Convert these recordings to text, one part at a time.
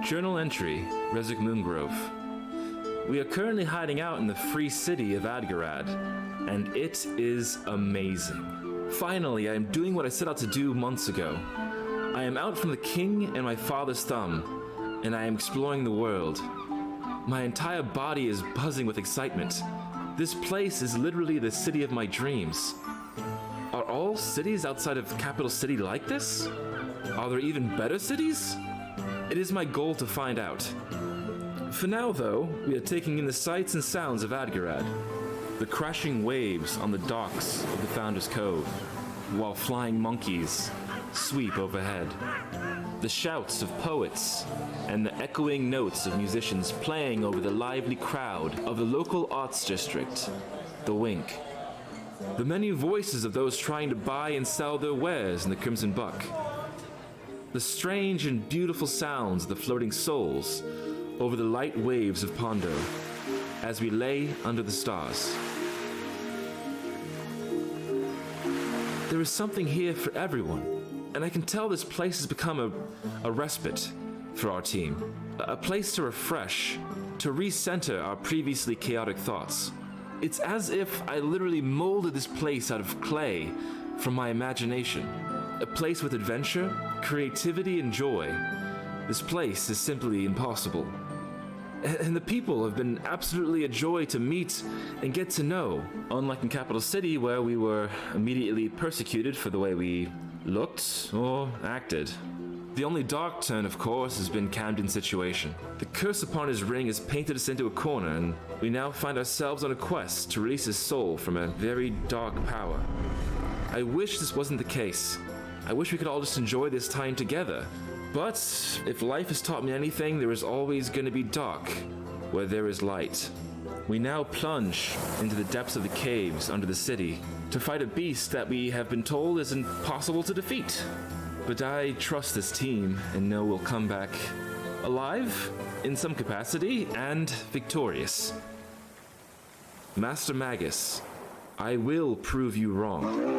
Journal entry, Resik Moongrove. We are currently hiding out in the free city of Adgarad, and it is amazing. Finally, I am doing what I set out to do months ago. I am out from the king and my father's thumb, and I am exploring the world. My entire body is buzzing with excitement. This place is literally the city of my dreams. Are all cities outside of Capital City like this? Are there even better cities? It is my goal to find out. For now, though, we are taking in the sights and sounds of Adgarad. The crashing waves on the docks of the Founder's Cove, while flying monkeys sweep overhead. The shouts of poets and the echoing notes of musicians playing over the lively crowd of the local arts district, the Wink. The many voices of those trying to buy and sell their wares in the Crimson Buck. The strange and beautiful sounds of the floating souls over the light waves of Pondo as we lay under the stars. There is something here for everyone, and I can tell this place has become a respite for our team, a place to refresh, to recenter our previously chaotic thoughts. It's as if I literally molded this place out of clay from my imagination. A place with adventure, creativity, and joy. This place is simply impossible. And the people have been absolutely a joy to meet and get to know, unlike in Capital City where we were immediately persecuted for the way we looked or acted. The only dark turn, of course, has been Camden's situation. The curse upon his ring has painted us into a corner, and we now find ourselves on a quest to release his soul from a very dark power. I wish this wasn't the case. I wish we could all just enjoy this time together. But if life has taught me anything, there is always going to be dark where there is light. We now plunge into the depths of the caves under the city to fight a beast that we have been told is impossible to defeat. But I trust this team and know we'll come back alive in some capacity and victorious. Master Magus, I will prove you wrong.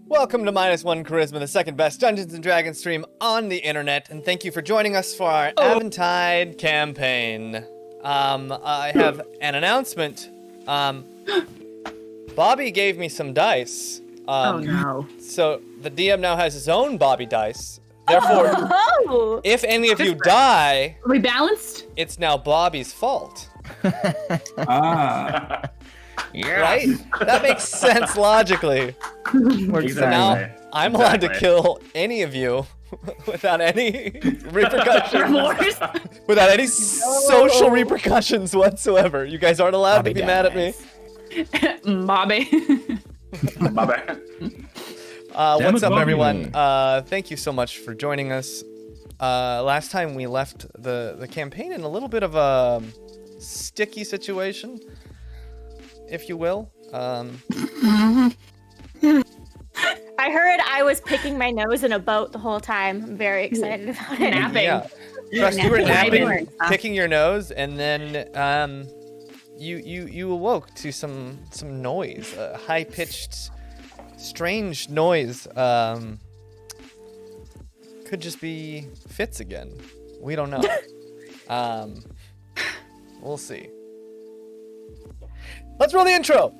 Welcome to MinusOneCHarisma, the second best Dungeons & Dragons stream on the internet, and thank you for joining us for our Aventide campaign. I have an announcement. Bobby gave me some dice. Oh no. So the DM now has his own Bobby dice. Therefore, if any of you die, Are we balanced? it's now Bobby's fault. Yeah. Right? That makes sense logically. So now I'm allowed to kill any of you without any repercussions. Remorse? Without any social repercussions whatsoever. You guys aren't allowed to be mad at me. Bobby. What's up, everyone? Thank you so much for joining us. Last time we left the campaign in a little bit of a sticky situation, if you will. I heard I was picking my nose in a boat the whole time. I'm very excited about it. Napping. Yeah. Trust, you were Napping. napping, picking your nose, and then you awoke to some noise, a high-pitched, strange noise. Could just be Fitz again. We don't know. We'll see. Let's roll the intro.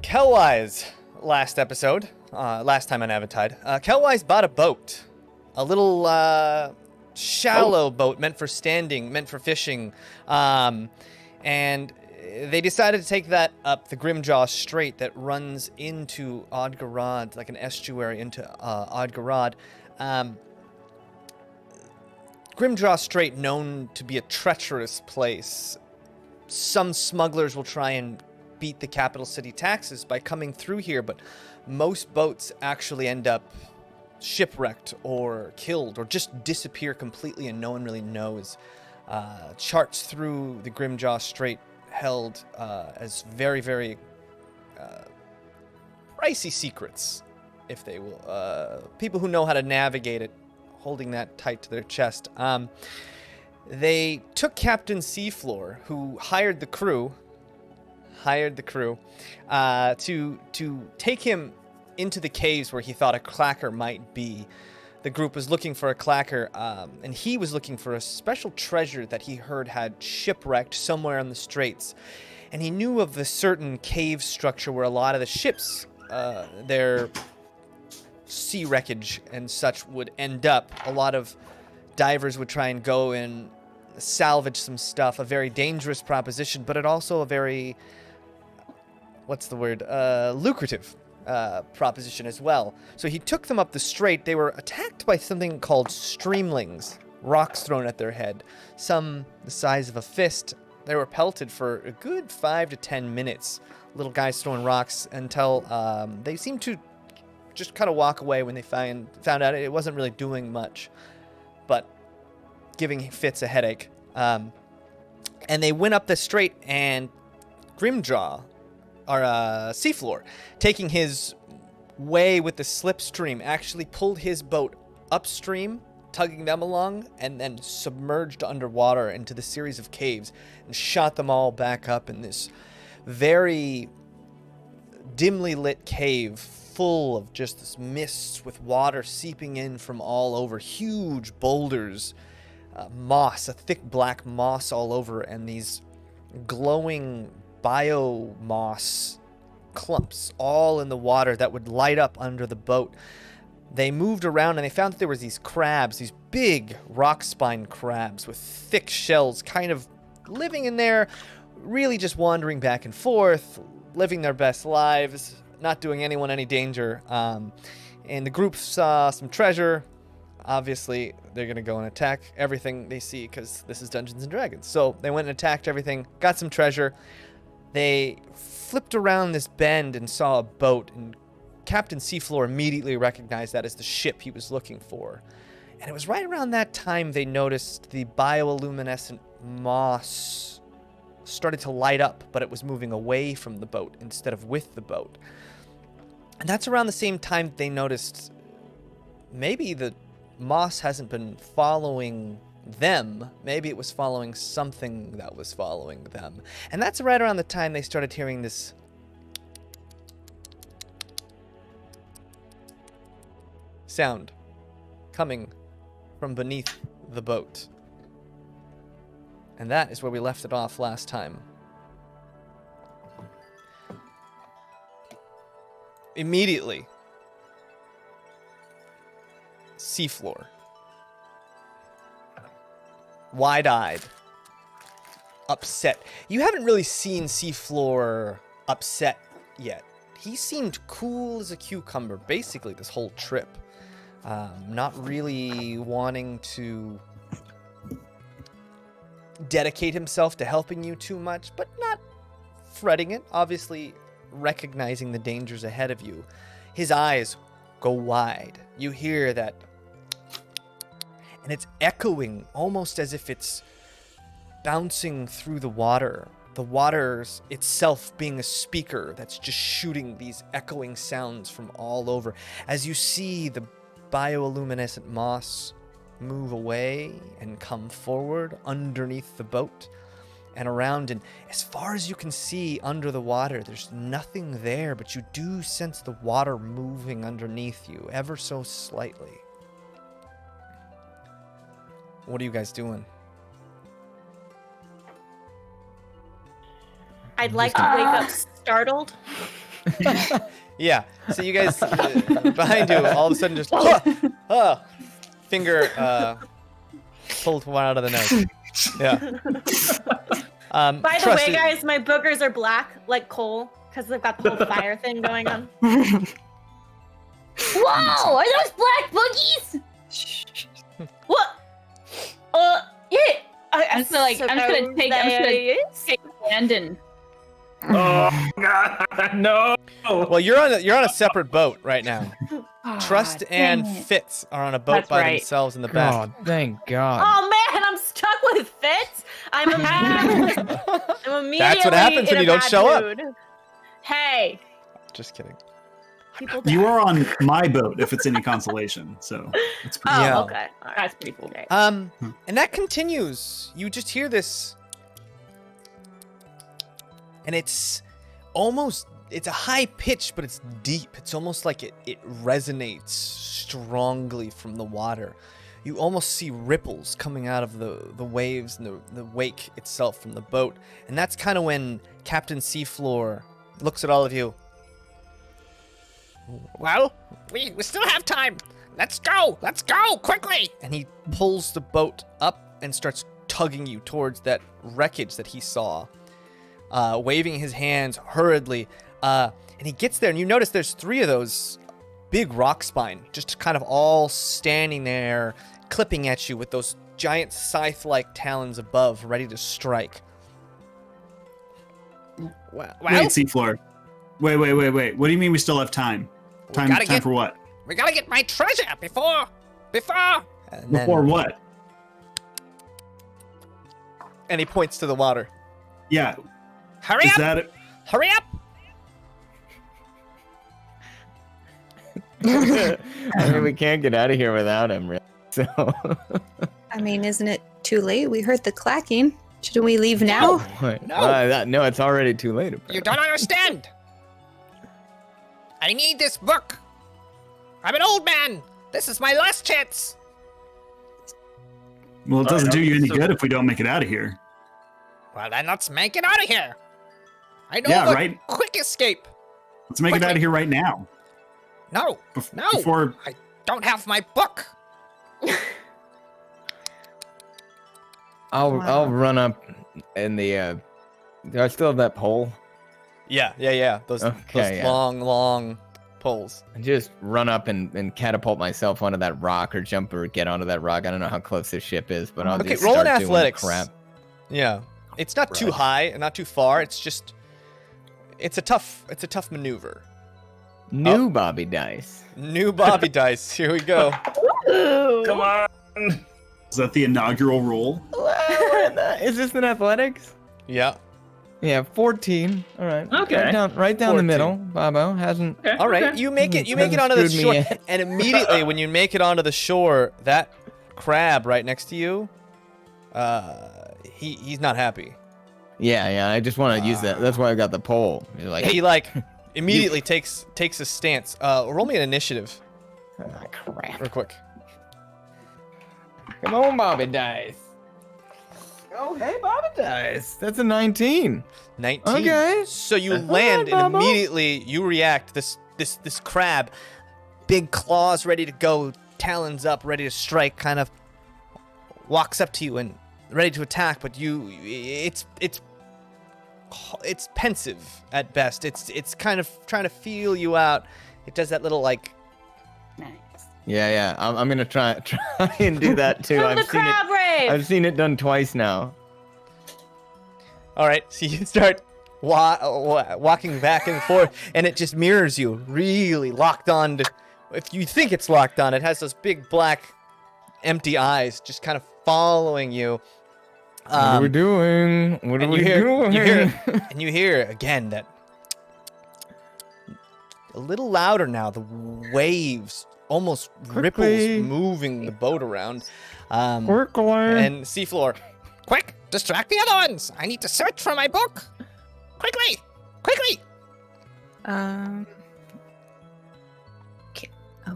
Kelwise, last time on Aventide, Kelwise bought a boat. A little, shallow boat meant for standing, meant for fishing. And they decided to take that up the Grimjaw Strait that runs into Odgarad, like an estuary into Odgarad. Grimjaw Strait, known to be a treacherous place, some smugglers will try and beat the capital city taxes by coming through here, but most boats actually end up shipwrecked or killed or just disappear completely and no one really knows. Charts through the Grimjaw Strait held as very, very pricey secrets, if they will. People who know how to navigate it, holding that tight to their chest. They took Captain Seafloor, who hired the crew, to take him into the caves where he thought a Clacker might be. The group was looking for a Clacker, and he was looking for a special treasure that he heard had shipwrecked somewhere in the straits. And he knew of a certain cave structure where a lot of the ships, their sea wreckage and such would end up. A lot of divers would try and go and salvage some stuff. A very dangerous proposition, but it also a very, lucrative proposition as well. So he took them up the strait. They were attacked by something called streamlings, rocks thrown at their head, some the size of a fist. They were pelted for a good 5 to 10 minutes, little guys throwing rocks, until they seemed to just kind of walk away when they found out it wasn't really doing much, but giving Fitz a headache. And they went up the strait, and Grimjaw, or Seafloor, taking his way with the slipstream, actually pulled his boat upstream, tugging them along, and then submerged underwater into the series of caves and shot them all back up in this very dimly lit cave full of just this mist with water seeping in from all over, huge boulders, moss, a thick black moss all over, and these glowing biomoss clumps all in the water that would light up under the boat. They moved around and they found that there was these crabs, these big rock spine crabs with thick shells, kind of living in there, really just wandering back and forth, living their best lives, not doing anyone any danger. And the group saw some treasure. Obviously, they're going to go and attack everything they see because this is Dungeons and Dragons. So they went and attacked everything, got some treasure. They flipped around this bend and saw a boat, and Captain Seafloor immediately recognized that as the ship he was looking for. And it was right around that time they noticed the bioluminescent moss started to light up, but it was moving away from the boat instead of with the boat. And that's around the same time they noticed maybe the moss hasn't been following them. Maybe it was following something that was following them. And that's right around the time they started hearing this sound coming from beneath the boat. And that is where we left it off last time. Immediately, Seafloor, wide-eyed, upset. You haven't really seen Seafloor upset yet. He seemed cool as a cucumber basically this whole trip. Not really wanting to dedicate himself to helping you too much, but not fretting it, obviously recognizing the dangers ahead of you. His eyes go wide. You hear that, and it's echoing almost as if it's bouncing through the water. The water's itself being a speaker that's just shooting these echoing sounds from all over. As you see the bioluminescent moss move away and come forward underneath the boat and around, and as far as you can see under the water, there's nothing there, but you do sense the water moving underneath you ever so slightly. What are you guys doing? I'd like to wake up startled. Yeah, so you guys behind you all of a sudden just finger pulled one out of the nose. Yeah. By the way, guys, my boogers are black like coal because they've got the whole fire thing going on. Whoa! Are those black boogies? What? Yeah. I'm just gonna take a hand and. Oh God, no! Well, you're on a separate boat right now. Trust dang and it. Fitz are on a boat That's by right. themselves in the back. God, thank God. Oh man, I'm stuck with Fitz. I'm immediately. That's what happens when in you a don't bad show up. mood. Hey, Just kidding. people. You are on my boat, if it's any consolation. So it's pretty. Oh, Yeah. okay. All right. That's pretty cool. Great. And that continues. You just hear this, and it's a high pitch, but it's deep. It's almost like it resonates strongly from the water. You almost see ripples coming out of the waves and the wake itself from the boat. And that's kind of when Captain Seafloor looks at all of you. Well, we still have time. Let's go quickly. And he pulls the boat up and starts tugging you towards that wreckage that he saw, waving his hands hurriedly. And he gets there, and you notice there's 3 of those big rock spine just kind of all standing there, clipping at you with those giant scythe-like talons above, ready to strike. Well, Wait, Seafloor. Wait. What do you mean we still have time? Time for what? we gotta get my treasure before. And then- Before what? And he points to the water. Yeah. Hurry Is up! that it? Hurry up! I mean, we can't get out of here without him, really. So. I mean, isn't it too late? We heard the clacking. Shouldn't we leave now? No. No, it's already too late. You don't understand. I need this book. I'm an old man. This is my last chance. Well, it doesn't do you any good if we don't make it out of here. Well, then let's make it out of here. I know Yeah, the right. quick escape. Let's make it out of here right now. No, no. Before. I don't have my book. I'll run up in the. Do I still have that pole? Yeah. Those long poles. And just run up and catapult myself onto that rock or jump or get onto that rock. I don't know how close this ship is, but I'll just roll start an doing athletics. crap. Yeah, it's not too high and not too far. It's just, it's a tough maneuver. New Bobby dice. New Bobby dice. Here we go. Come on! Is that the inaugural roll? Is this in athletics? Yeah. Yeah, 14. All right. Okay. Right down the 14. middle. Bobo hasn't. Okay, All right, okay. you make it Hasn't onto the screwed me shore, yet. and immediately when you make it onto the shore, that crab right next to you, he's not happy. Yeah. I just want to use that. That's why I got the pole. You're like, He like immediately takes a stance. Roll me an initiative, crap. real quick. Come on, Bobby dice. Oh, hey, Bobby dice. That's a 19. 19. Okay. So you Alright, land, and Bobo. immediately you react. This crab, big claws ready to go, talons up, ready to strike, kind of walks up to you and ready to attack. But it's pensive at best. It's kind of trying to feel you out. It does that little like. Nice. Yeah. I'm gonna try and do that too. From the crab rave. I've seen it done twice now. All right, so you start walking back and forth, and it just mirrors you, really locked on to. If you think it's locked on, it has those big black, empty eyes, just kind of following you. What are we doing? What are and we doing? You hear again that a little louder now. The waves, almost Quickly. ripples, moving the boat around. Quickly. And seafloor, quick, distract the other ones. I need to search for my book. Quickly.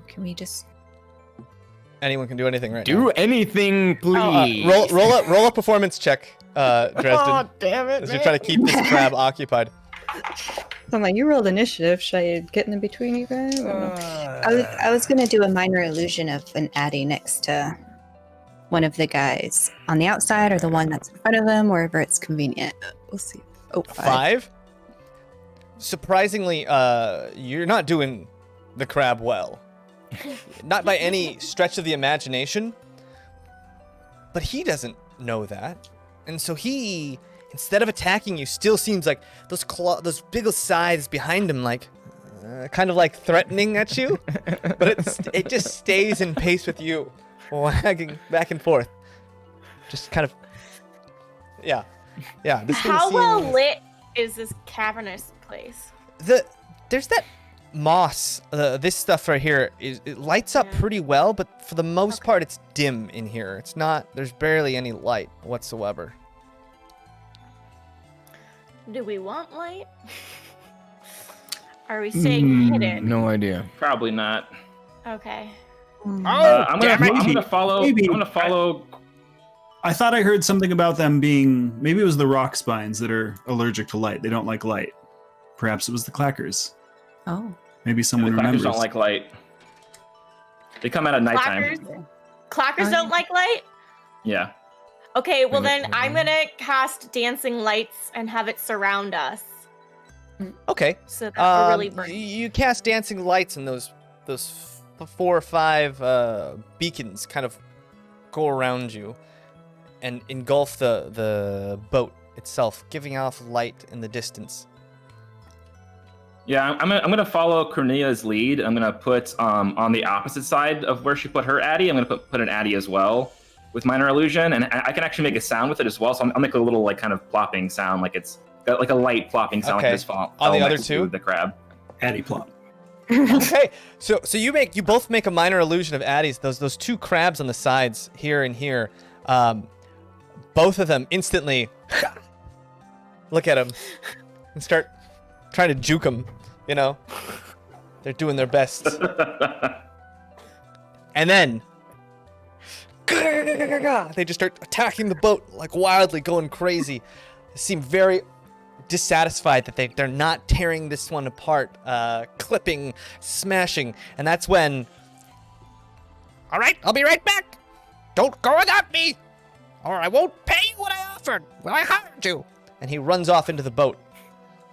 Can we just? Anyone can do anything right now. Do anything, please. Roll a performance check, Dresden. Oh, damn it. As you're trying to keep this crab occupied. I'm like, you rolled initiative. Should I get in between you guys? I was gonna do a minor illusion of an Addy next to one of the guys on the outside or the one that's in front of him, wherever it's convenient. We'll see. Oh, 5. Surprisingly, you're not doing the crab well. Not by any stretch of the imagination. But he doesn't know that. And so he, instead of attacking you, still seems like those big scythes behind him, like kind of like threatening at you, but it just stays in pace with you, wagging back and forth, just kind of, yeah. This thing How well seems- lit is this cavernous place? There's that moss, this stuff right here, it lights up pretty well, but for the most part, it's dim in here. There's barely any light whatsoever. Do we want light? Are we staying hidden? No idea. Probably not. Okay. Oh, I'm damn it. gonna follow. Maybe. I'm gonna follow. I thought I heard something about them being, maybe it was the rock spines that are allergic to light. They don't like light. Perhaps it was the clackers. Oh. Maybe someone The Clackers remembers. don't like light. They come out at nighttime. Clackers don't like light? Yeah. Okay, well then I'm gonna cast dancing lights and have it surround us. Okay. So that we're really burnt. You cast dancing lights, and those 4 or 5 beacons kind of go around you and engulf the boat itself, giving off light in the distance. Yeah, I'm gonna follow Cornelia's lead. I'm gonna put on the opposite side of where she put her Addy. I'm gonna put an Addy as well with minor illusion, and I can actually make a sound with it as well. So I'll make a little like kind of plopping sound, like it's got like a light plopping sound. Okay. Like this fall On the other next to two? the crab. Addy plop. Okay, so you both make a minor illusion of Addies. Those 2 crabs on the sides here and here, both of them instantly look at him and start trying to juke him. You know, they're doing their best. And then they just start attacking the boat like wildly, going crazy. They seem very dissatisfied that they're not tearing this one apart, clipping, smashing, and that's when, all right, I'll be right back. Don't go without me, or I won't pay you what I offered when I hired you. And he runs off into the boat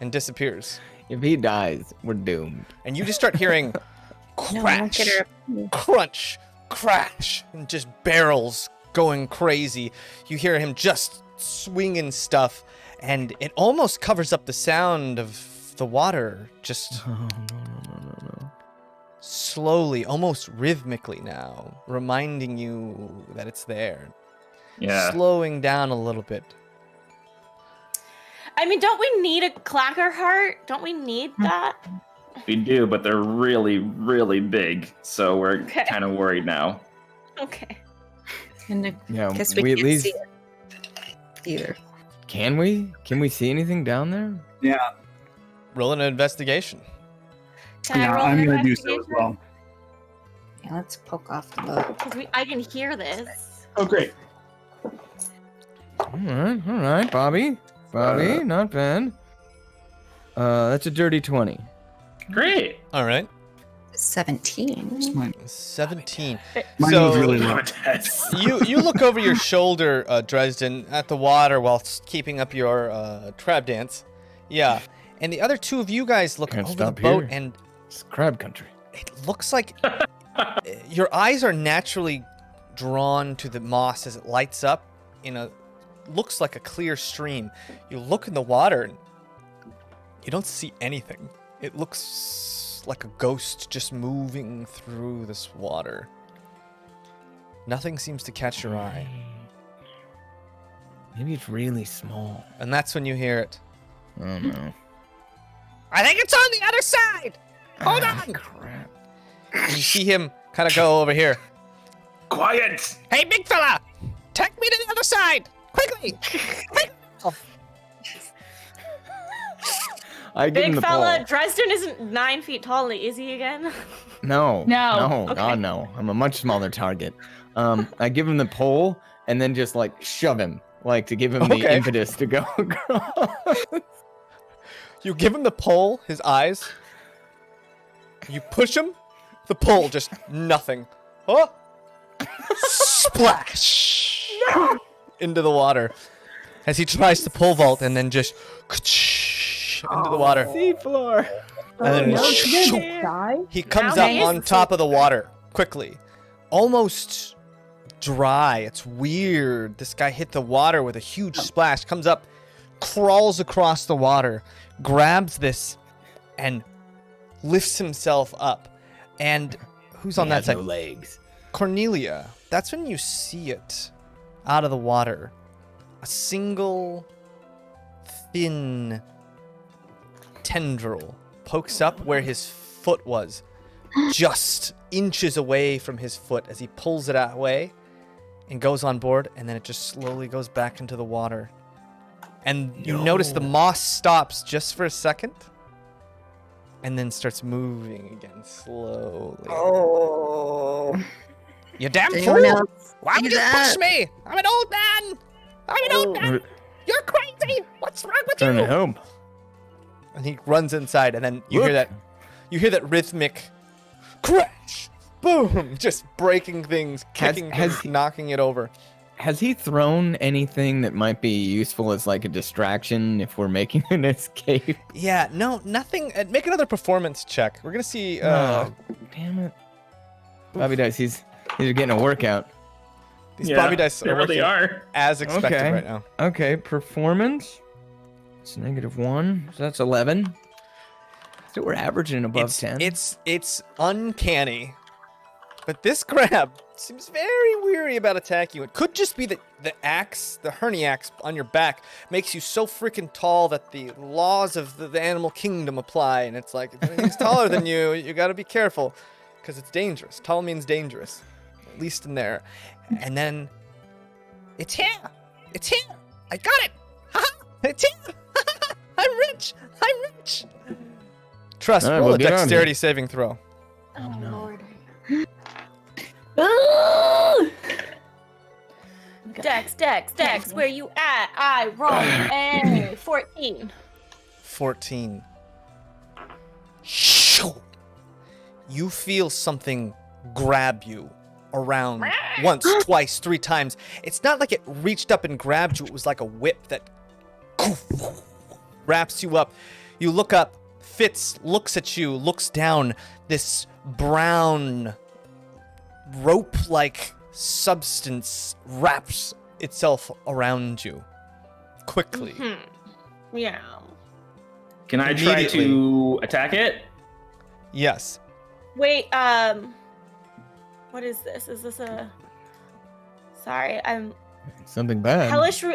and disappears. If he dies, we're doomed. And you just start hearing No, I won't crash, get her. crunch, crash, and just barrels going crazy. You hear him just swinging stuff, and it almost covers up the sound of the water, just No. slowly, almost rhythmically now, reminding you that it's there. Yeah. Slowing down a little bit. I mean, don't we need a clacker heart? Don't we need that? We do, but they're really, really big, so we're Okay. kind of worried now. Okay. And I Yeah, guess we we at can't least see it either. can we? Can we see anything down there? Yeah, Roll an investigation. Can I roll I'm an gonna do so as investigation? well. Yeah, let's poke off the boat. 'Cause I can hear this. Oh, great. All right, Bobby, not bad. That's a dirty 20. Great. All right. 17. Mine 17. was really low. You look over your shoulder, Dresden, at the water while keeping up your crab dance. Yeah. And the other 2 of you guys look Can't over the stop boat, here. and It's crab country. it looks like your eyes are naturally drawn to the moss as it lights up in a looks like a clear stream. You look in the water and you don't see anything. It looks like a ghost just moving through this water. Nothing seems to catch your eye. Maybe it's really small. And that's when you hear it. Oh no. I think it's on the other side. Hold on. Crap. And you see him kind of go over here. Quiet. Hey, big fella, take me to the other side, quickly. I give him Big the fella, pole. Dresden isn't 9 feet tall, is he again? No. No. Okay. God no. I'm a much smaller target. I give him the pole and then just like shove him, like to give him the Okay. impetus to go across. You give him the pole, his eyes. You push him, the pole, just nothing. Oh! Splash! Into the water. As he tries to pole vault and then just into the water. Seafloor. And then he comes Now up he is on top of the water quickly. Almost dry. It's weird. This guy hit the water with a huge splash, comes up, crawls across the water, grabs this, and lifts himself up. And who's on He that has side? no legs. Cornelia. That's when you see it out of the water. A single thin tendril pokes up where his foot was, just inches away from his foot as he pulls it away and goes on board, and then it just slowly goes back into the water. And you notice the moss stops just for a second and then starts moving again slowly. Oh. You damn Did fool! anyone else Why see would you that? push me? I'm an old man! I'm an old man! You're crazy! What's wrong with Turn you? it home. And he runs inside, and then you hear that rhythmic crash, boom, just breaking things, kicking things, knocking it over. Has he thrown anything that might be useful as like a distraction if we're making an escape? Yeah, no, nothing. Make another performance check. We're gonna see. Oh, damn it. Bobby Dice, he's getting a workout. These Bobby Dice they are really working are. as expected Okay. right now. Okay, performance. It's -1, so that's 11. So we're averaging above 10. It's uncanny, but this crab seems very weary about attacking you. It could just be that the axe, the hernia axe on your back, makes you so freaking tall that the laws of the animal kingdom apply, and it's like, if anything's taller than you, you gotta be careful, because it's dangerous. Tall means dangerous, at least in there. And then, it's here! It's here! I got it! Ha-ha! It's here! I'm rich! I'm rich! Trust, All right, roll well, a get on dexterity it. saving throw. Oh, Lord. Dex, where you at? I roll a 14. 14. Shoo! You feel something grab you around once, twice, 3 times. It's not like it reached up and grabbed you. It was like a whip that wraps you up. You look up. Fitz looks at you, looks down. This brown rope-like substance wraps itself around you quickly. Yeah. Can I try Immediately. to attack it? Yes. Wait, what is this? Is this a... Sorry, I'm... Something bad.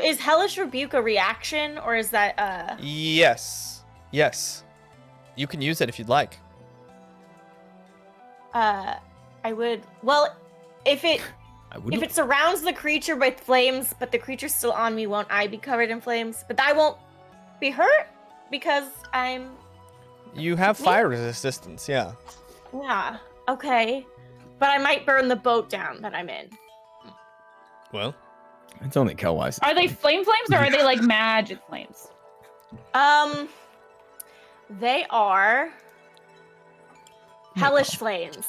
Is Hellish Rebuke a reaction, or is that, Yes. Yes. You can use it if you'd like. I would... Well, if it surrounds the creature with flames, but the creature's still on me, won't I be covered in flames? But I won't be hurt, because I'm... You have fire resistance, yeah. Yeah, okay. But I might burn the boat down that I'm in. Well, It's only Kelwise. Are they flames or are they like magic flames? They are... Hellish flames.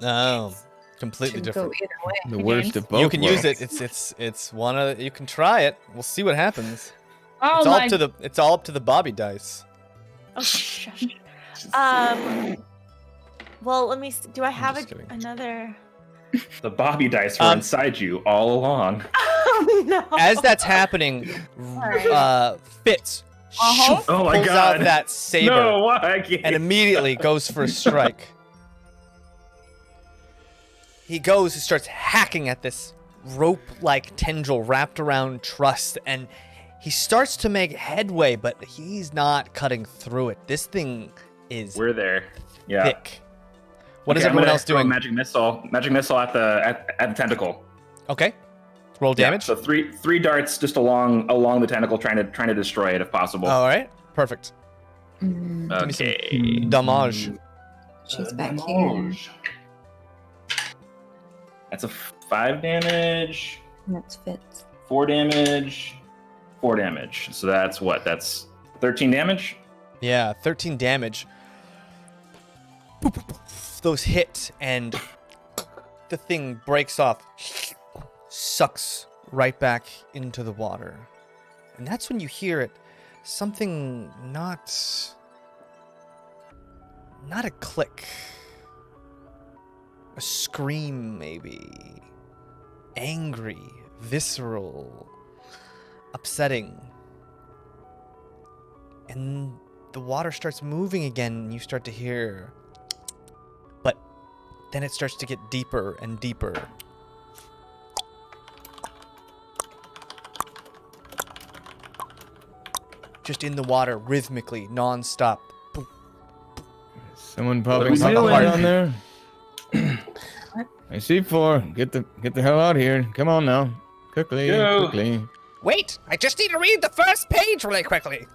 no, completely Could go different. either way. The worst of both. You can use worlds. it. It's one of. You can try it. We'll see what happens. Oh It's all my! up to the. It's all up to the Bobby dice. Oh, shush. Well, let me. Do I have just kidding. another? The Bobby dice were inside you all along. Oh no! As that's happening, Fitz Uh-huh. Oh my pulls god. out that saber No, why? I can't. and immediately goes for a strike. He goes and starts hacking at this rope-like tendril wrapped around Trust, and he starts to make headway, but he's not cutting through it. This thing is We're there. Yeah. thick. What is Okay, I'm everyone gonna else throw a doing? Magic missile at the tentacle. Okay. Roll damage. Yeah, so three darts just along the tentacle, trying to destroy it if possible. All right. Perfect. Mm, Give me some Okay. damage. she's back here. That's a 5 damage, That's Fitz. 4 damage, 4 damage. So that's what? That's 13 damage? Yeah, 13 damage. Boop, boop, boop. Those hit, and the thing breaks off, sucks right back into the water. And that's when you hear it. Something not a click. A scream, maybe. angry, visceral, upsetting. And the water starts moving again, and you start to hear. But then it starts to get deeper and deeper. Just in the water, rhythmically, non-stop. Someone popping we doing? down there. I see 4. Get the hell out here. Come on now. Quickly. Wait, I just need to read the first page really quickly.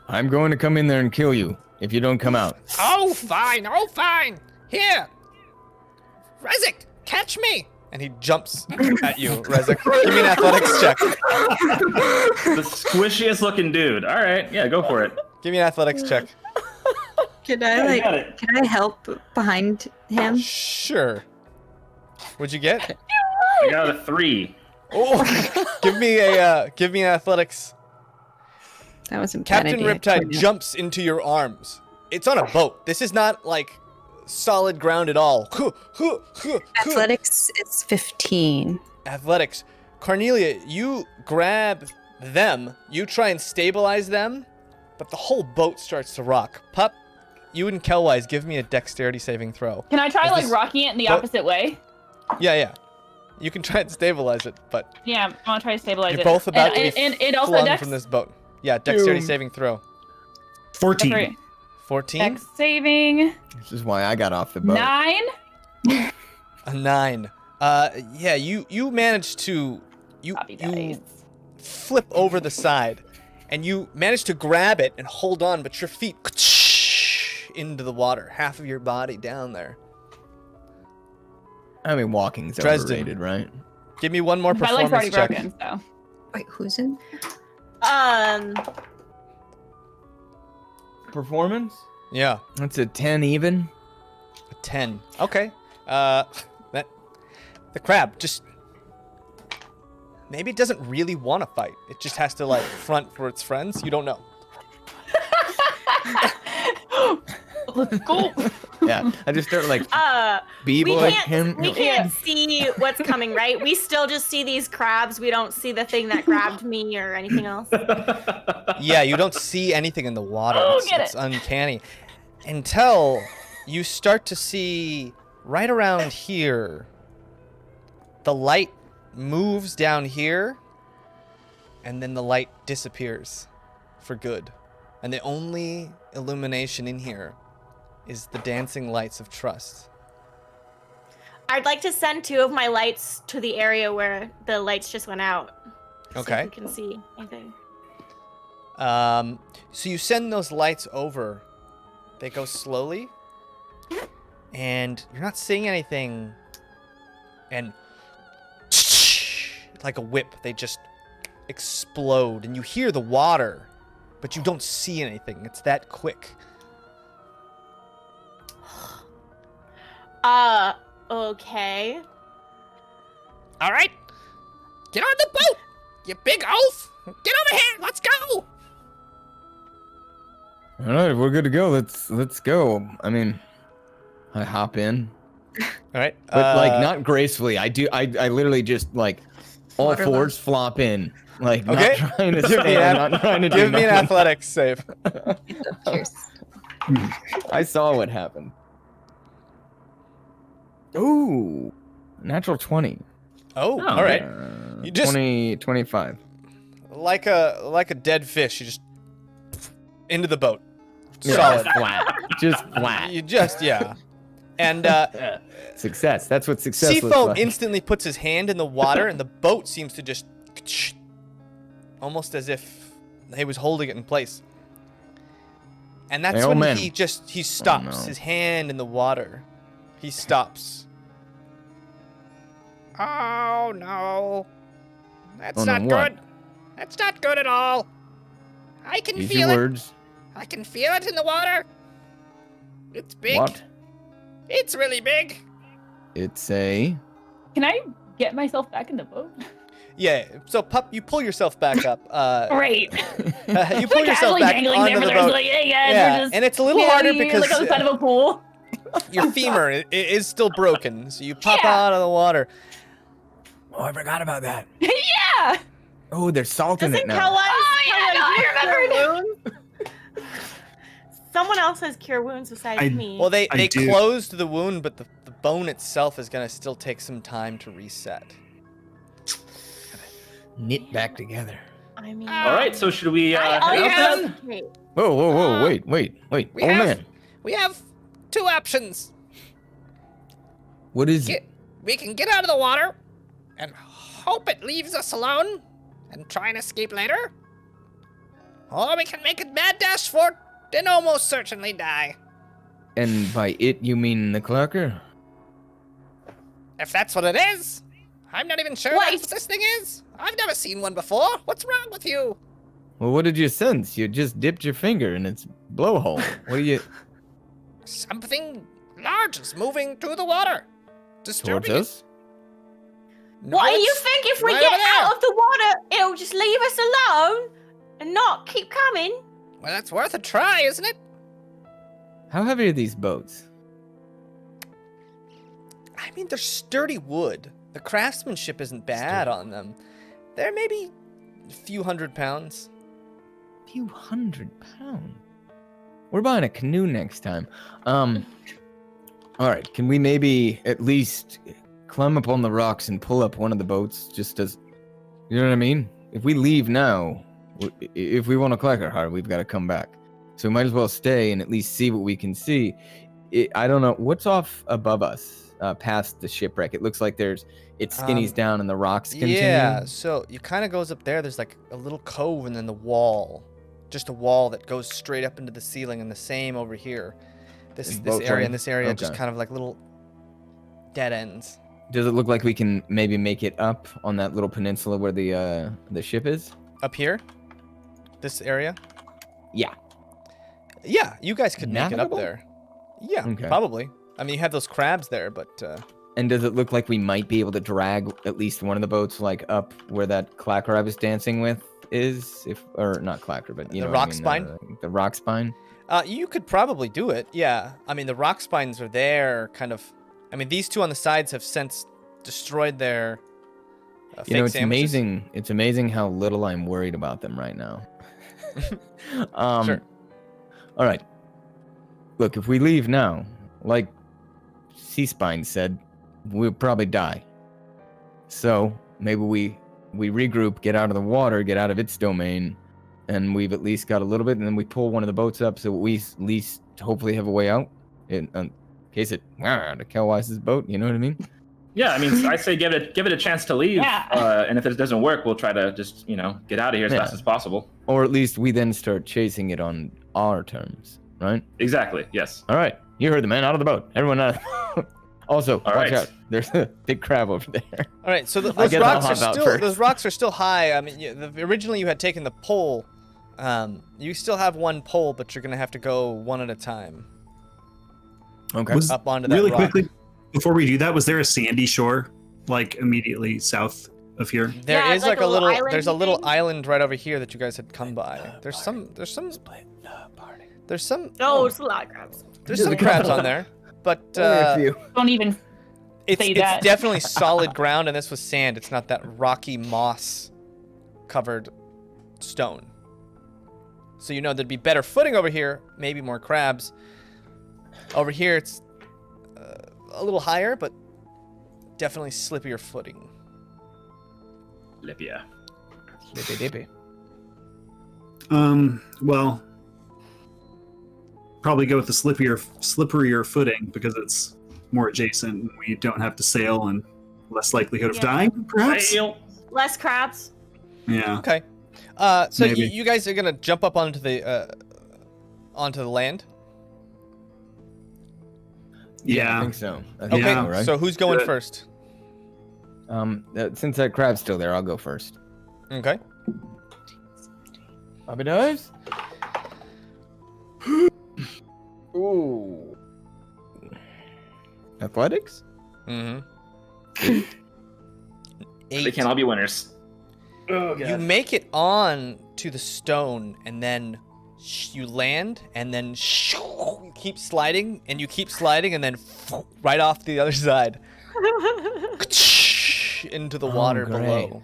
I'm going to come in there and kill you if you don't come out. Oh, fine. Here. Rezik, catch me. And he jumps at you, Rezik. Give me an athletics check. The squishiest looking dude. All right, yeah, go for it. Give me an athletics check. Can you got it. can I help behind him? Sure. What'd you get? I got a 3. Oh, give me an athletics. That was a bad Captain idea. Riptide jumps into your arms. It's on a boat. This is not like solid ground at all. Athletics is 15. Athletics. Cornelia, you grab them. You try and stabilize them, but the whole boat starts to rock. Pup, you and Kelwise, give me a dexterity saving throw. Can I try Is like this rocking it in the boat- opposite way? Yeah. You can try and stabilize it, but Yeah, I want to try to stabilize you're it. both about to and be also flung dex. from this boat. Yeah, dexterity Doom. saving throw. 14. Sorry. 14? Dex saving. This is why I got off the boat. 9. A 9. Yeah, you managed to you Copy dice. flip over the side, and you manage to grab it and hold on, but your feet into the water, half of your body down there. I mean, walking's Dresden. overrated, right? Give me one more My leg's already performance check. broken, so. Wait, who's in? Performance? Yeah, That's a 10 even. a 10. Okay. The crab just maybe it doesn't really want to fight. It just has to like front for its friends. You don't know. Let's go. Yeah, I just start like We b-boy can't, him. we can't see what's coming, right? We still just see these crabs. We don't see the thing that grabbed me or anything else. Yeah, you don't see anything in the water. Oh, It's, get it's it. uncanny. Until you start to see right around here, the light moves down here, and then the light disappears for good. And the only illumination in here is the dancing lights of trust. I'd like to send 2 of my lights to the area where the lights just went out. See Okay. if we can see anything. So you send those lights over. They go slowly, and you're not seeing anything. And like a whip, they just explode, and you hear the water, but you don't see anything. It's that quick. Okay. All right, get on the boat, you big oaf. Get over here. Let's go. All right, we're good to go. Let's go. I mean, I hop in, All right, but like not gracefully. I literally just like all Waterlogged. fours flop in, like Okay. not trying to Give me stand, an- not trying to Give do me an nothing. athletics save. Cheers. I saw what happened. Ooh, natural 20. Oh, all right. You just 25. like a dead fish. You just into the boat. Yeah, Solid. flat. Just flat. You just and Success. That's what success looks Seafoam like. instantly puts his hand in the water, and the boat seems to just almost as if he was holding it in place. And that's Hey, old when man. he stops. no. His hand in the water. He stops. Oh no, that's Oh, no, not what? good. That's not good at all. I can Use feel your it. words. I can feel it in the water. It's big. What? It's really big. It's a. Can I get myself back in the boat? Yeah. So, pup, you pull yourself back up. Great. You pull yourself Casually back dangling onto there, the but there's boat. like, hey guys, Yeah, we're just and it's a little harder here, because like on the side of a pool. your femur is still broken. So you pop Yeah. out of the water. Oh, I forgot about that. Yeah. Oh, there's salt in it Doesn't now. I remembered. Someone else has cure wounds besides me. Well, they I do. closed the wound, but the bone itself is gonna still take some time to reset. Knit back together. I mean, All right, so should we head I out then? okay. Whoa, wait. We Oh, have- man. We have two options. What is it? We can get out of the water and hope it leaves us alone and try and escape later. Or we can make a mad dash for it and almost certainly die. And by it, you mean the Clacker? If that's what it is. I'm not even sure What? that's what this thing is. I've never seen one before. What's wrong with you? Well, what did you sense? You just dipped your finger in its blowhole. What do you... Something large is moving through the water. Towards Disturbing it. us? No, What do you it's think? If we right get over there. out of the water, it'll just leave us alone and not keep coming? Well, that's worth a try, isn't it? How heavy are these boats? I mean, they're sturdy wood. The craftsmanship isn't bad on them. They're maybe a few 100 pounds. A few 100 pounds. We're buying a canoe next time. All right, can we maybe at least climb up on the rocks and pull up one of the boats just as... You know what I mean? If we leave now, if we want to Clacker hard, we've got to come back. So we might as well stay and at least see what we can see. I don't know. What's off above us past the shipwreck? It looks like it skinnies down and the rocks continue. Yeah, so it kind of goes up there. There's like a little cove and then the wall. Just a wall that goes straight up into the ceiling, and the same over here. This boat area train? and this area just Okay. kind of like little dead ends. Does it look like we can maybe make it up on that little peninsula where the ship is? Up here? This area? Yeah. Yeah, you guys could make it up Navigable? there. Yeah, Okay. probably. I mean, you have those crabs there, but And does it look like we might be able to drag at least one of the boats like up where that Clacker I was dancing with is? Or not Clacker, but you The know rock what I spine? mean, the rock spine. you could probably do it. Yeah, I mean, the rock spines are there, kind of. I mean, these two on the sides have since destroyed their fake You know, it's sandwiches. amazing. It's amazing how little I'm worried about them right now. Sure. All right. Look, if we leave now, like Sea Spine said, we'll probably die. So maybe we regroup, get out of the water, get out of its domain, and we've at least got a little bit, and then we pull one of the boats up so we at least hopefully have a way out in case it to Kelwise's boat. You know what I mean? Yeah, I mean, I say give it a chance to leave, Yeah. and if it doesn't work, we'll try to just get out of here as Yeah. fast as possible. Or at least we then start chasing it on our terms, right? Exactly. Yes. All right, you heard the man. Out of the boat. Everyone out. Also, All watch right. out. There's a big crab over there. All right, so I those guess rocks I'll are hop out still first. those rocks are still high. I mean, originally you had taken the pole. You still have one pole, but you're gonna have to go one at a time Okay. Was- up onto that really rock. quickly, before we do that, was there a sandy shore like immediately south of here? There Yeah, is it's like a little. island There's a little thing. island right over here that you guys had come by. There's some. There's some Oh, it's a lot of crabs. There's some crabs on there, but Don't even. it's say that. definitely solid ground, and this was sand. It's not that rocky moss covered stone. So there'd be better footing over here, maybe more crabs. Over here it's a little higher, but definitely slippier footing. Libya. Dippy dippy. Well, probably go with the slipperier footing because it's more adjacent and we don't have to sail and less likelihood of Yeah. dying, perhaps? Sail. Less crabs. Yeah. Okay. So Maybe. you guys are gonna jump up onto the land. I Yeah. think so. I Okay. think Yeah. so, right? So who's going Good. first? Since that crab's still there, I'll go first. Okay. Bobby dives. Ooh. Athletics? Mm-hmm. They can't all be winners. Oh You make it on to the stone, and then you land, and then you keep sliding, and you keep sliding, and then right off the other side. into the water great. below.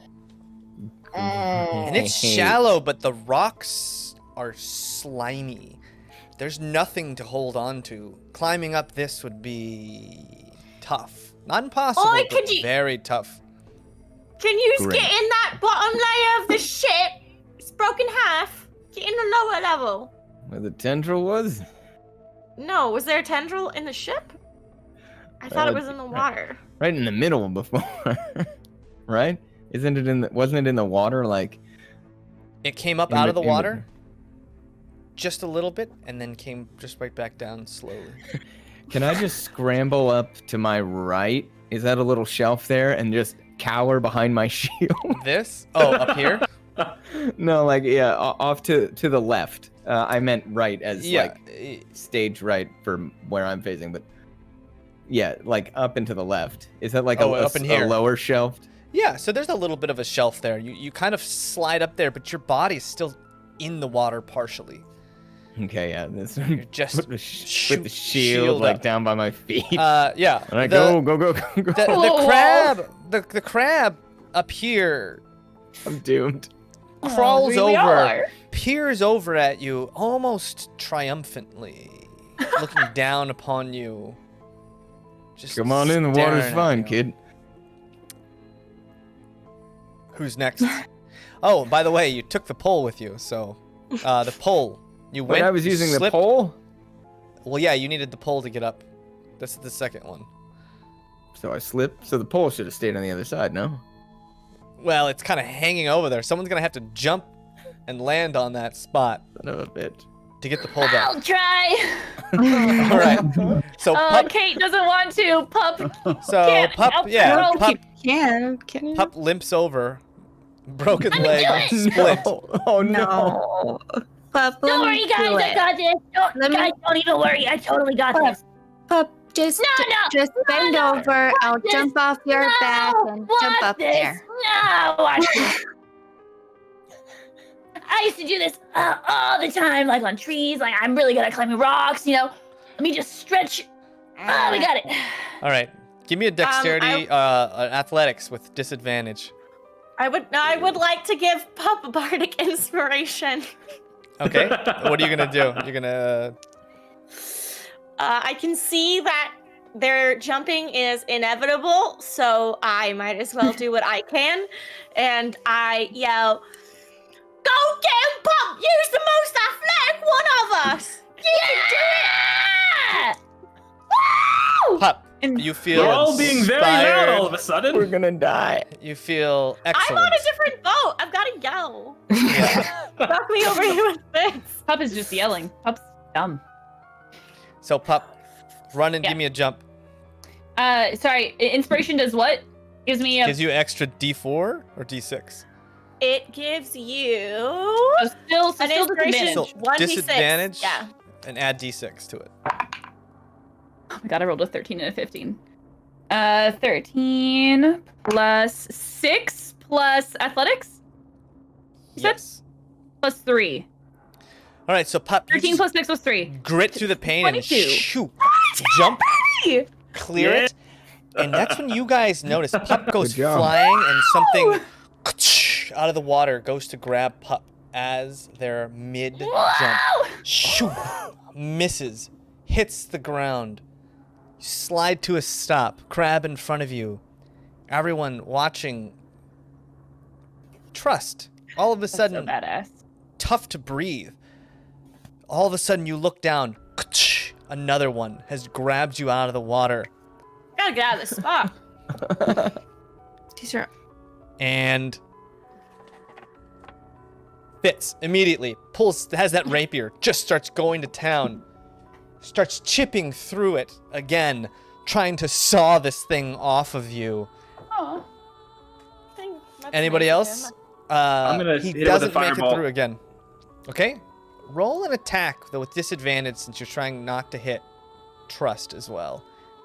And it's shallow, but the rocks are slimy. There's nothing to hold on to. Climbing up this would be tough. Not impossible, but very tough. Can you get in that bottom layer of the ship? It's broken half. Get in the lower level. Where the tendril was? No, was there a tendril in the ship? I thought it was in the water. Right in the middle before. Right? Wasn't it in the water like? It came up out of the water just a little bit and then came just right back down slowly. Can I just scramble up to my right? Is that a little shelf there and just cower behind my shield? This? Oh, up here? No, like off to the left. I meant right as like stage right for where I'm facing, but yeah, like up and to the left. Is that like up in here. A lower shelf? Yeah, so there's a little bit of a shelf there. You kind of slide up there, but your body is still in the water partially. Okay, yeah. This You're just put the shield like up. down by my feet. Yeah. All right, go. The crab up here I'm doomed. crawls really over, are. peers over at you almost triumphantly, looking down upon you. Just Come on in, the water's staring at fine, you. kid. Who's next? Oh, by the way, you took the pole with you, so the pole. You went. When I was using the slipped. pole? Well, yeah, you needed the pole to get up. That's the second one. So I slipped. So the pole should have stayed on the other side, no? Well, it's kind of hanging over there. Someone's gonna have to jump and land on that spot Son of a bitch. to get the pole down. I'll try. All right. So Pup. Kate doesn't want to. Pup. So can't Pup. help Yeah. herself. Pup. Can you? Pup limps over. Broken I'm leg. gonna do it. Split. Oh no. No. Pup, let Don't me worry, guys. do I it. got this. Guys, don't even worry. I totally got this. Pup, just No, bend no. over. I'll Watch jump off your back and jump watch up this. there. No, watch this. I used to do this all the time, like on trees. Like I'm really good at climbing rocks. You know, let me just stretch. Oh, we got it. All right. Give me a dexterity, athletics with disadvantage. I would like to give Pup a bardic inspiration. Okay. What are you gonna do? You're gonna. I can see that their jumping is inevitable, so I might as well do what I can. And I yell, "Go get him, Pup! Use the most athletic one of us! You can do it!" Woo! Pup. You feel We're all being very inspired. loud all of a sudden. We're gonna die. You feel I'm excellent. on a different boat. I've got to yell. Yeah. Knock me over here with this. Pup is just yelling. Pup's dumb. So Pup, run and Yeah. give me a jump. Sorry. Inspiration does what? Gives me a. Gives you extra D4 or D6. It gives you still an inspiration. disadvantage. So 1d6. disadvantage? Yeah. And add D6 to it. Oh my god, I rolled a 13 and a 15. 13 plus 6 plus athletics? You said? Yes. Plus 3. All right, so Pup, you 13 just plus 6 was 3. grit through the pain and 22. shoot, jump, clear it, and that's when you guys notice Pup goes Good job. flying and something out of the water goes to grab Pup as they're mid-jump. Wow! Shoot, misses, hits the ground. You slide to a stop, crab in front of you. Everyone watching. Trust. All of a That's sudden, so badass. tough to breathe. All of a sudden, you look down. Another one has grabbed you out of the water. Gotta get out of this spot. These are And Fitz immediately has that rapier, just starts going to town, starts chipping through it again, trying to saw this thing off of you. Oh. Anybody else? I'm gonna he hit it with doesn't a make it Firebolt. through again. Okay, roll an attack though with disadvantage since you're trying not to hit Trust as well.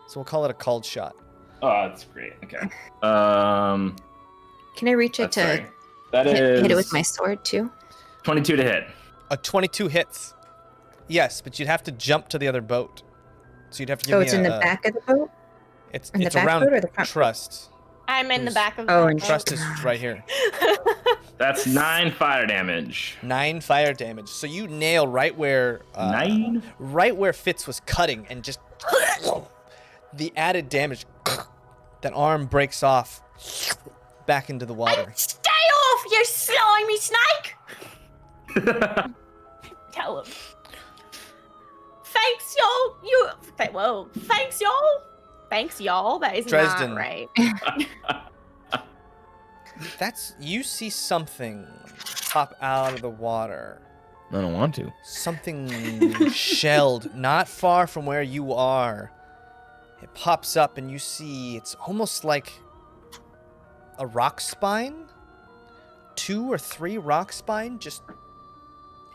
So we'll call it a called shot. Oh, that's great. Okay. Can I reach it That's to right. That hit is it with my sword too? 22 to hit. A 22 hits. Yes, but you'd have to jump to the other boat. So you'd have to give Oh, me it's in the back of the boat? It's In the it's back around boat or the front boat? Trust. I'm in the back of the Oh, and boat. Trust is right here. That's 9 fire damage. 9 fire damage. So you nail right where 9? right where Fitz was cutting, and just the added damage. That arm breaks off back into the water. Stay off, you slimy snake! Tell him. Thanks, y'all. Whoa. Thanks, y'all. Thanks, y'all. That is Dresden. not right. You see something pop out of the water. I don't want to. Something shelled not far from where you are. It pops up and you see it's almost like a rock spine. 2 or 3 rock spine just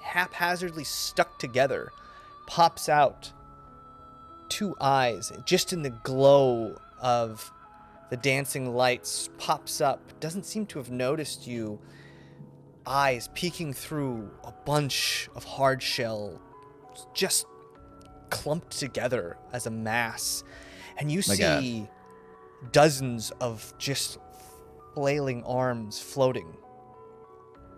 haphazardly stuck together. Pops out. 2 eyes just in the glow of the dancing lights. Pops up. Doesn't seem to have noticed you. Eyes peeking through a bunch of hard shell just clumped together as a mass. And you see dozens of just flailing arms floating,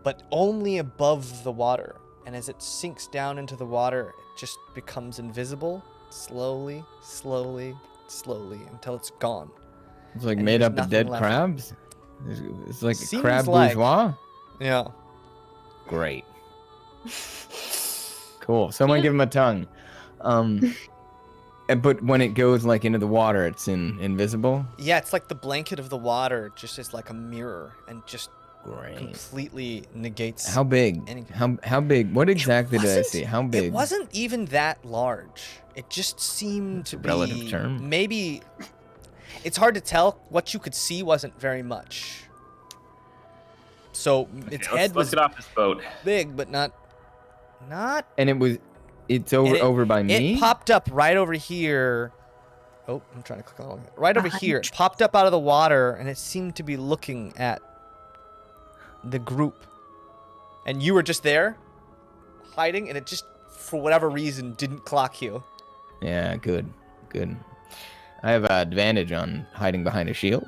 but only above the water. And as it sinks down into the water, it just becomes invisible, slowly, until it's gone. It's like And made there's up of nothing dead left. crabs. It's like a Seems crab like- bourgeois. Yeah. Great. Cool. Someone give him a tongue. But when it goes like into the water, it's invisible. Yeah, it's like the blanket of the water just is like a mirror and just Great. completely negates. How big? anything. How big? What exactly did I wasn't- see? How big? It wasn't even that large. It just seemed to be relative term. maybe. It's hard to tell. What you could see wasn't very much. So its Okay, head let's was get off this boat. big, but not. And it's over and it- over by me. It popped up right over here. Oh, I'm trying to click on it. Right over here. It popped up out of the water, and it seemed to be looking at the group. And you were just there, hiding, and it just, for whatever reason, didn't clock you. Yeah, good. I have an advantage on hiding behind a shield.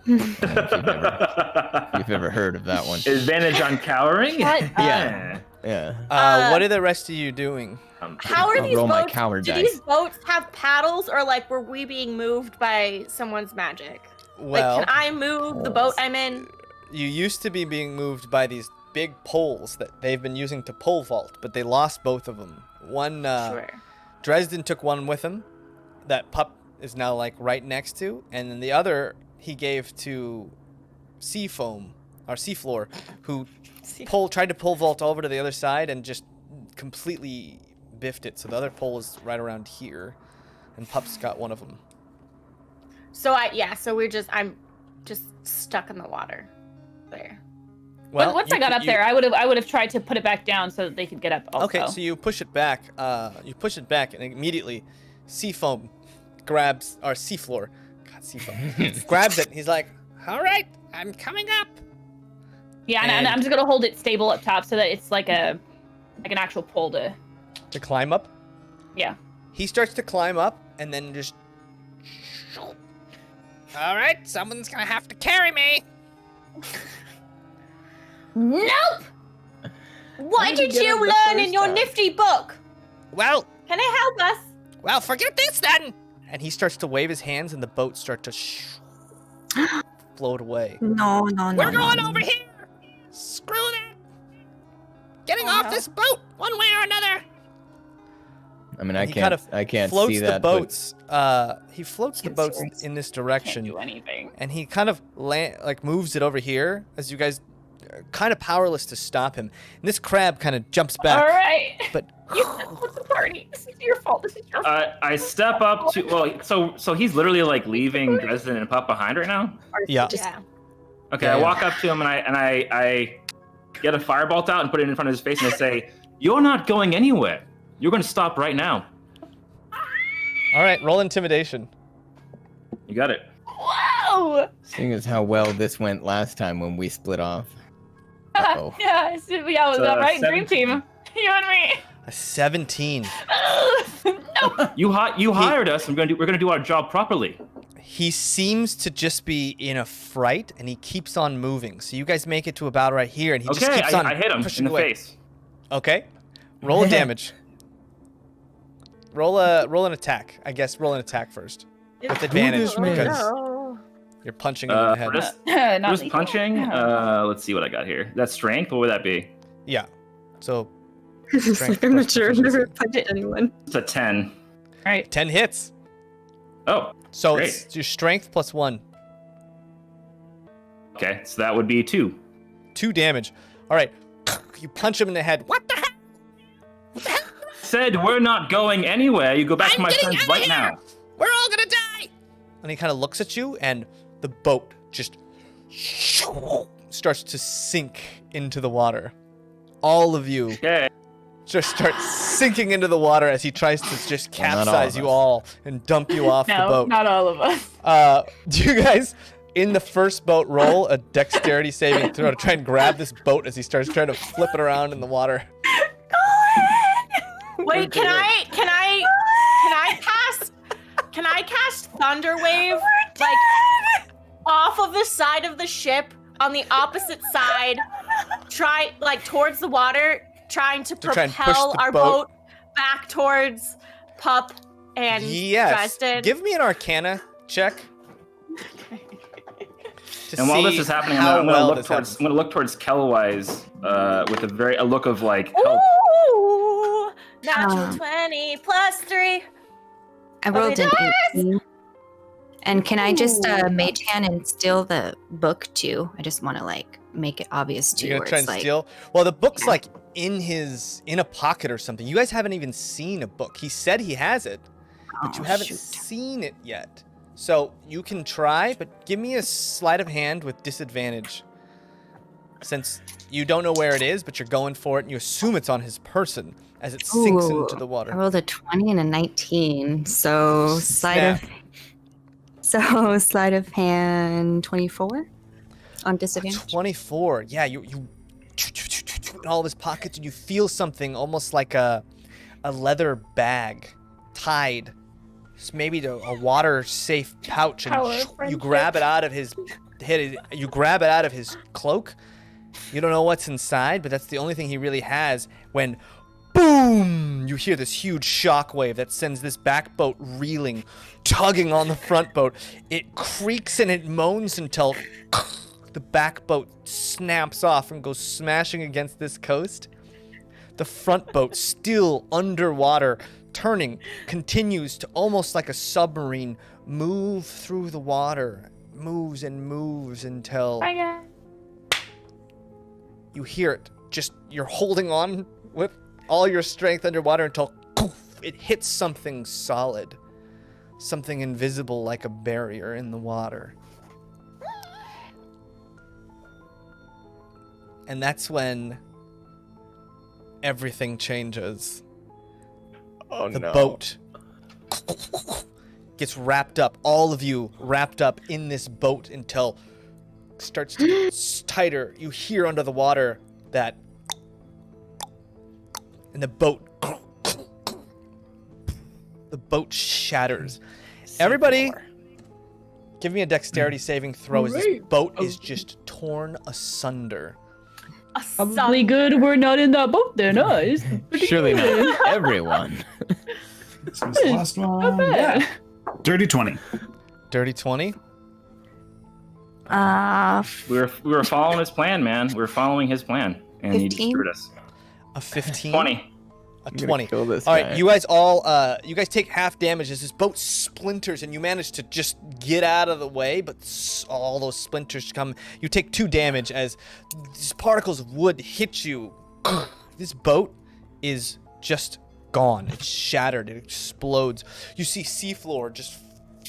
I don't know if you've ever heard of that one. Advantage on cowering? What? Yeah. Yeah. What are the rest of you doing? How are I'll these roll my boats? coward Do dice. these boats have paddles, or like were we being moved by someone's magic? Well, Like, can I move the boat I'm in? you used to be being moved by these big poles that they've been using to pole vault, but they lost both of them. One, Sure. Dresden took one with him that Pup is now like right next to, and then the other he gave to Seafloor, who tried to pole vault over to the other side and just completely biffed it. So the other pole is right around here, and Pup's got one of them. So I'm just stuck in the water there. Well, Once you I got could- up there, I would have tried to put it back down so that they could get up. Also. Okay, so you push it back. And immediately, Seafloor grabs Seafloor. God, Seafoam grabs it. He's like, "All right, I'm coming up." Yeah, and I'm just gonna hold it stable up top so that it's like an actual pole to climb up. Yeah. He starts to climb up, and then just. All right, someone's gonna have to carry me. Nope. What did you learn in your nifty book? Well, can it help us? Well, forget this then. And he starts to wave his hands, and the boats start to float away. No. We're going over here. Screw that. Getting off this boat one way or another. I mean, And he kind of I can't floats see the that. but- boats. He floats the boats in this direction. Can't do anything. And he kind of moves it over here as you guys are kind of powerless to stop him. And this crab kind of jumps back. All right. But What's the party? This is your fault. This is your fault. I step up to so he's literally like leaving Dresden and Pup behind right now. Yeah. Okay, Yeah, I yeah. walk up to him and I get a firebolt out and put it in front of his face and I say, "You're not going anywhere. You're going to stop right now." All right, roll intimidation. You got it. Whoa! Seeing as how well this went last time when we split off. Uh-oh. Yeah, was that right? Dream 17. team. You and me. A 17. No. You hired us. And we're gonna do our job properly. He seems to just be in a fright, and he keeps on moving. So you guys make it to about right here, and he just keeps on I hit him pushing in the away. face. Okay. Roll a damage. Roll an attack. I guess roll an attack first. With advantage man? because you're punching him in the head. Not Just lethal. punching. Let's see what I got here. That's strength. What would that be? Yeah. So It's Strength like I'm plus not sure. I've proficiency. never punched anyone. It's a 10. All right. 10 hits. Oh, So Great. it's your strength plus 1. okay. So that would be 2. 2 damage. All right. You punch him in the head. What the heck? Said we're not going anywhere. You go back to my friends right now. We're all gonna die. And he kind of looks at you, and the boat just starts to sink into the water. All of you Okay. just start sinking into the water as he tries to just Well, not all capsize of you us. all and dump you off the No, boat. not all of us. Do you guys in the first boat roll a dexterity saving throw to try and grab this boat as he starts trying to flip it around in the water? Wait, can I cast Thunder Wave like off of the side of the ship on the opposite side, try like towards the water, trying to try and push propel the our boat? boat back towards Pup and Yes. Dresden? Give me an Arcana check. To And while this see is happening, how I'm gonna well look this towards. happens. I'm gonna look towards Kellwise with a look of like help. Ooh, natural Um, 20 plus 3. I rolled Okay, an nice. 18. And can I just mage hand and steal the book too? I just want to like make it obvious too. You're where gonna try it's and like, steal? Well, the book's Yeah. like in a pocket or something. You guys haven't even seen a book. He said he has it, but you oh, haven't shoot. seen it yet. So you can try, but give me a sleight of hand with disadvantage. Since you don't know where it is, but you're going for it, and you assume it's on his person as it sinks Ooh, into the I water. rolled a 20 and a 19. So sleight of hand 24 on disadvantage. 24. Yeah, you in all of his pockets, and you feel something almost like a leather bag tied, maybe to a water safe pouch, and Power you friendship. grab it out of his you grab it out of his cloak. You don't know what's inside, but that's the only thing he really has. When boom, you hear this huge shockwave that sends this back boat reeling, tugging on the front boat. It creaks and it moans until the back boat snaps off and goes smashing against this coast. The front boat, still underwater, turning, continues to, almost like a submarine, move through the water. Moves and moves until Bye, guys. you hear it. Just, you're holding on with all your strength underwater until it hits something solid. Something invisible like a barrier in the water. And that's when everything changes. Oh The boat gets wrapped up, all of you wrapped up in this boat until it starts to get tighter. You hear under the water that, and the boat shatters. Everybody, give me a dexterity saving throw as this boat is just torn asunder. Probably good we're not in that boat then, us. Surely not everyone. This is the last one. bad. Yeah. Dirty 20. Dirty 20. We were following his plan, man. We were following his plan, and he 15? screwed us. A 15. 20. A I'm gonna 20. kill this All right, guy. you guys all, you guys take half damage as this boat splinters, and you manage to just get out of the way, but all those splinters come. You take 2 damage as these particles of wood hit you. This boat is just gone. It's shattered. It explodes. You see seafloor just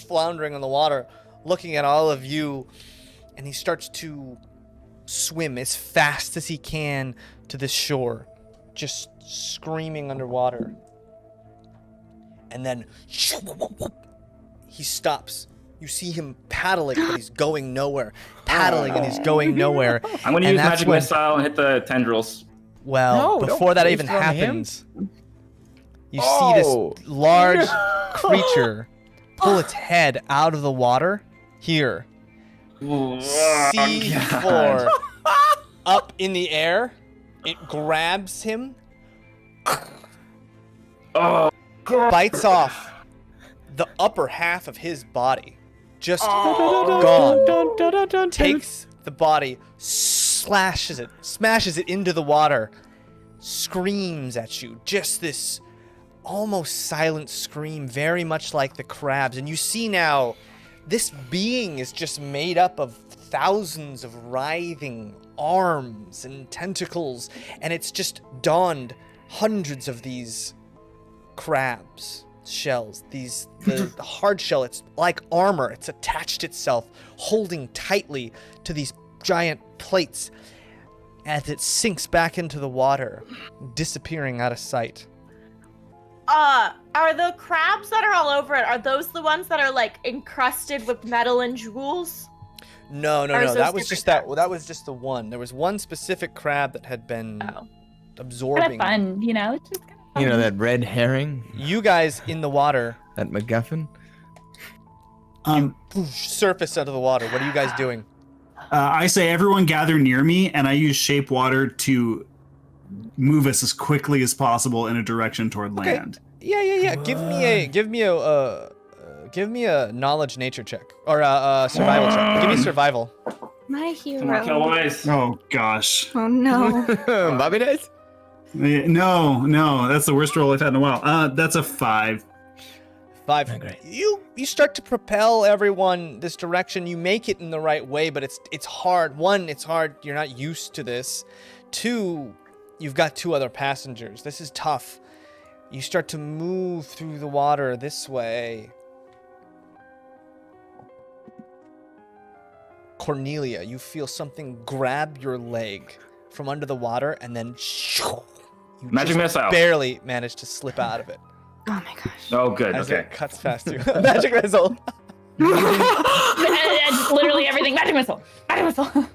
floundering on the water, looking at all of you, and he starts to swim as fast as he can to the shore, just screaming underwater. And then he stops. You see him paddling, but he's going nowhere. Paddling and he's going nowhere. I'm going to And use that's magic when- missile and hit the tendrils. Well, No, before that don't even waste it on him. happens, you Oh. see this large creature pull its head out of the water. Here. C4 up in the air. It grabs him. Oh, Bites off the upper half of his body. Just gone. Takes the body, smashes it into the water, screams at you. Just this almost silent scream, very much like the crabs. And you see now, this being is just made up of thousands of writhing arms and tentacles, and it's just donned hundreds of these crabs shells. The hard shell, it's like armor. It's attached itself, holding tightly to these giant plates as it sinks back into the water, disappearing out of sight. Are the crabs that are all over it, are those the ones that are like encrusted with metal and jewels? No. Or is That those was just different that. That was just the one. There was one specific crab that had been Kind of absorbing. fun, you know? It's just kind of fun. You know, that red herring? You guys in the water, That MacGuffin? surface out of the water. What are you guys doing? I say everyone gather near me, and I use shape water to move us as quickly as possible in a direction toward Okay. land. Yeah. Give me a knowledge nature check or a survival check. Give me survival. My hero. come on, Killwise. Oh gosh. Oh no. Bobby does? No, that's the worst roll I've had in a while. That's a 5. 5. Oh, great. You start to propel everyone this direction. You make it in the right way, but it's hard. 1, it's hard. You're not used to this. 2, you've got 2 other passengers. This is tough. You start to move through the water this way. Cornelia, you feel something grab your leg from under the water, and then you Magic just missile. barely manage to slip out of it Oh my gosh. Oh, good. as Okay. it cuts past you. Magic missile. Just literally everything. Magic missile. Magic missile.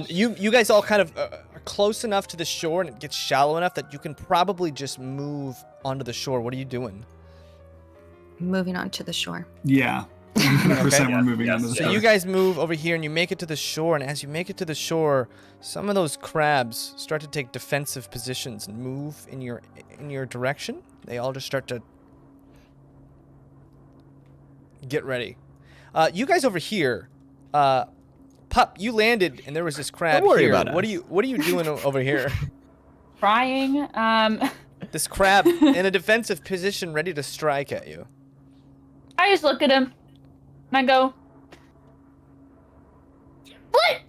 You guys all kind of are close enough to the shore, and it gets shallow enough that you can probably just move onto the shore. What are you doing? Moving on to the shore. Yeah. 100% we're moving Yes, onto the So shore. you guys move over here, and you make it to the shore. And as you make it to the shore, some of those crabs start to take defensive positions and move in your direction. They all just start to get ready. You guys over here, Pup, you landed, and there was this crab Don't worry here. about What us. are you doing over here? Trying. This crab in a defensive position, ready to strike at you. I just look at him and I go, "What?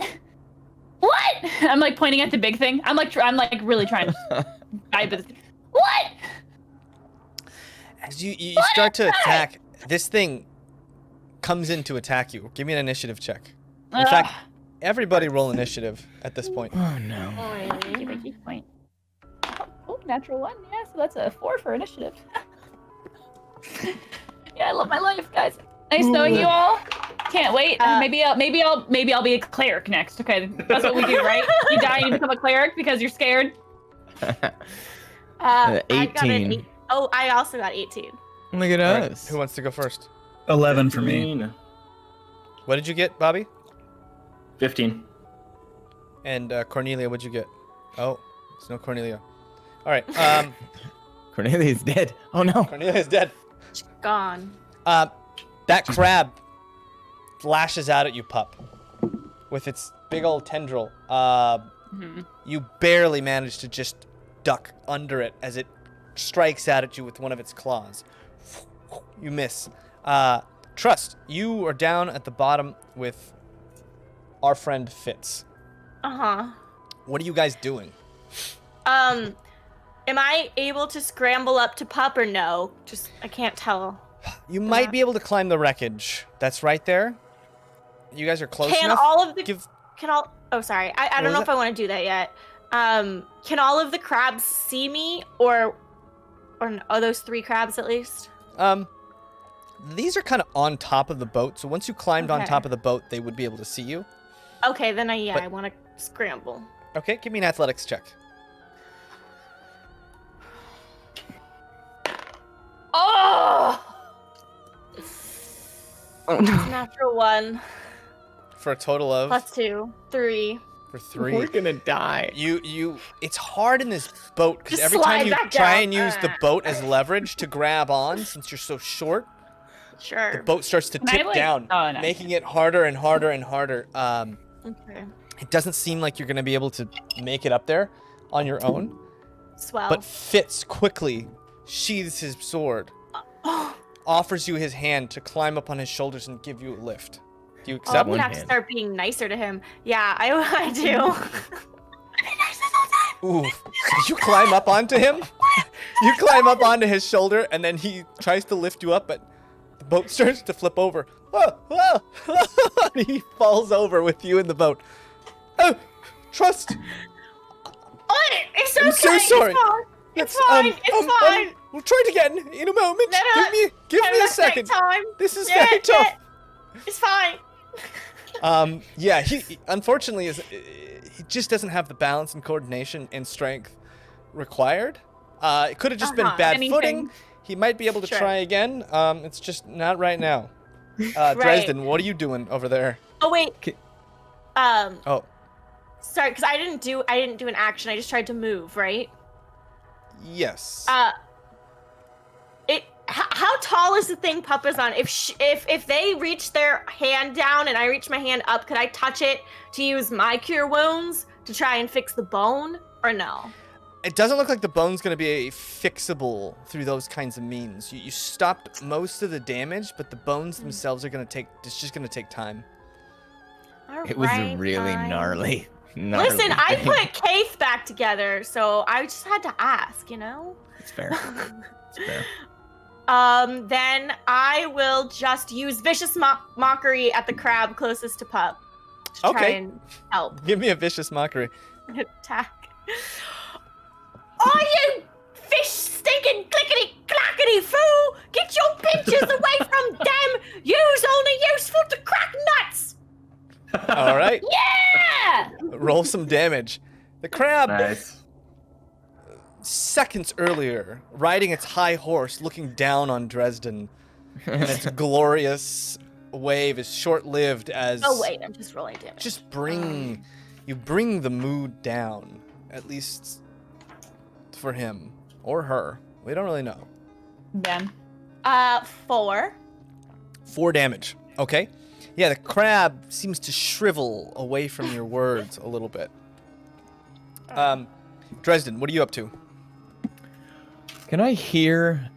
What?" I'm like pointing at the big thing. I'm like really trying to dive at this. What? As you What start is to that? attack, this thing comes in to attack you. Give me an initiative check. In fact, everybody roll initiative at this point. Oh no. Give a key point. Oh, natural 1. Yeah, so that's a 4 for initiative. Yeah, I love my life, guys. Nice knowing you all. Can't wait. Maybe I'll be a cleric next. Okay, that's what we do, right? You die and you become a cleric because you're scared. I got an 18. 8. Oh, I also got 18. Look at All right, us. who wants to go first? 11 for me. What did you get, Bobby? 15. And Cornelia, what'd you get? Oh, it's no Cornelia. All right. Cornelia's dead. Oh no. Cornelia's dead. Gone. That crab lashes out at you, Pup, with its big old tendril. You barely manage to just duck under it as it strikes out at you with one of its claws. You miss. Trust, you are down at the bottom with our friend Fitz. Uh-huh. What are you guys doing? Am I able to scramble up to Pup or no? Just, I can't tell. You might be able to climb the wreckage. That's right there. You guys are close Can enough. all of the, Give- oh, sorry. I What don't was know if that? I want to do that yet. Can all of the crabs see me or are those 3 crabs at least? These are kind of on top of the boat, so once you climbed on Okay. top of the boat, they would be able to see you. Okay, then But- I want to scramble. Okay, give me an athletics check. Oh! Oh no. Natural 1 For a total of plus 2, 3. for 3. We're gonna die. You it's hard in this boat because Just every slide time you back try down. and use the boat as leverage to grab on, since you're so short, the Sure. boat starts to Can I, tip like- down, oh, no. making it harder and harder and harder. Okay. It doesn't seem like you're gonna be able to make it up there on your own. Swell. But Fitz quickly sheathes his sword, offers you his hand to climb up on his shoulders and give you a lift. Do you I'm accept? one gonna have to hand. start being nicer to him. Yeah, I do. Ooh. You climb up onto him? You climb up onto his shoulder, and then he tries to lift you up, but the boat starts to flip over. Oh, oh. He falls over with you in the boat. Oh, Trust. Oh, it's okay. I'm so sorry. It's fine. It's fine. We'll try it again in a moment. No, Give me a Let's take second. time. This is Yeah, very tough. yeah. It's fine. Yeah, he unfortunately he just doesn't have the balance and coordination and strength required. It could have just been bad Anything. footing. He might be able to Sure. try again. It's just not right now. Dresden, what are you doing over there? Oh wait. Oh, Sorry, because I didn't do an action. I just tried to move, right? yes. How tall is the thing Pup is on? If they reach their hand down and I reach my hand up, could I touch it to use my cure wounds to try and fix the bone, or no? It doesn't look like the bone's going to be fixable through those kinds of means. You stopped most of the damage, but the bones themselves are going to take. It's just going to take time. It was Alright, really fine. gnarly. Listen, I put Kaith back together, so I just had to ask, you know? It's fair. It's fair. Then I will just use Vicious Mockery at the crab closest to Pup to try Okay. and help Give me a vicious mockery. attack. Oh, you fish stinking clickety clackety fool! Get your pinches away from them! You's only useful to crack nuts! All right. Yeah! Roll some damage. The crab, Nice. seconds earlier, riding its high horse, looking down on Dresden, and its glorious wave is short-lived as Oh wait, I'm just rolling damage. just you bring the mood down, at least for him or her. We don't really know. Ben. 4. 4 damage. Okay. Yeah, the crab seems to shrivel away from your words a little bit. Dresden, what are you up to? Can I hear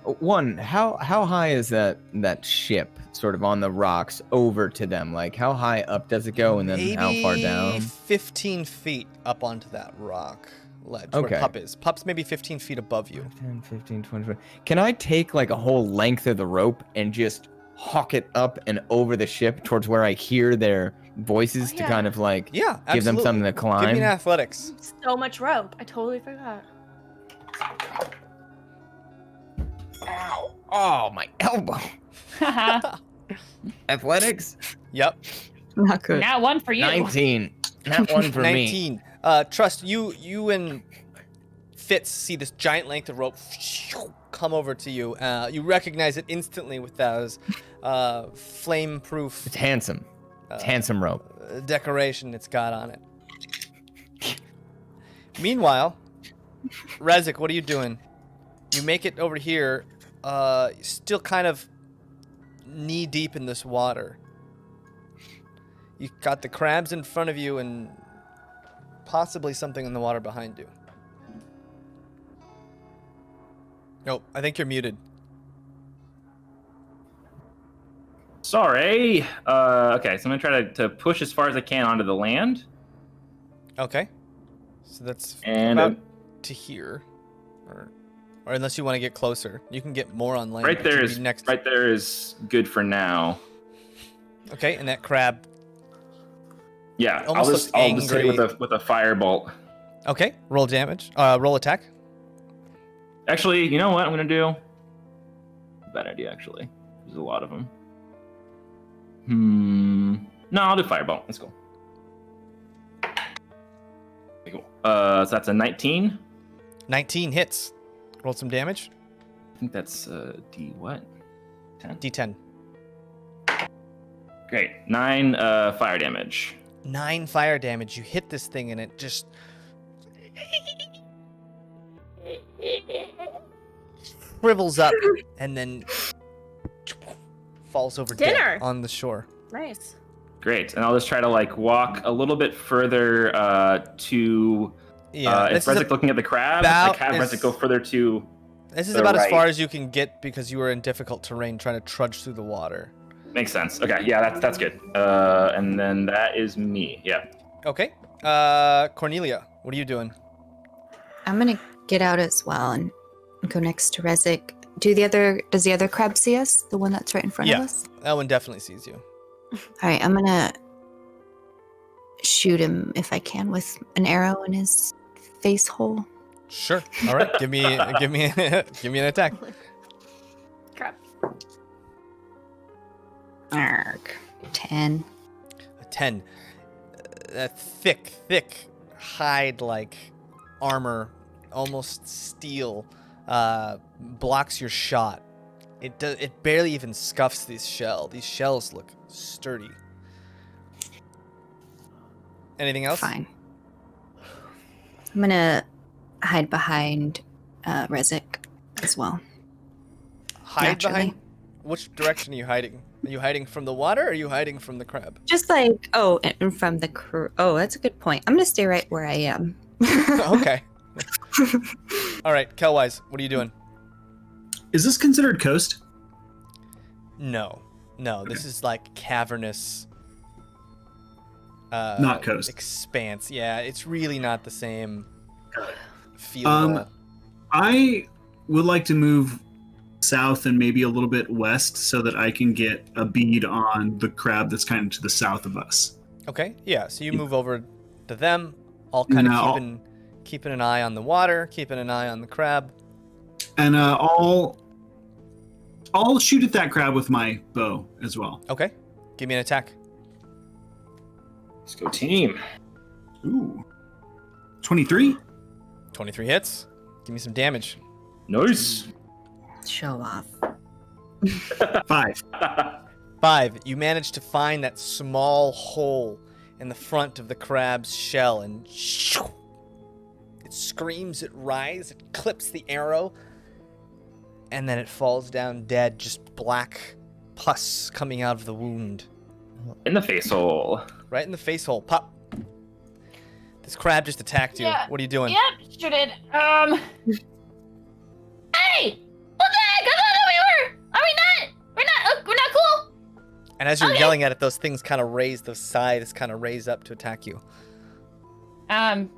one, how high is that ship sort of on the rocks over to them? Like how high up does it go and then how far down? 15 feet up onto that rock ledge Okay. where Pup is. Pup's maybe 15 feet above you. 10, 15, 20. Can I take like a whole length of the rope and just hawk it up and over the ship towards where I hear their voices to yeah. kind of like Yeah, absolutely. give them something to Give climb? me an athletics. So much rope. I totally forgot. Ow. Oh, my elbow. Athletics? Yep. Not good. Now one for you. 19. Not one for me. 19. Trust, you and Fitz see this giant length of rope come over to you. You recognize it instantly with those flame-proof It's handsome. It's handsome rope. decoration it's got on it. Meanwhile, Rezik, what are you doing? You make it over here, still kind of knee-deep in this water. You got the crabs in front of you and possibly something in the water behind you. Nope, I think you're muted. Sorry. Okay, so I'm gonna try to push as far as I can onto the land. Okay. So that's And about to here. Or unless you want to get closer. You can get more on land. right but there you'd be is next. right there is good for now. Okay, and that crab. Yeah, Almost I'll looks just hit it angry. with a firebolt. Okay, roll damage. Roll attack. Actually, you know what I'm gonna do? Bad idea, actually. There's a lot of them. No, I'll do firebolt. Let's go. Okay, cool. So that's a 19. 19 hits. Roll some damage. I think that's D what? 10. D10. Great. 9 fire damage. 9 fire damage. You hit this thing and it just shrivels up and then falls over dead Dinner. on the shore. Nice. Great. And I'll just try to like walk a little bit further to. Yeah. Is Rezik looking at the crab? Like have Rezik go further to. This is the about as right. far as you can get because you were in difficult terrain trying to trudge through the water. Makes sense. Okay. Yeah, that's good. And then that is me. Yeah. Okay. Cornelia, what are you doing? I'm gonna get out as well and go next to Rezik. Does the other crab see us? The one that's right in front of us? That one definitely sees you. All right, I'm gonna shoot him if I can with an arrow in his face hole. Sure. All right. give me an attack. Crap. Arg. 10. A 10. That thick hide-like armor, almost steel, blocks your shot. It barely even scuffs these shell. These shells look sturdy. Anything else? Fine. I'm gonna hide behind Rezik as well. Hide Naturally. behind? Which direction are you hiding? Are you hiding from the water or are you hiding from the crab? Just like, and from the crew. Oh, that's a good point. I'm gonna stay right where I am. Okay. All right, Kelwise, what are you doing? Is this considered coast? No, this is like cavernous. Not coast. Expanse. Yeah, it's really not the same feel. at all. I would like to move south and maybe a little bit west so that I can get a bead on the crab that's kind of to the south of us. Okay, yeah. So you move over to them, all kind of keeping an eye on the water, keeping an eye on the crab. And I'll shoot at that crab with my bow as well. Okay, give me an attack. Let's go team. Ooh. 23? 23 hits. Give me some damage. Nice. Show off. 5. 5. You manage to find that small hole in the front of the crab's shell and it screams, it writhes, it clips the arrow, and then it falls down dead, just black pus coming out of the wound. In the face hole. Right in the face hole. Pop. This crab just attacked you. Yeah. What are you doing? Yep, sure did. Hey! What the heck? I thought we were. Are we not? We're not cool. And as you're Okay. yelling at it, those things kind of raise, those scythes kind of raise up to attack you. Bop.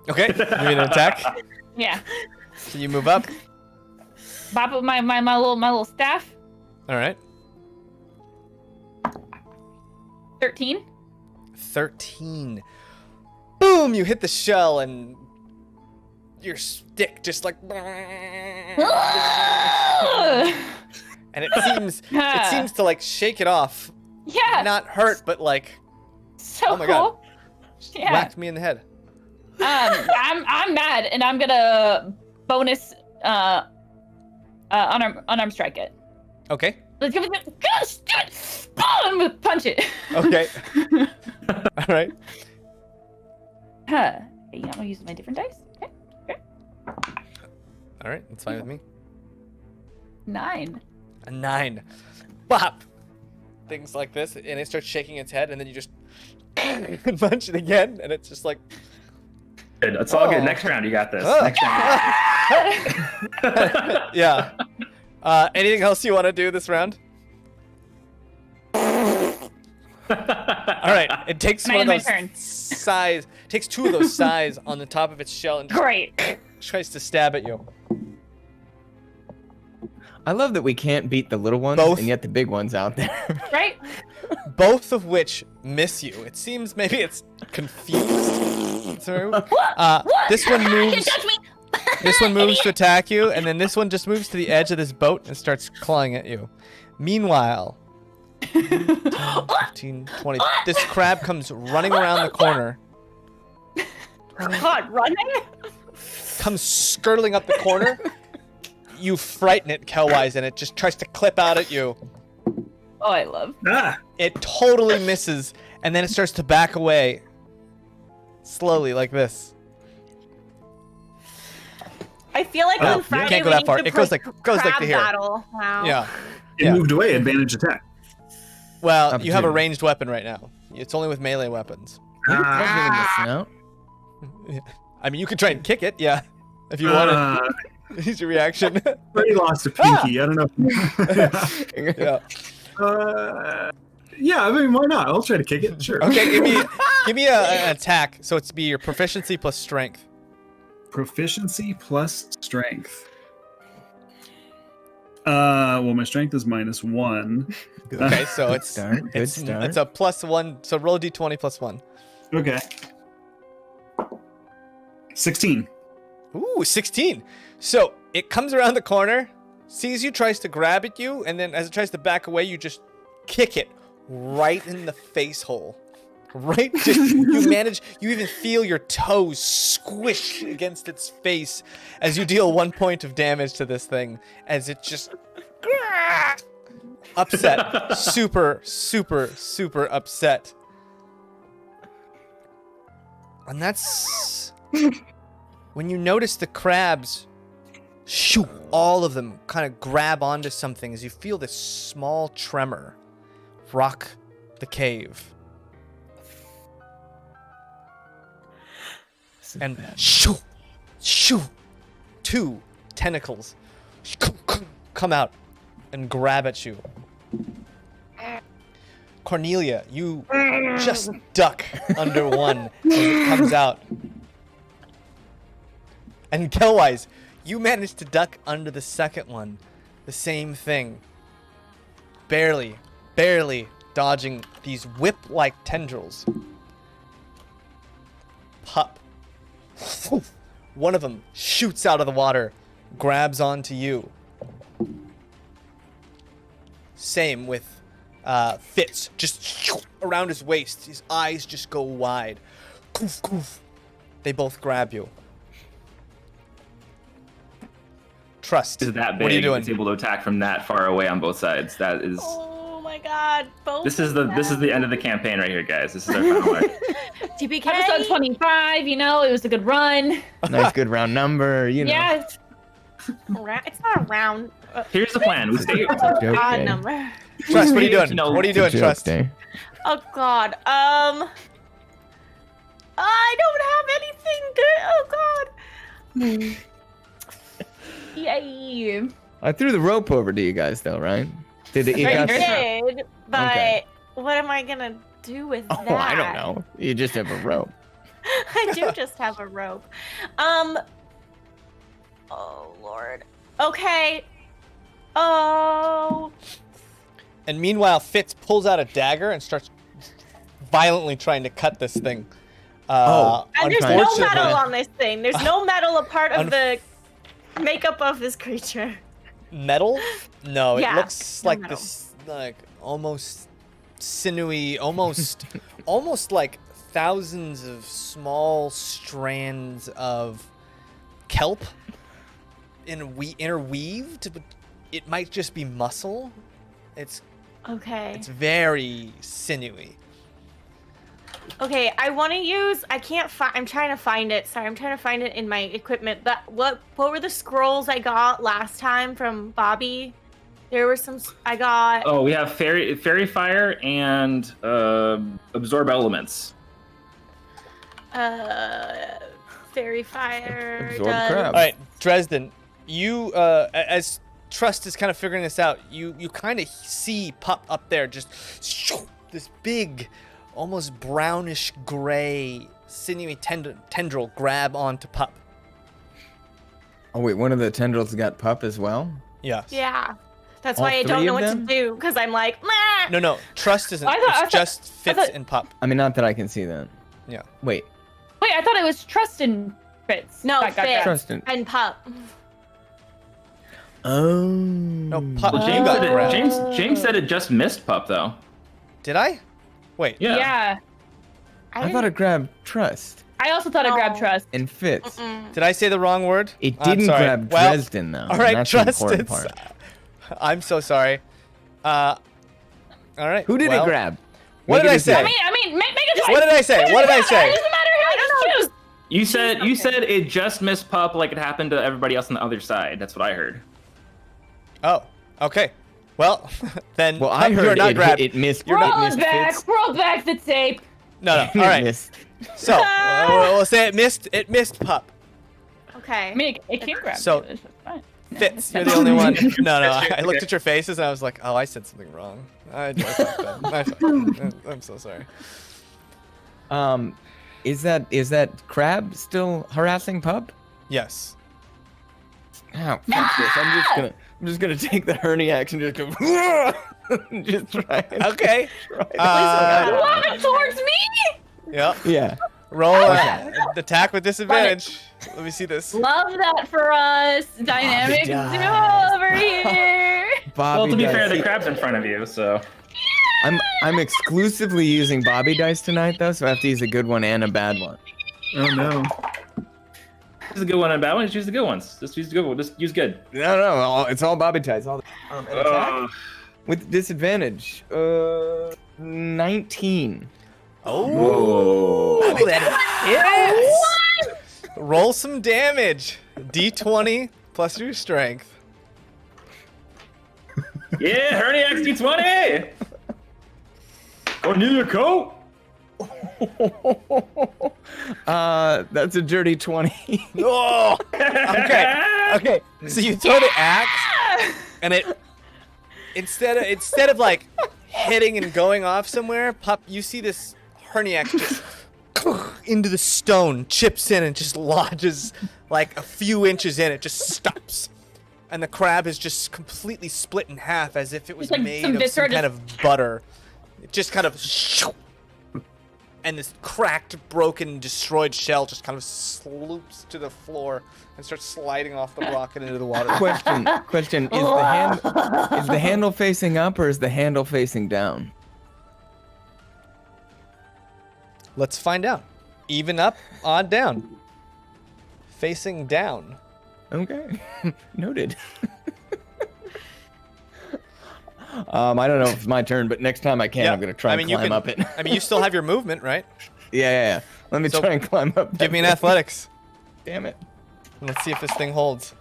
Okay, give me an attack. Yeah. So you move up. Bop with my little staff. All right. 13. 13. Boom! You hit the shell and your stick just like. And it seems to like shake it off. Yeah. Not hurt, but like So oh my cool. God. Yeah. whacked me in the head. I'm mad, and I'm gonna bonus unarmed strike it. Okay. Let's give it. Gosh, do it! I'm gonna punch it. Okay. All right. Huh. Okay, I'm gonna use my different dice. Okay. All right. That's fine with me. 9. A 9. Bop. Things like this, and it starts shaking its head, and then you just punch it again, and it's just like. Good. It's all Oh. good. Next round, you got this. Oh. Next round. Yeah. Anything else you want to do this round? All right. It takes one of My those turn. size. Takes 2 of those size on the top of its shell and Great. tries to stab at you. I love that we can't beat the little ones, Both. and yet the big one's out there. Right? Both of which miss you. It seems maybe it's confused through. This one moves. Touch me. This one moves to attack you, and then this one just moves to the edge of this boat and starts clawing at you. Meanwhile, 10, 15, 20. This crab comes running around the corner, God, running? comes skirtling up the corner. You frighten it, Kelwise, and it just tries to clip out at you. Oh, I love. Ah! It totally misses, and then it starts to back away. Slowly, like this. I feel like Oh, on Friday can't go we that need far. to It goes play like to crab here. battle. Wow. Yeah. It moved away. Advantage attack. Well, you have a Opportunity. ranged weapon right now. It's only with melee weapons. Ah, I mean, you could try and kick it, yeah, if you want to. Use your reaction. already lost a pinky. I don't know. Yeah. Yeah, I mean, why not? I'll try to kick it. Sure. Okay, give me an attack. So it's be your proficiency plus strength. Proficiency plus strength. Well, my strength is -1. Okay, so Good it's start. Good it's start. it's a +1. So roll a d20 +1. Okay. 16. Ooh, 16. So it comes around the corner, sees you, tries to grab at you, and then as it tries to back away, you just kick it right in the face hole. Right? Just, you even feel your toes squish against its face as you deal 1 point of damage to this thing, as it just upset. Super, super, super upset. And that's when you notice the crabs, shoo, all of them kind of grab onto something as you feel this small tremor rock the cave. And shoo, shoo, 2 tentacles come out and grab at you. Cornelia, you just duck under one as it comes out. And Kellwise, you manage to duck under the second one. The same thing. Barely dodging these whip-like tendrils. Pup. One of them shoots out of the water, grabs onto you. Same with Fitz, just around his waist. His eyes just go wide. Goof, goof. They both grab you. Trust. Is that big? What are you doing? It's able to attack from that far away on both sides. That is. Oh my god. Both This is of the them. end of the campaign right here, guys. This is our final arc. TPK. Episode 25, you know, it was a good run. Nice, good round number. You know. Yeah. It's- It's not a round. Here's the plan. We stay. Odd Okay. number. Trust, what are you doing? No, What are you doing, Joke, Trust? Daye. Oh god. I don't have anything good. Oh god. Yay. I threw the rope over to you guys, though, right? Did it? You Right, got you're I Here's did, but Okay. what am I gonna do with Oh, that? I don't know. You just have a rope. I do just have a rope. Oh lord. Okay. Oh. And meanwhile, Fitz pulls out a dagger and starts violently trying to cut this thing. Oh. And there's no Unfortunately- metal on this thing. There's no metal a part of the makeup of this creature. Metal? No, Yeah, it looks no like metal. this, like almost sinewy, almost, almost like thousands of small strands of kelp interweaved. But it might just be muscle. It's Okay. very sinewy. Okay, I want to use. I can't find. I'm trying to find it. Sorry, I'm trying to find it in my equipment. That what were the scrolls I got last time from Bobby? There were some. I got. Oh, we have fairy fire and absorb elements. Fairy fire. Absorb does- crab. All right, Dresden, you as Trust is kind of figuring this out, you kind of see Pup up there, just this big, almost brownish gray, sinewy tendril grab onto Pup. Oh wait, one of the tendrils got pup as well. Yes. Yeah. That's All why I don't three know of what to them? do because I'm like, Meh! No, Trust isn't. I thought- It's just Fitz thought- and Pup. I mean, not that I can see that. Yeah. Wait, Wait, I thought it was Trust and Fitz. No, That got Fitz. grabbed. trust in. and Pup. Oh. No, Pup. Well, you James got said grabbed. James said it just missed pup though. Did I? Wait. Yeah. Yeah. I thought it grabbed trust I also thought it No. grabbed Trust. and fits. Did I say the wrong word? It I'm didn't sorry. grab Well, Dresden though. All right, and that's the Trust. important It's, part. I'm so sorry. All right. Who did well, he grab? What did I say? I mean, make a choice. What did I say? What did I say? It doesn't matter who you choose. You said it just missed Pup like it happened to everybody else on the other side. That's what I heard. Oh, okay. Well, then Well, I you are heard not grabbed. it missed. Roll it it missed back. Fitz. Roll back the tape. No. All It right. missed. So we'll say it missed. It missed Pup. Okay. I mean, it can grab So- you. It's just fine. Fitz, you're the only one. No. I looked at your faces and I was like, oh, I said something wrong. I fucked up. I'm so sorry. Is that crab still harassing Pup? Yes. Oh, fuck this. I'm just gonna take the hernia action and just go just try and Okay. Love it towards me. Yep. yeah. Roll attack with disadvantage. Let me see this. Love that for us. Dynamic Bobby duo over here. Bobby Well, to be dice. fair, the crab's in front of you, so. I'm exclusively using Bobby dice tonight though, so I have to use a good one and a bad one. Oh no. This is a good one and a bad one. Just use the good ones. Just use the good one. Just use good. No, it's all Bobby dice. All and attack with disadvantage. 19. Oh, that hits. Roll some damage. D20 plus your strength. Yeah, hernia XD20! Or need a coat? That's a dirty 20. Oh, okay. So you throw the axe, and it instead of like hitting and going off somewhere, Pup, you see this hernia just into the stone, chips in, and just lodges like a few inches in. It just stops, and the crab is just completely split in half, as if it was It's like made some of viscera some kind of butter. It just kind of. And this cracked, broken, destroyed shell just kind of sloops to the floor and starts sliding off the rock and into the water. Question: is the handle facing up or is the handle facing down? Let's find out. Even up, odd down. Facing down. Okay, noted. I don't know if it's my turn, but next time I can, I'm gonna try and climb up it. I mean, you still have your movement, right? Yeah. Let me So, try and climb up. Give me an athletics. Damn it. Let's see if this thing holds.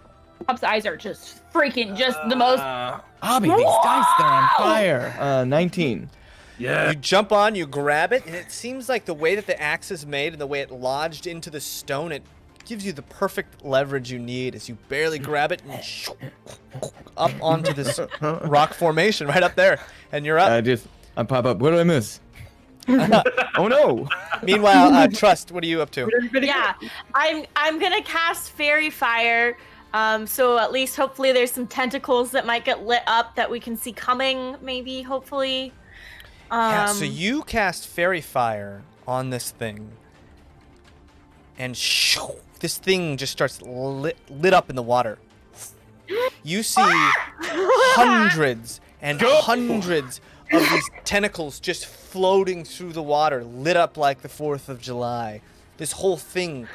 Pup's eyes are just freaking just the most. Bobby, these dice, they're on fire. 19. Yeah. You jump on, you grab it, and it seems like the way that the axe is made and the way it lodged into the stone, it gives you the perfect leverage you need as you barely grab it and up onto this rock formation right up there, and you're up. I pop up. What did I miss? Oh no! Meanwhile, Trust, what are you up to? Yeah, I'm gonna cast Fairy Fire. So at least hopefully there's some tentacles that might get lit up that we can see coming. Maybe, hopefully. Yeah. So you cast Fairy Fire on this thing, and this thing just starts lit up in the water. You see hundreds and hundreds of these tentacles just floating through the water, lit up like the 4th of July. This whole thing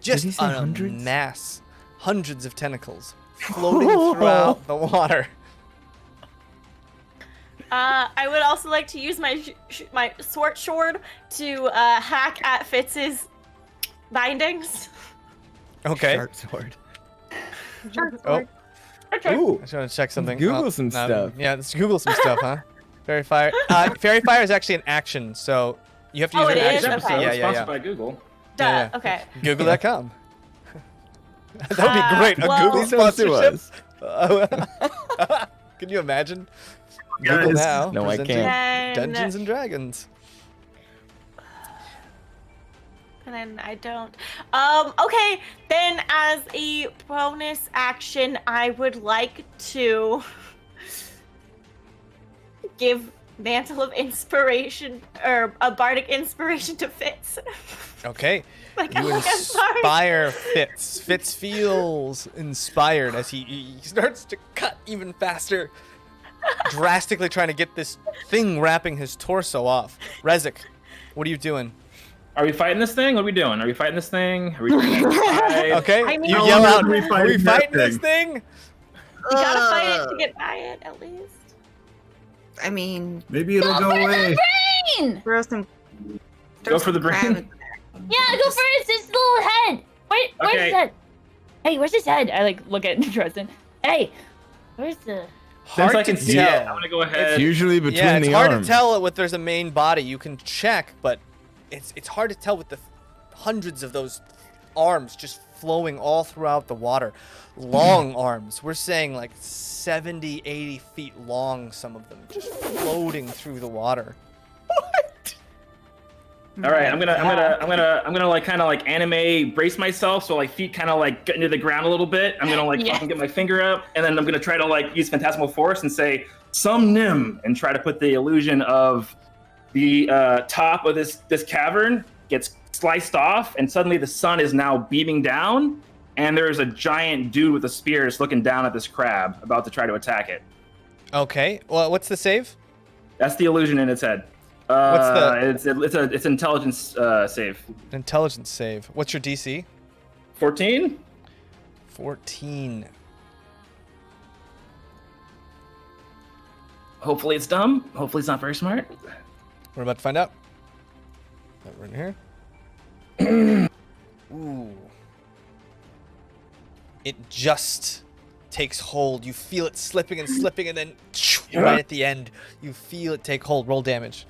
just Did he say on a hundreds? mass. Hundreds of tentacles floating throughout the water. I would also like to use my my sword to hack at Fitz's bindings. Okay. Sharp sword. Oh, Ooh. I just want to check something. Google some stuff. Yeah, let's Google some stuff, huh? Fairy Fire. Fairy Fire is actually an action, so you have to use Oh, your it is? action. Okay. Yeah, Sponsored by Google. Duh. Yeah. Okay. Google.com. That would be great. A well- Google Please don't sue sponsorship. us. Can you imagine? Guys. Google now. No, I presenting can't. Dungeons and Dragons. And then I don't. Okay. Then as a bonus action, I would like to give Mantle of Inspiration or a Bardic Inspiration to Fitz. Okay. Like, You I'm sorry. inspire Fitz. Fitz feels inspired as he starts to cut even faster, drastically trying to get this thing wrapping his torso off. Rezik, what are you doing? Are we fighting this thing? What are we doing? Are we fighting this thing? Are we trying to fight? Okay, I mean- you How yell long out, are we are we fighting that fighting this thing? You gotta fight it to get by it, at least. I mean, Maybe it'll go away. Brain! throw some. Go for the crab brain. in there. Yeah, go for his little head. Where's Okay. his head? Hey, where's his head? I like look at Tristan. Hey, where's the? Since I to can see it, tell. I'm gonna go It's ahead. usually between Yeah, it's the hard arms. to tell if there's a main body. You can check, but it's hard to tell with the hundreds of those arms just flowing all throughout the water. Long arms. We're saying like 70, 80 feet long, some of them just floating through the water. All right, I'm gonna like kind of like anime brace myself, so like feet kind of like get into the ground a little bit. I'm gonna like Yes. fucking get my finger up, and then I'm gonna try to like use phantasmal force and say some nim, and try to put the illusion of the top of this cavern gets sliced off, and suddenly the sun is now beaming down, and there's a giant dude with a spear just looking down at this crab, about to try to attack it. Okay. Well, what's the save? That's the illusion in its head. What's It's an intelligence save. Intelligence save. What's your DC? 14. 14. Hopefully it's dumb. Hopefully it's not very smart. We're about to find out. Right here. Ooh. It just takes hold. You feel it slipping and slipping, and then right at the end, you feel it take hold. Roll damage.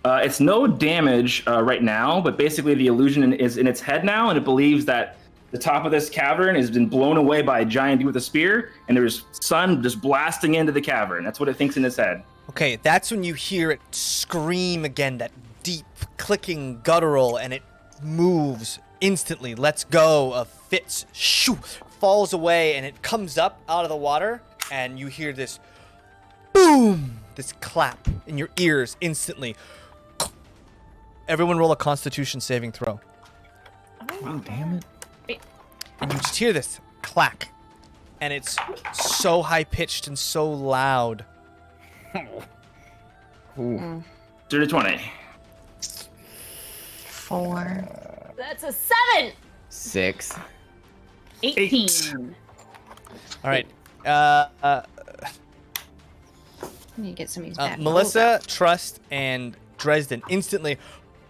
It's no damage right now, but basically the illusion is in its head now, and it believes that the top of this cavern has been blown away by a giant dude with a spear, and there's sun just blasting into the cavern. That's what it thinks in its head. Okay, that's when you hear it scream again, that deep, clicking guttural, and it moves instantly, lets go of Fitz, shoo, falls away, and it comes up out of the water, and you hear this boom, this clap in your ears instantly. Everyone roll a Constitution saving throw. Oh, damn it. And you just hear this clack, and it's so high-pitched and so loud. Ooh. Dirty 20. 4. That's a 7. 6. 18. All right. I need to get some of these back. Melissa, Trust, and Dresden instantly,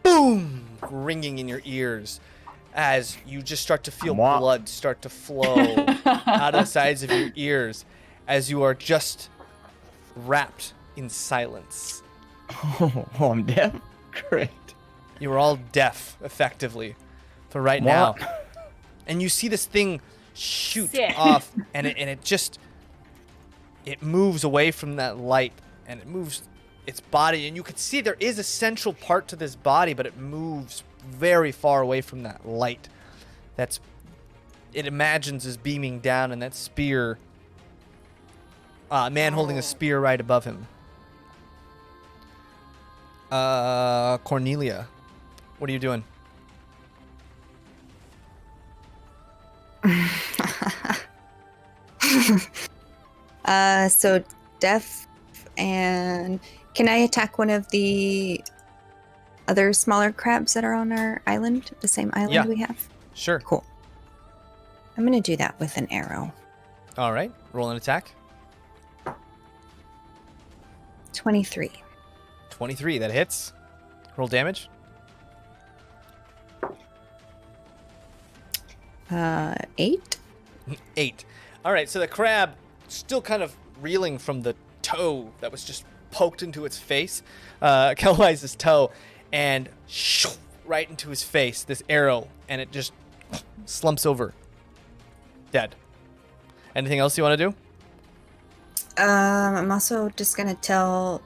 boom, ringing in your ears as you just start to feel Mwah. blood start to flow out of the sides of your ears as you are just wrapped in silence. Oh, I'm deaf? Great. You are all deaf, effectively, for right Mwah. now. And you see this thing shoot Sick. off, and it just moves away from that light, and it moves its body, and you can see there is a central part to this body, but it moves very far away from that light. It imagines is beaming down, and that spear, a man holding a spear right above him. Cornelia, what are you doing? So deaf, and can I attack one of the other smaller crabs that are on our island, the same island Yeah. we have? Sure. Cool. I'm gonna do that with an arrow. All right, roll an attack. 23. 23, that hits. Roll damage. 8. 8. All right, so the crab still kind of reeling from the toe that was just poked into its face, Kelwise's toe, and right into his face, this arrow, and it just slumps over, dead. Anything else you want to do? I'm also just gonna tell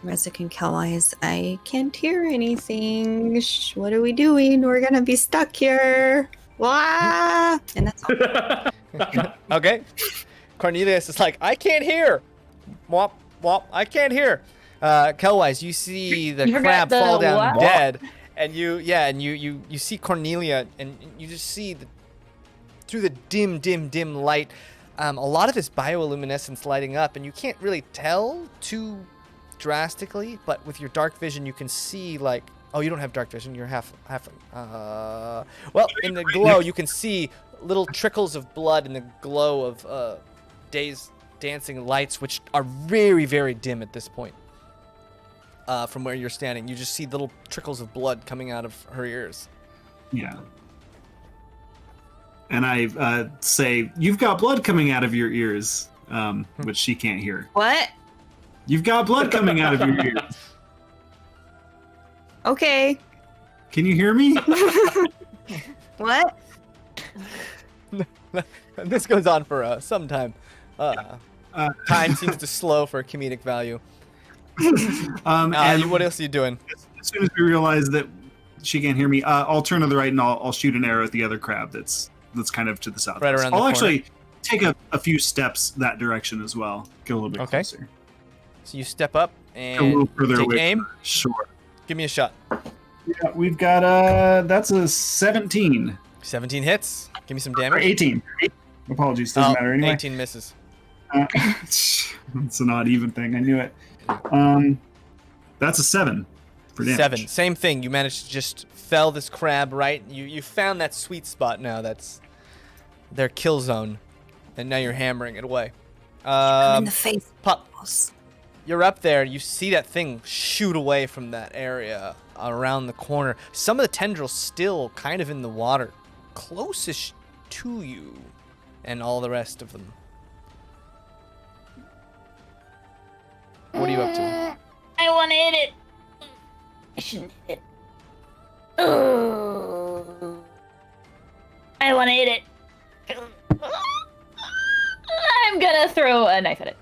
Rezek and Kelwise, I can't hear anything. What are we doing? We're gonna be stuck here. Wah! And that's all. Okay. Cornelius is like, I can't hear. Womp, womp, I can't hear. Kelwise, you see the You forgot crab the fall down what? dead, and you see Cornelia, and you just see through the dim light, a lot of this bioluminescence lighting up, and you can't really tell too drastically, but with your dark vision, you can see like, oh, you don't have dark vision, you're half. Well, in the glow, you can see little trickles of blood in the glow of Daye's dancing lights, which are very, very dim at this point. From where you're standing, you just see little trickles of blood coming out of her ears. Yeah. And I say, "You've got blood coming out of your ears," which she can't hear. What? You've got blood coming out of your ears. Okay. Can you hear me? What? This goes on for some time. Time seems to slow for comedic value. And what else are you doing? as soon as we realize that she can't hear me, I'll turn to the right and I'll shoot an arrow at the other crab that's kind of to the south. Right around the I'll corner. actually take a few steps that direction as well. Get a little bit Okay. closer. So you step up A little and further take away. aim. Sure. Give me a shot. Yeah, we've got that's a 17. 17 hits. Give me some Or damage. 18. Apologies, doesn't matter anyway. 18 misses. It's an odd even thing. I knew it. That's a 7 for damage. 7. Same thing. You managed to just fell this crab right. You found that sweet spot now. That's their kill zone. And now you're hammering it away. I'm in the face. Pup, you're up there. You see that thing shoot away from that area around the corner. Some of the tendrils still kind of in the water, closest to you, and all the rest of them. What are you up to? I want to hit it. I shouldn't hit it. Ooh. I want to hit it. I'm gonna throw a knife at it.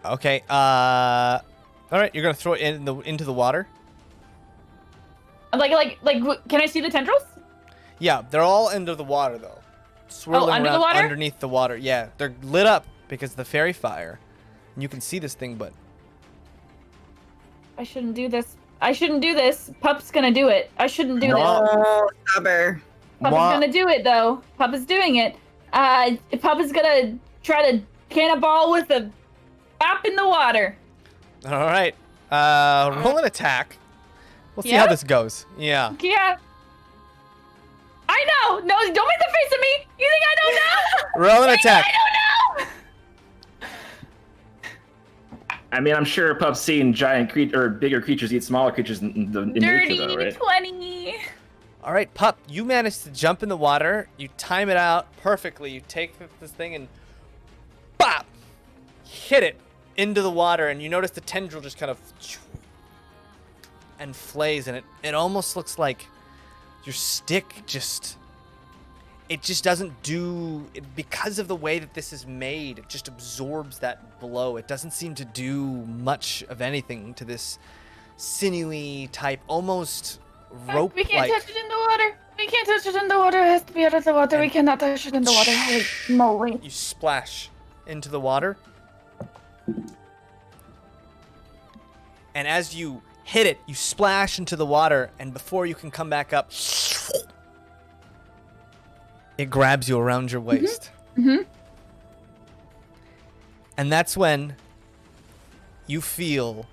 Okay. All right. You're gonna throw it into the water. I'm can I see the tendrils? Yeah, they're all under the water though, swirling under the around water? underneath the water. Yeah, they're lit up because of the fairy fire, and you can see this thing. But I shouldn't do this. I shouldn't do this. Pup's gonna do it. I shouldn't do this. Oh, stubber. Pup is gonna do it though. Pup is doing it. Pup is gonna try to cannonball with a bop in the water. all right, roll an attack. We'll see how Yeah? this goes. Yeah. Yeah. I know. No, don't make the face at me. You think I don't know? Roll an attack. I don't know. I mean, I'm sure Pup's seen giant or bigger creatures eat smaller creatures in Dirty nature, though, right? 20. All right, Pup, you managed to jump in the water. You time it out perfectly. You take this thing and bop, hit it into the water, and you notice the tendril just kind of and flays, and it almost looks like your stick just doesn't do it because of the way that this is made. It just absorbs that blow. It doesn't seem to do much of anything to this sinewy type, almost rope-like. We can't touch it in the water. We can't touch it in the water. It has to be out of the water. We cannot touch it in the water. Holy moly. You splash into the water. And as you hit it, you splash into the water, and before you can come back up, it grabs you around your waist. Mm-hmm. And that's when you feel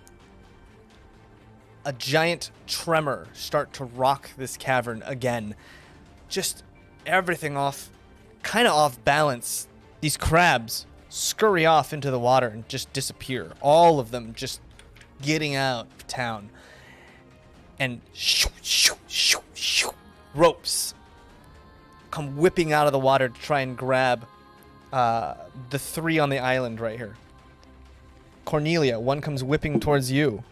a giant tremor start to rock this cavern again. Just everything kind of off balance. These crabs scurry off into the water and just disappear. All of them just getting out of town. And ropes come whipping out of the water to try and grab the 3 on the island right here. Cornelia, one comes whipping towards you.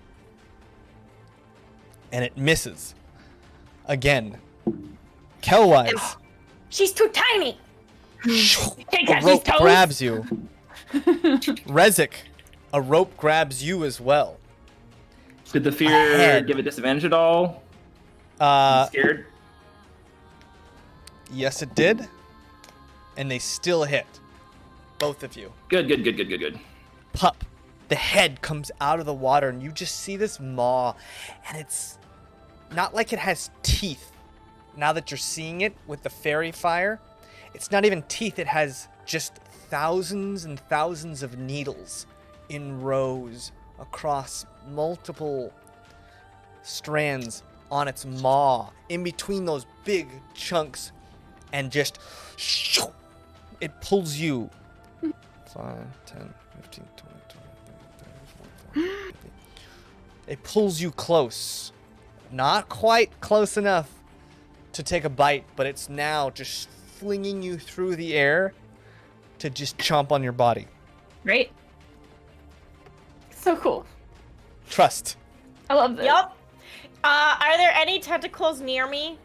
And it misses. Again. Kelwise. She's too tiny. Can't A catch these rope toes. grabs you. Rezik, a rope grabs you as well. Did the fear Ahead. give a disadvantage at all? Scared? Yes, it did. And they still hit. Both of you. Good. Pup, the head comes out of the water, and you just see this maw, and it's not like it has teeth. Now that you're seeing it with the fairy fire, it's not even teeth. It has just thousands and thousands of needles in rows across multiple strands on its maw, in between those big chunks, and just it pulls you 5, 10, 15, 20, 30, 40, 50. It pulls you close. Not quite close enough to take a bite, but it's now just flinging you through the air to just chomp on your body. Great. So cool. Trust. I love this. Yup. Are there any tentacles near me?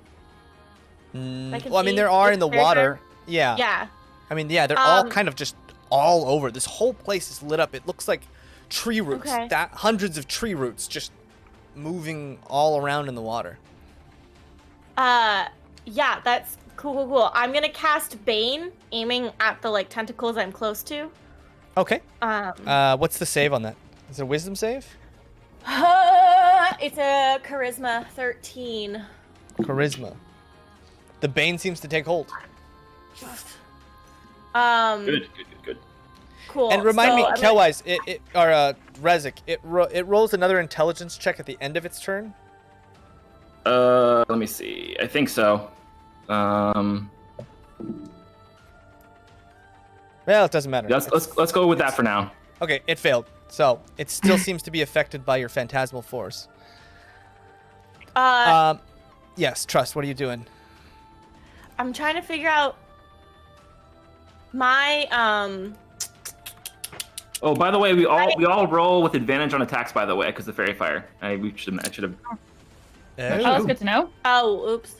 Well, I mean, there are in the water. Yeah. Yeah. I mean, yeah, they're all kind of just all over. This whole place is lit up. It looks like tree roots. Okay. Hundreds of tree roots just moving all around in the water. Yeah, that's cool. I'm gonna cast Bane, aiming at the like tentacles I'm close to. Okay. What's the save on that? Is it a wisdom save? It's a charisma 13. Charisma. The Bane seems to take hold. Good. Cool. And remind me, so Kelwise, Rezik, it rolls another intelligence check at the end of its turn. Let me see. I think so. Well, it doesn't matter. Let's go with that for now. Okay, it failed. So it still seems to be affected by your phantasmal force. Yes, Trust. What are you doing? I'm trying to figure out my Oh, by the way, we all roll with advantage on attacks. By the way, because the fairy fire. I should have. Oh, that's good to know. Oh, oops.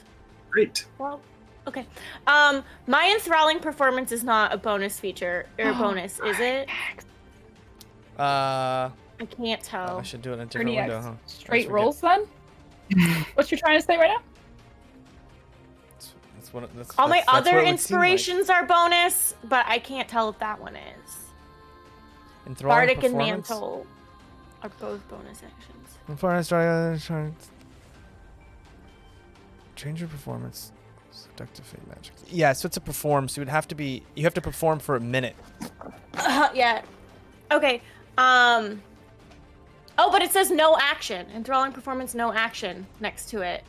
Great. Well, okay. My enthralling performance is not a bonus feature or bonus, is it? I can't tell. I should do it in a different window, huh? Straight rolls then? What you're trying to say right now? All my that's other what it would seem like. inspirations are bonus, but I can't tell if that one is. Enthralling Bardic and performance? Mantle are both bonus actions. Change your performance. Seductive fate magic. Yeah, so it's a perform, so you have to perform for a minute. Yeah. Okay. Oh, but it says no action. Enthralling performance, no action next to it.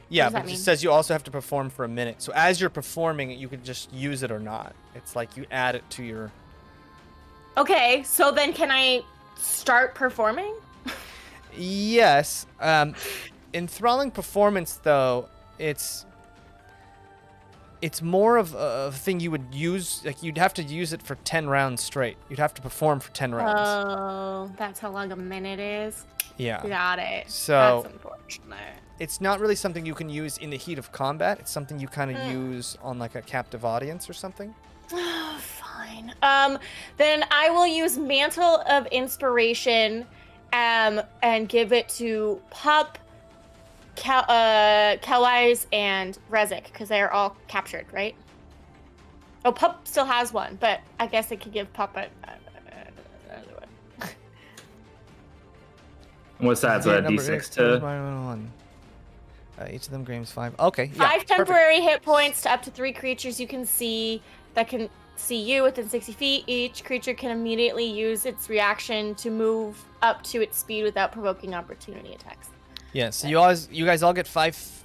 Yeah, does but that it mean? just says you also have to perform for a minute. So as you're performing it, you can just use it or not. It's like you add it to your... Okay, so then can I start performing? Yes. Enthralling performance, though, it's more of a thing you would use, like you'd have to use it for 10 rounds straight. You'd have to perform for 10 rounds. Oh, that's how long a minute is? Yeah. Got it. So that's unfortunate. it's not really something you can use in the heat of combat. It's something you kind of use on like a captive audience or something. Fine. Then I will use Mantle of Inspiration, and give it to Pup, Kelwise, and Rezik, because they are all captured, right? Oh, Pup still has one, but I guess I could give Pup another one. What's that? So a D6 to. Each of them gains 5. Okay. Yeah, 5 temporary hit points to up to 3 creatures you can see that can see you within 60 feet. Each creature can immediately use its reaction to move up to its speed without provoking opportunity attacks. Yeah. So you guys all get 5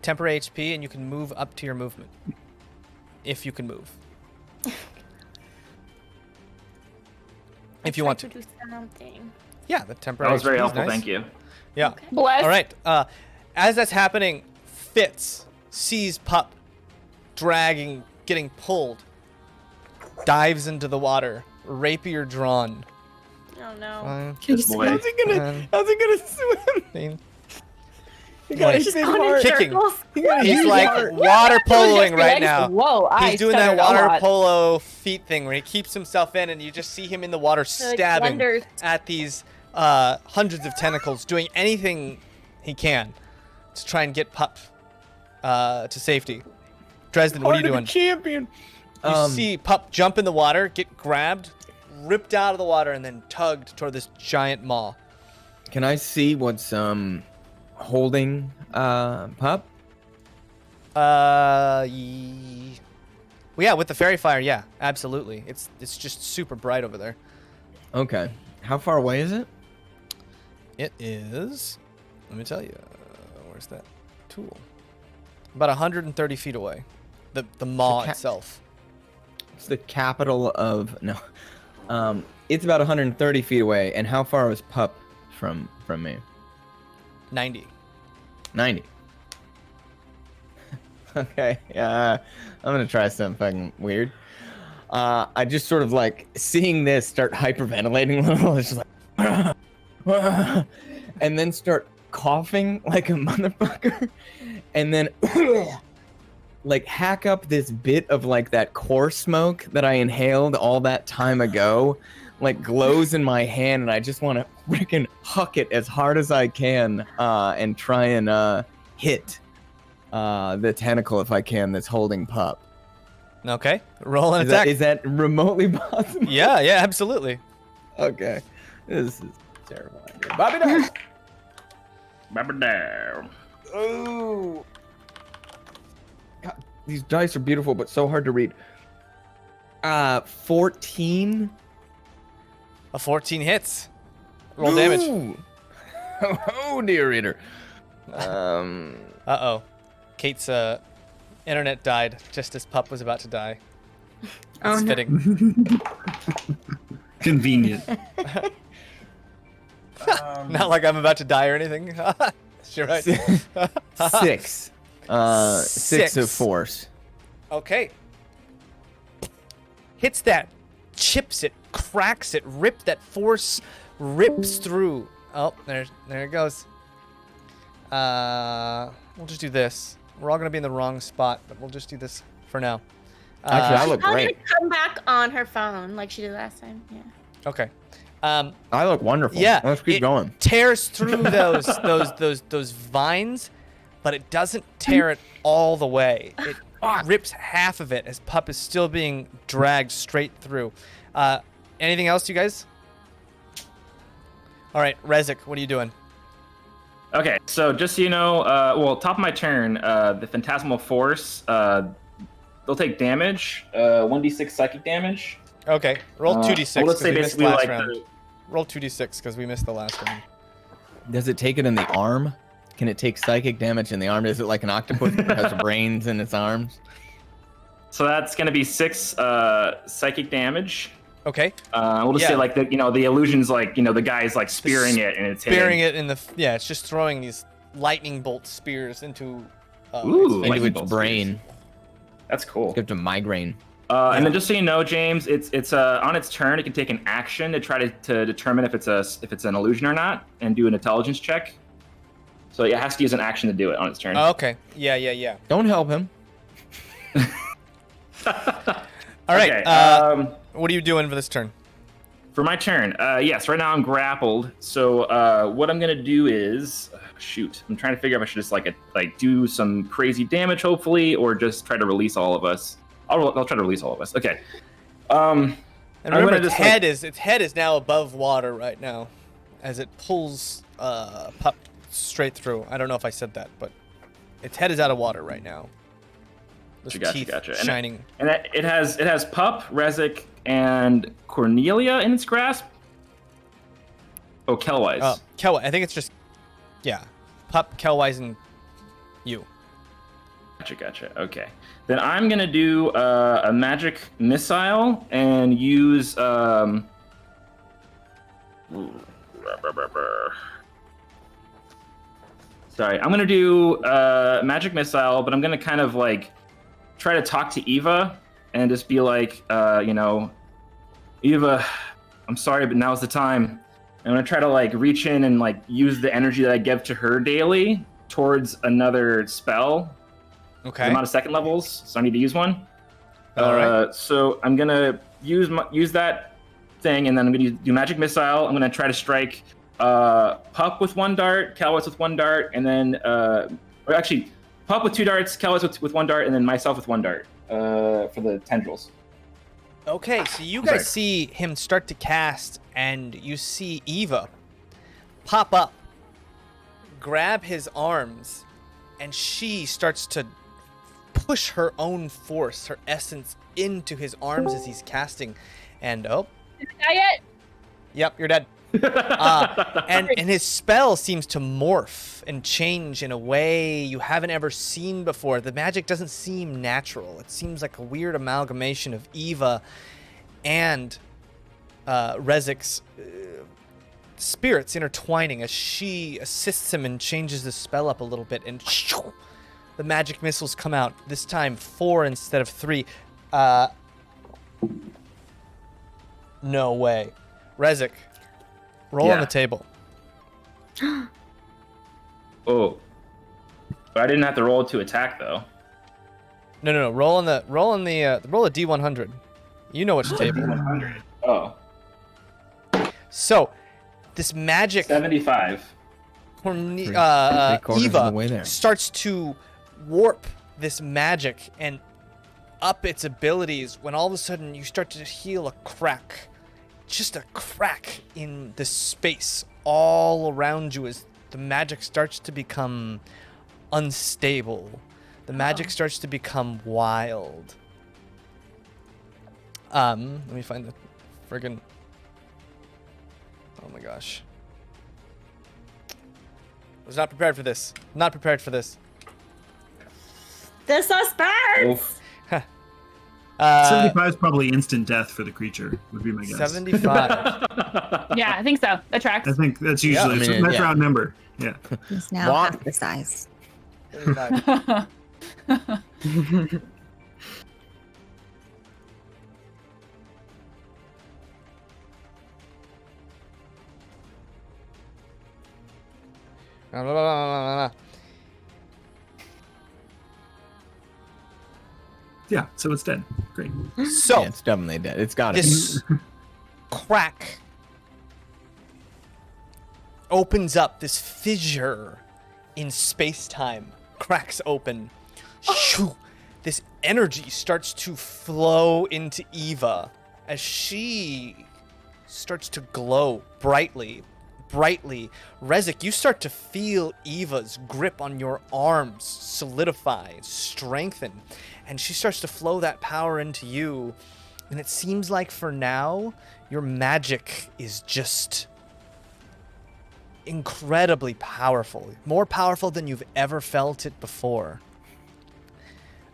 temporary HP, and you can move up to your movement if you can move. If you want to. Do something. Yeah, the temporary. That was very HP is helpful. nice. Thank you. Yeah. Okay. Bless. All right. As that's happening, Fitz sees Pup dragging, getting pulled, dives into the water, rapier drawn. Oh no. This boy. How's he gonna swim? He got Just going in kicking. circles. He's like water poloing right now. Whoa, I He's doing that stuttered a water lot. polo feet thing where he keeps himself in, and you just see him in the water Like stabbing blenders. at these hundreds of tentacles, doing anything he can to try and get Pup to safety. Dresden, what are you doing? Champion. You see Pup jump in the water, get grabbed, ripped out of the water, and then tugged toward this giant maw. Can I see what's holding Pup? Well, yeah, with the fairy fire, yeah, absolutely. It's just super bright over there. Okay. How far away is it? It is. Let me tell you. Where's that tool? About 130 feet away. The maw ca- itself. It's the capital of no. It's about 130 feet away. And how far was Pup from me? 90. 90. Okay. I'm gonna try something fucking weird. I just sort of like seeing this start hyperventilating a little. It's just like, and then start coughing like a motherfucker, and then like hack up this bit of like that core smoke that I inhaled all that time ago, like glows in my hand, and I just want to freaking huck it as hard as I can, and try and hit the tentacle if I can that's holding Pup. Okay, roll an attack. Is that remotely possible? Yeah, absolutely. Okay, this is terrible. Bobby down. Bobby down. Oh. God, these dice are beautiful, but so hard to read. 14. A 14 hits. Roll damage. Oh, dear reader. Uh-oh. Kate's internet died just as Pup was about to die. It's fitting. Convenient. Not like I'm about to die or anything. Sure, right. 6. 6 of force. Okay. Hits that, chips it, cracks it, that force rips through. Oh, there it goes. We'll just do this. We're all gonna be in the wrong spot, but we'll just do this for now. Actually, I look She's great. gonna come back on her phone like she did last time. Yeah. Okay. I look wonderful. Yeah. Let's keep going. Tears through those vines, but it doesn't tear it all the way. It rips half of it as Pup is still being dragged straight through. Anything else, you guys? All right, Rezik, what are you doing? Okay, so just so you know, top of my turn, the Phantasmal Force, they'll take damage, 1d6 psychic damage. Okay, roll 2d6. Let's say basically like roll 2d6 because we missed the last round. Does it take it in the arm? Can it take psychic damage in the arm? Is it like an octopus that has brains in its arms? So that's going to be 6 psychic damage. Okay. We'll just say like the the illusion's like the guy's like spearing it and it's spearing it in the it's just throwing these lightning bolt spears into its brain. Spears. That's cool. Gives it a migraine. And then just so you know, Jaymes, it's on its turn. It can take an action to try to determine if it's an illusion or not, and do an intelligence check. So it has to use an action to do it on its turn. Okay. Yeah. Don't help him. All right. Okay, what are you doing for this turn? For my turn, yes. Right now I'm grappled. So what I'm gonna do is, I'm trying to figure out if I should just do some crazy damage, hopefully, or just try to release all of us. I'll try to release all of us. Okay. And remember, its head is now above water right now, as it pulls Pup straight through. I don't know if I said that, but its head is out of water right now. Gotcha. Shining. And it has Pup, Rezik, and Cornelia in its grasp. Oh, Kelwise. Kelwise. I think it's just Pup, Kelwise, and you. Gotcha. Okay. Then I'm gonna do a magic missile and use Sorry, I'm gonna do magic missile, but I'm gonna kind of like try to talk to Eva and just be like, Eva, I'm sorry, but now's the time. I'm gonna try to like reach in and like use the energy that I give to her daily towards another spell. Okay. I'm out of second levels, so I need to use one. All right. So I'm gonna use that thing, and then I'm gonna do magic missile. I'm gonna try to strike Pup with 1 dart, Kelwise with 1 dart, and then Pup with 2 darts, Kelwise with 1 dart, and then myself with 1 dart for the tendrils. Okay, so you guys see him start to cast, and you see Eva pop up, grab his arms, and she starts to push her own force, her essence, into his arms as he's casting. And Did I die yet? Yep, you're dead. And his spell seems to morph and change in a way you haven't ever seen before. The magic doesn't seem natural. It seems like a weird amalgamation of Eva and Rezik's spirits intertwining as she assists him and changes the spell up a little bit, and the magic missiles come out, this time 4 instead of 3. No way. Rezik, roll on the table. Oh. But I didn't have to roll to attack though. No. Roll a D100. You know which table. D100. Oh. So, this magic 75. Eva starts to warp this magic and up its abilities when all of a sudden you start to feel a crack. Just a crack in the space all around you as the magic starts to become unstable. The magic starts to become wild. Let me find the friggin'... Oh my gosh. I was not prepared for this. Not prepared for this. The suspense! 75 is probably instant death for the creature, would be my guess. 75. Yeah, I think so. That tracks. I think that's usually that's round number. Yeah. He's now half the size. 75. Yeah, so it's dead. Great. So, Yeah, it's definitely dead. It's got it. this crack opens up, this fissure in space-time cracks open. Shoo! This energy starts to flow into Eva as she starts to glow brightly. Rezik, you start to feel Eva's grip on your arms solidify, strengthen, and she starts to flow that power into you. And it seems like for now, your magic is just incredibly powerful. More powerful than you've ever felt it before.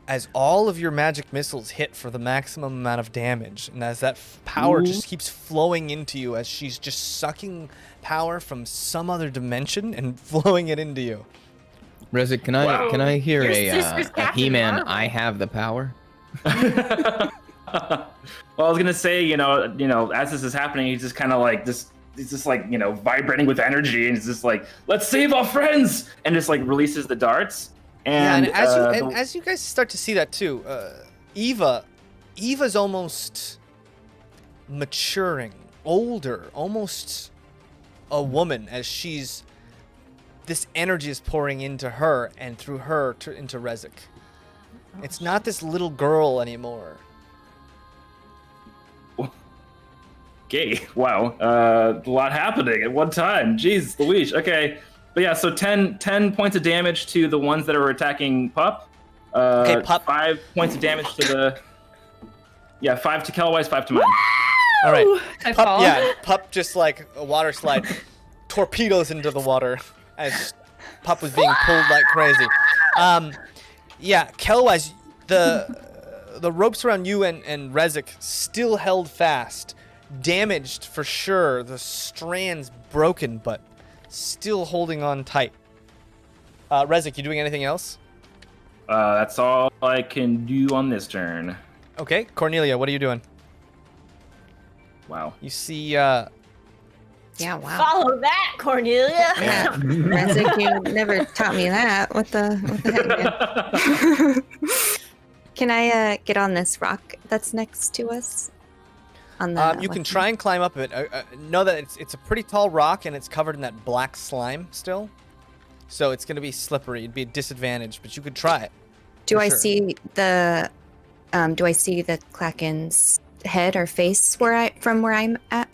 As all of your magic missiles hit for the maximum amount of damage, and as that power just keeps flowing into you, as she's just sucking power from some other dimension and flowing it into you. Rezik, can I hear Your a sister's Captain He-Man? Marvel. I have the power. Well, I was gonna say, you know, as this is happening, he's just kind of like this. He's just like, you know, vibrating with energy, and he's just like, "Let's save our friends!" and just like releases the darts. And, as you guys start to see that too, Eva's almost maturing, older, almost a woman, as this energy is pouring into her and through her into Rezik. It's not this little girl anymore. Okay, wow, a lot happening at one time. Jeez Louise. Okay, but yeah, so 10 points of damage to the ones that are attacking Pup. Okay, Pup. 5 points of damage to the... Yeah, 5 to Kellwise, 5 to mine. All right. I fall. Pup just like a water slide torpedoes into the water as Pup was being pulled like crazy. Kellwise, the ropes around you and Rezik still held fast. Damaged for sure, the strands broken, but still holding on tight. Rezik, you doing anything else? That's all I can do on this turn. Okay, Cornelia, what are you doing? Wow. You see, Yeah, wow. Follow that, Cornelia. Yeah, Rezik, you never taught me that. What the heck, man? Can I get on this rock that's next to us? On the you can try and climb up it. Know that it's a pretty tall rock and it's covered in that black slime still, so it's going to be slippery. It'd be a disadvantage, but you could try it. Do for I sure. see the Kraken's head or face from where I'm at?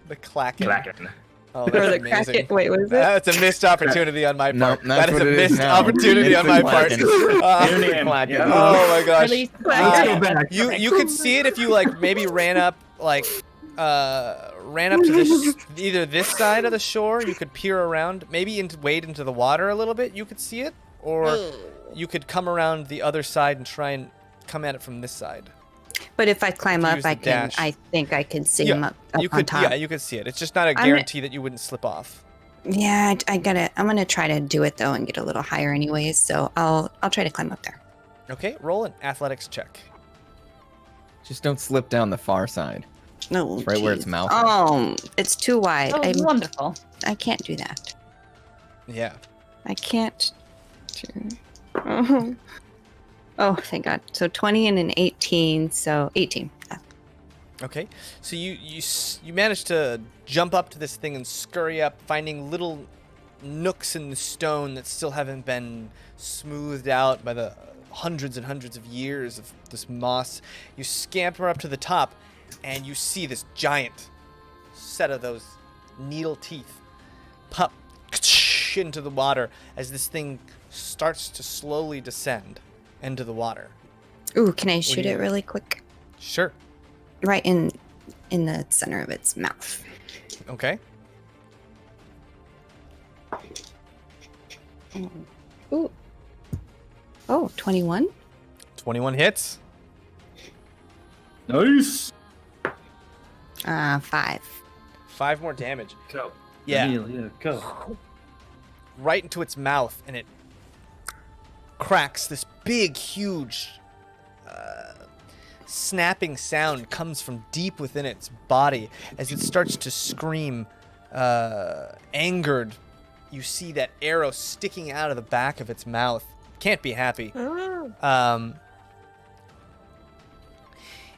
The Clacker. Clacken. Oh, Or that's the amazing. Kraken? Wait, what is it? That's a missed opportunity on my part. No, that that's is a what it is missed now. opportunity It's on the my part. Clacken. New name. Clacken. Yeah. Oh my gosh. Release Let's Clacker. go back. You could see it if you like maybe ran up like ran up to this either this side of the shore. You could peer around, maybe wade into the water a little bit. You could see it, or you could come around the other side and try and come at it from this side. But if I climb up, use I the can. dash. I think I can see him up you on could, top. yeah, you could see it. It's just not a guarantee that you wouldn't slip off. Yeah, I'm gonna try to do it though and get a little higher anyways. So I'll try to climb up there. Okay, roll an athletics check. Just don't slip down the far side. No, It's right where its mouth is. Oh, it's too wide. Oh, wonderful. I can't do that. Yeah. I can't do. Oh. Oh, thank God. So 20 and an 18. So 18. Yeah. Okay, so you managed to jump up to this thing and scurry up, finding little nooks in the stone that still haven't been smoothed out by the hundreds and hundreds of years of this moss. You scamper up to the top, and you see this giant set of those needle teeth pop into the water as this thing starts to slowly descend into the water. Ooh, can I shoot it really quick? Sure. Right in the center of its mouth. Okay. Ooh. Oh, 21? 21 hits. Nice. 5. 5 more damage. Go. Yeah. Emil, yeah, go. Right into its mouth, and it cracks. This big, huge, snapping sound comes from deep within its body as it starts to scream, angered. You see that arrow sticking out of the back of its mouth. Can't be happy. And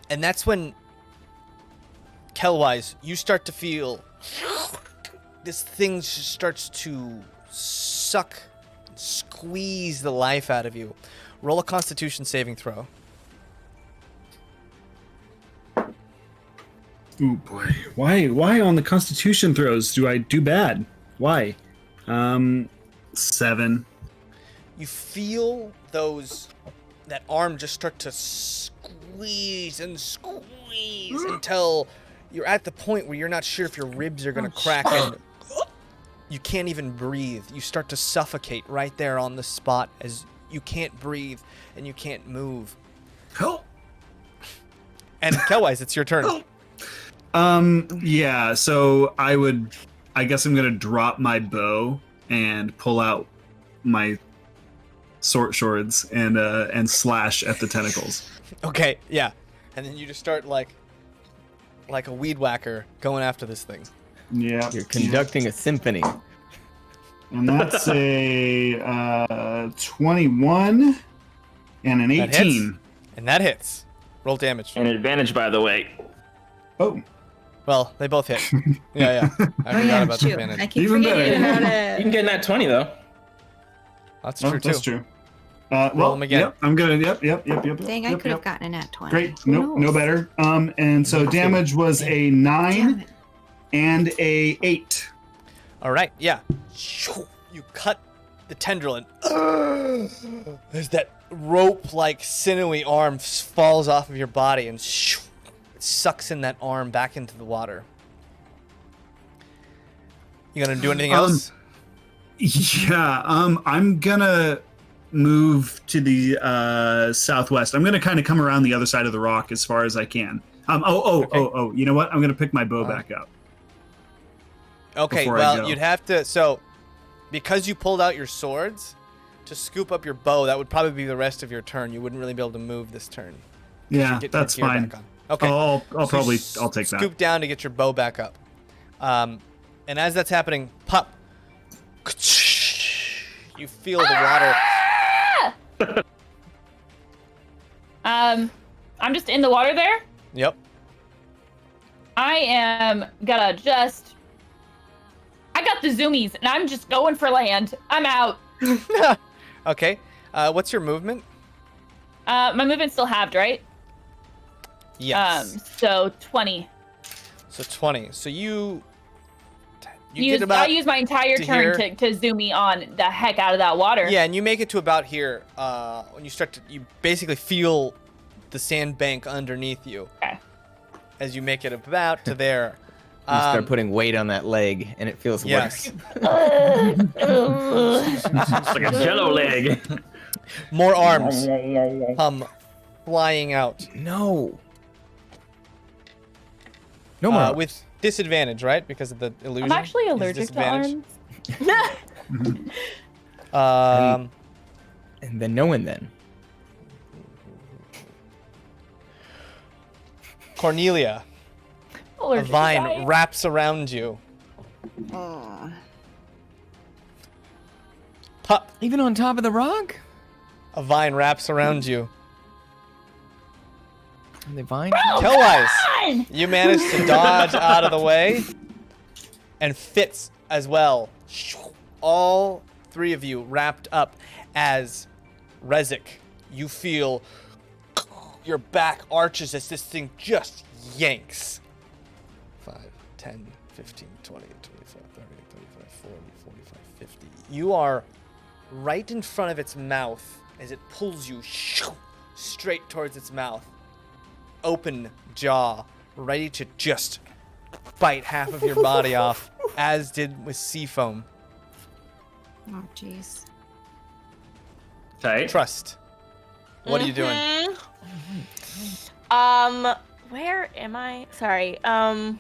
that's when, Kelwise, you start to feel this thing just starts to suck, squeeze the life out of you. Roll a Constitution saving throw. Ooh boy, why on the Constitution throws do I do bad? Why? 7. You feel that arm just start to squeeze and squeeze until you're at the point where you're not sure if your ribs are gonna crack and you can't even breathe. You start to suffocate right there on the spot as you can't breathe and you can't move. Help! And Kelwise, it's your turn. Yeah, so I guess I'm gonna drop my bow and pull out my short swords and slash at the tentacles. Okay, yeah. And then you just start like a weed whacker going after this thing. Yeah. You're conducting a symphony. And that's a 21 and an That 18. hits. And that hits. Roll damage. And advantage, by the way. Oh, Well, they both hit. Yeah. I forgot about the shoot. advantage. I keep Even forgetting better. about it. You can get in that 20, though. That's oh, true, that's too. true. Roll Well, them again. Yep, I'm gonna. Yep. Dang, I yep, could have yep. gotten an at 20. Great. Who Nope, no knows? better. And so damage was a 9 Damn it. and a 8. All right, yeah. You cut the tendril and there's that rope-like sinewy arm falls off of your body and it sucks in that arm back into the water. You gonna do anything else? Yeah. I'm gonna move to the southwest. I'm gonna kind of come around the other side of the rock as far as I can. Oh. You know what? I'm gonna pick my bow back up. Okay, before I well, go. you'd have to. So, because you pulled out your swords to scoop up your bow, that would probably be the rest of your turn. You wouldn't really be able to move this turn. Yeah, Get your that's gear fine. back on. Okay. I'll So you I'll take that. Scoop down to get your bow back up. And as that's happening, pop. You feel the water. I'm just in the water there. Yep. I am gonna I got the zoomies and I'm just going for land. I'm out. Okay. What's your movement? My movement's still halved, right? Yes. So 20. So 20. So you Use, get about I use my entire to turn here. to zoom me on the heck out of that water. Yeah, and you make it to about here. When you basically feel the sandbank underneath you. Okay. as you make it about to there. You start putting weight on that leg, and it feels Yes. worse. It's like a jello leg. More arms come flying out. No. No more. With disadvantage, right? Because of the illusion. I'm actually Is allergic to disadvantage. arms. And then no one then. Cornelia, a Allergic to vine Daye. wraps around you. Pup, Even on top of the rock? a vine wraps around you. And the vine? Kellwise, Fine! you manage to dodge out of the way, and Fitz as well. All three of you wrapped up as Rezik. You feel your back arches as this thing just yanks. 5, 10, 15, 20, 25, 30, 35, 40, 45, 50. You are right in front of its mouth as it pulls you straight towards its mouth. Open jaw, ready to just bite half of your body off, as did with Seafoam. Oh, jeez. Tight. Trust. What are you doing? Where am I? Sorry. I'm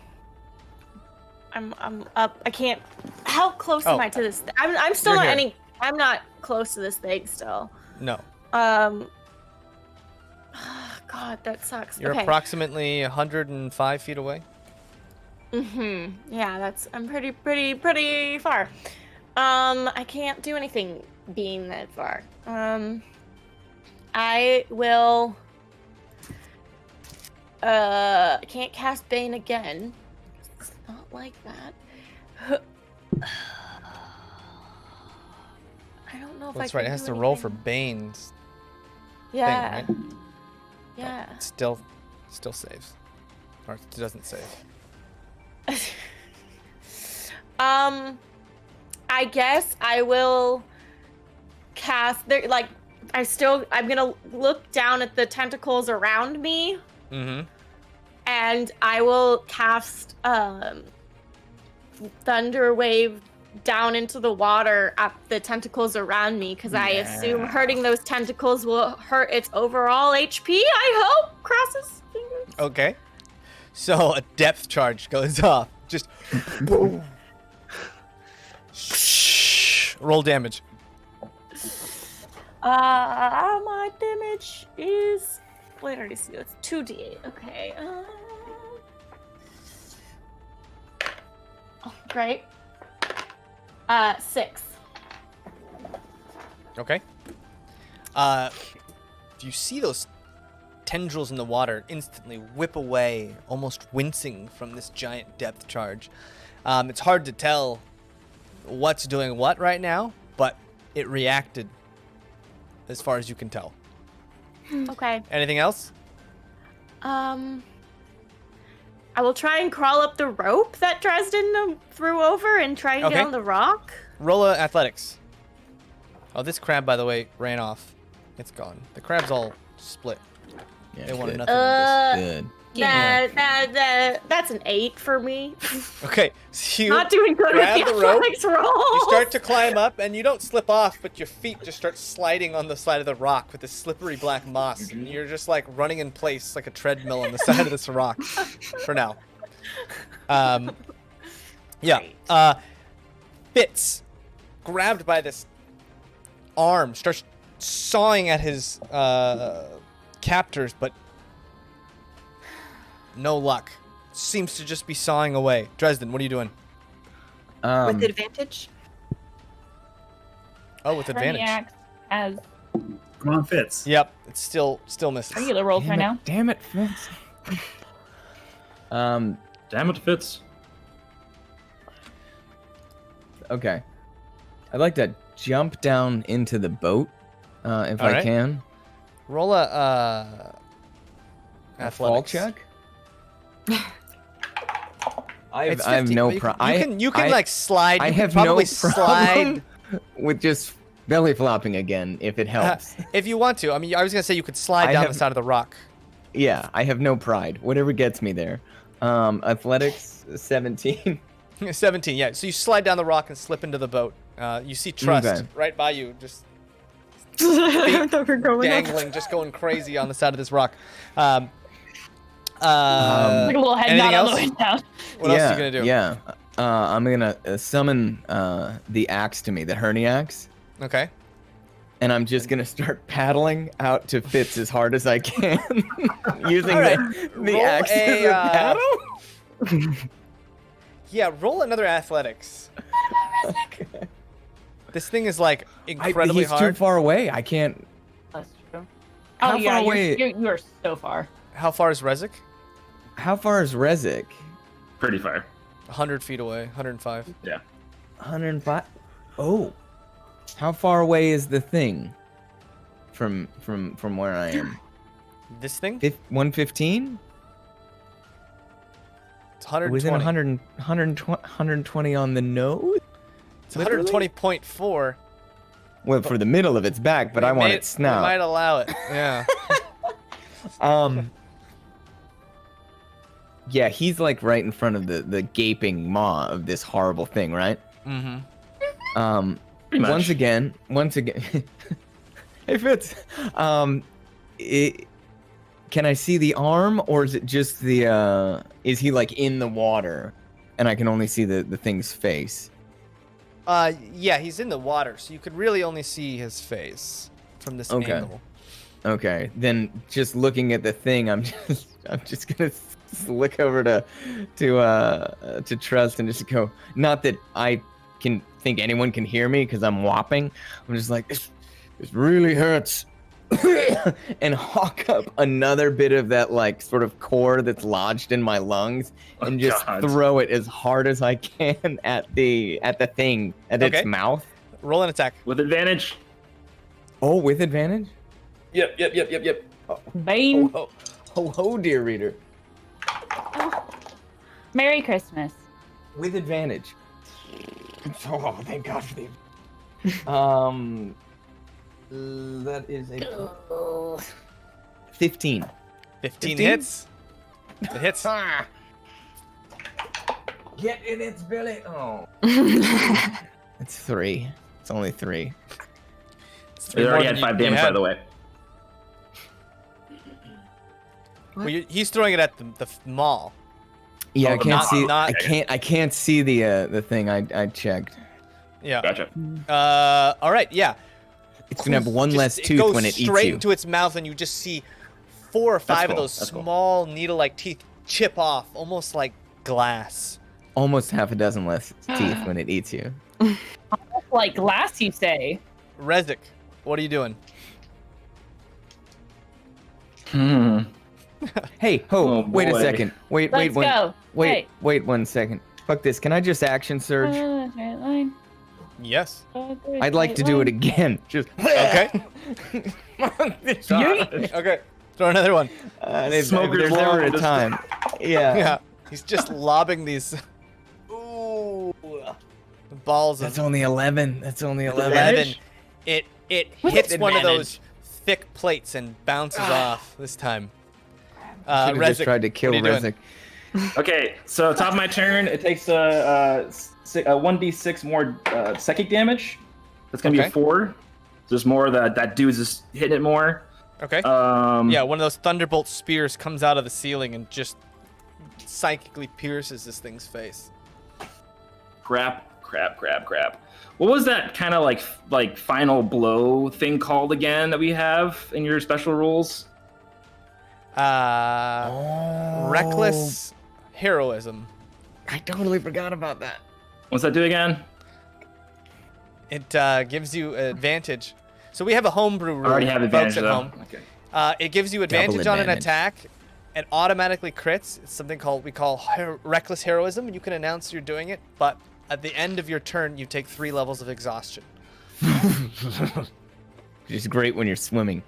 up. I can't. How close am Oh. I to this? I'm still You're not here. I'm not close to this thing still. No. God, that sucks. You're okay. approximately 105 feet away. Yeah, I'm pretty far. I can't do anything being that far. I will. Can't cast Bane again. It's not like that. I don't know if That's I right. can It has do to roll for anything. Bane's Yeah. thing, right? Yeah. It still saves. Or it doesn't save. I guess I will cast there. Like, I'm gonna look down at the tentacles around me, Mm-hmm. and I will cast Thunder Wave down into the water at the tentacles around me, because I assume hurting those tentacles will hurt its overall HP. I hope. Crosses fingers. Okay. So a depth charge goes off. Just boom. Roll damage. My damage is. Wait, I already see it's 2d8. Okay. Oh, great. 6. Okay. You see those tendrils in the water instantly whip away, almost wincing from this giant depth charge. It's hard to tell what's doing what right now, but it reacted as far as you can tell. Okay. Anything else? I will try and crawl up the rope that Dresden threw over and try and Okay. get on the rock. Roll athletics. Oh, this crab, by the way, ran off. It's gone. The crab's all split. Yeah, They wanted good. nothing with Good. That's an 8 for me. this. Okay, so you Not doing good with grab the the rope, athletics roll. you start to climb up, and you don't slip off, but your feet just start sliding on the side of the rock with this slippery black moss, and you're just like running in place like a treadmill on the side of this rock for now. Yeah. Fitz, grabbed by this arm, starts sawing at his captors, but no luck. Seems to just be sawing away. Dresden, what are you doing? With advantage? Oh, with Turn the advantage. axe as Come on, Fitz. Yep, it's still misses. regular rolls right now. Damn it, Fitz. Damn it, Fitz. Okay. I'd like to jump down into the boat, if I Alright. can. Roll a A fall athletics. check? I It's have 50, no but problem. You can like slide. I You have can probably no slide problem with just belly flopping again, if it helps. if you want to. I mean, I was gonna say you could slide I down have- the side of the rock. Yeah, I have no pride. Whatever gets me there. Athletics 17. 17, yeah. So you slide down the rock and slip into the boat. You see Trust Okay. right by you, just I thought we were going up. dangling, just going crazy on the side of this rock. Like a little head anything nod on else? the way down. What else are you gonna do? Yeah. I'm gonna summon the axe to me, the hernia axe, Okay. and I'm just gonna start paddling out to Fitz as hard as I can, using All right, the roll axe as a, a paddle. Yeah, roll another athletics. This thing is like incredibly He's hard. too far away. I can't. That's true. How Oh yeah, far away- you are so far. How far is Rezik? How far is Rezik? Pretty far. 100 feet away, 105. 105. Oh. How far away is the thing? From where I am. This thing? 115? It's 120. Within 120 on the nose? It's 120.4. Well, for the middle of its back, but I want its snout. We might allow it. Yeah. Yeah, he's like right in front of the gaping maw of this horrible thing, right? Mm-hmm. Pretty much. Once again. Hey Fitz, can I see the arm, or is it just the is he like in the water and I can only see the thing's face? Yeah, he's in the water, so you could really only see his face from this angle. Okay, then just looking at the thing, I'm just gonna look over to Trust and just go. Not that I can think anyone can hear me because I'm whopping. I'm just like, this really hurts, and hawk up another bit of that like sort of core that's lodged in my lungs, and just throw it as hard as I can at the thing at its mouth. Roll an attack With advantage. Oh, with advantage. Yep. Bane. Ho, dear reader. Merry Christmas. With advantage. Oh, thank God for the. That is a 15. 15 hits. It hits. Get in its belly. Oh. It's 3. It's only 3. It already had 5 damage, by the way. Well, he's throwing it at the mall. Yeah, I Oh, can't see. not- I can't see the thing. I checked. Yeah. Gotcha. All right. Yeah. It's gonna have one Just- less tooth goes when it eats straight you. into its mouth, and you just see 4 or 5 of cool. those That's cool. small needle-like teeth chip off, almost like glass. Almost half a dozen less teeth when it eats you. Like glass, you say? Rezik, what are you doing? Hey, ho! Oh, wait a boy. second. Wait Let's go. Wait 1 second. Fuck this. Can I just action surge? Straight line. Yes. I'd like to do it again. Just Okay. Yeet. Okay. Throw another one. Smoker's There's never law. a time. Yeah. Yeah. He's just lobbing these balls of That's only 11. That's only 11. 11. It With hits one of advantage. those thick plates and bounces off this time. Should've just Rezik, tried to kill what are you doing? Rezik. Okay, so top of my turn, it takes a 1d6 more psychic damage. That's gonna be Okay. a 4. There's more that dude's just hitting it more. Okay. Yeah, one of those thunderbolt spears comes out of the ceiling and just psychically pierces this thing's face. Crap. What was that kind of like final blow thing called again that we have in your special rules? Reckless heroism. I totally forgot about that. What's that do again? It gives you advantage. So we have a homebrew rule. I already have folks advantage at though. home. Okay. It gives you advantage on an advantage. attack. It automatically crits. It's something we call reckless heroism, and you can announce you're doing it. But at the end of your turn, you take 3 levels of exhaustion. Which is great when you're swimming.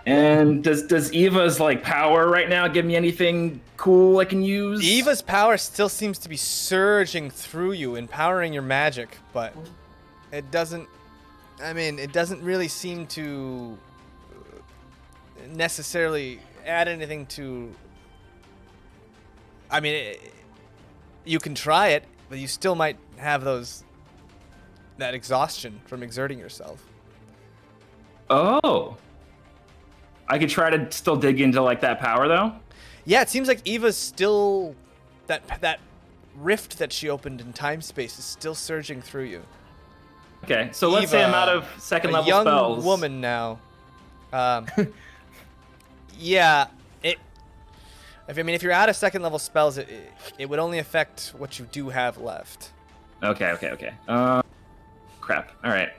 And does Eva's like power right now give me anything cool I can use? Eva's power still seems to be surging through you, empowering your magic, but it doesn't. I mean, it doesn't really seem to necessarily add anything to. I mean, you can try it, but you still might have that exhaustion from exerting yourself. Oh. I could try to still dig into like that power though. Yeah, it seems like Eva's still that rift that she opened in time space is still surging through you. Okay, so let's say I'm out of second level young spells. Woman now. Yeah, if you're out of second level spells, it would only affect what you do have left. Okay. Crap. All right.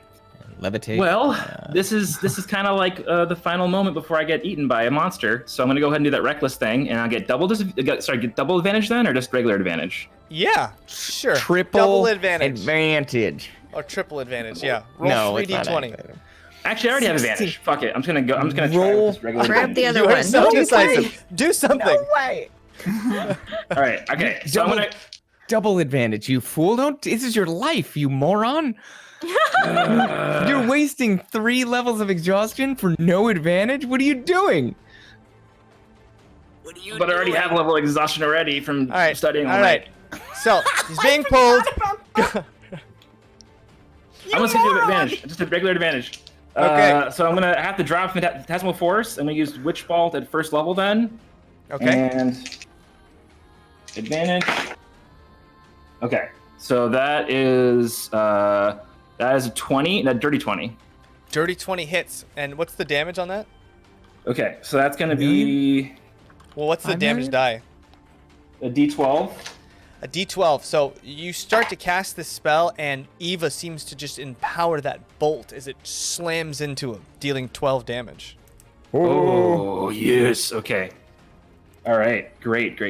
Levitate. Well, this is kind of like the final moment before I get eaten by a monster. So I'm gonna go ahead and do that reckless thing, and I'll get double advantage then, or just regular advantage? Yeah, sure. Triple double advantage. advantage. Or triple advantage. Yeah. Roll No, it's not 3d20. active. Actually, I already have advantage. Fuck it. I'm just gonna try Roll. with this regular Grab the advantage. other You are one. so decisive. Do something. No way. All right. Okay. So I'm gonna. Double advantage, you fool. This is your life, you moron. You're wasting 3 levels of exhaustion for no advantage? What are you doing? But I already have level exhaustion already from All right. studying all All night. right. So he's being pulled. I'm gonna do advantage. Just a regular advantage. Okay. So I'm gonna have to drop Phantasmal Force. I'm gonna use Witch Bolt at first level then. Okay. And advantage. Okay. So that is a 20. That dirty 20. Dirty 20 hits. And what's the damage on that? Okay. So that's gonna be Well, what's the 5 damage million? die? a D12. A D12. So you start to cast this spell, and Eva seems to just empower that bolt as it slams into him, dealing 12 damage. Oh yes. Okay. All right. Great.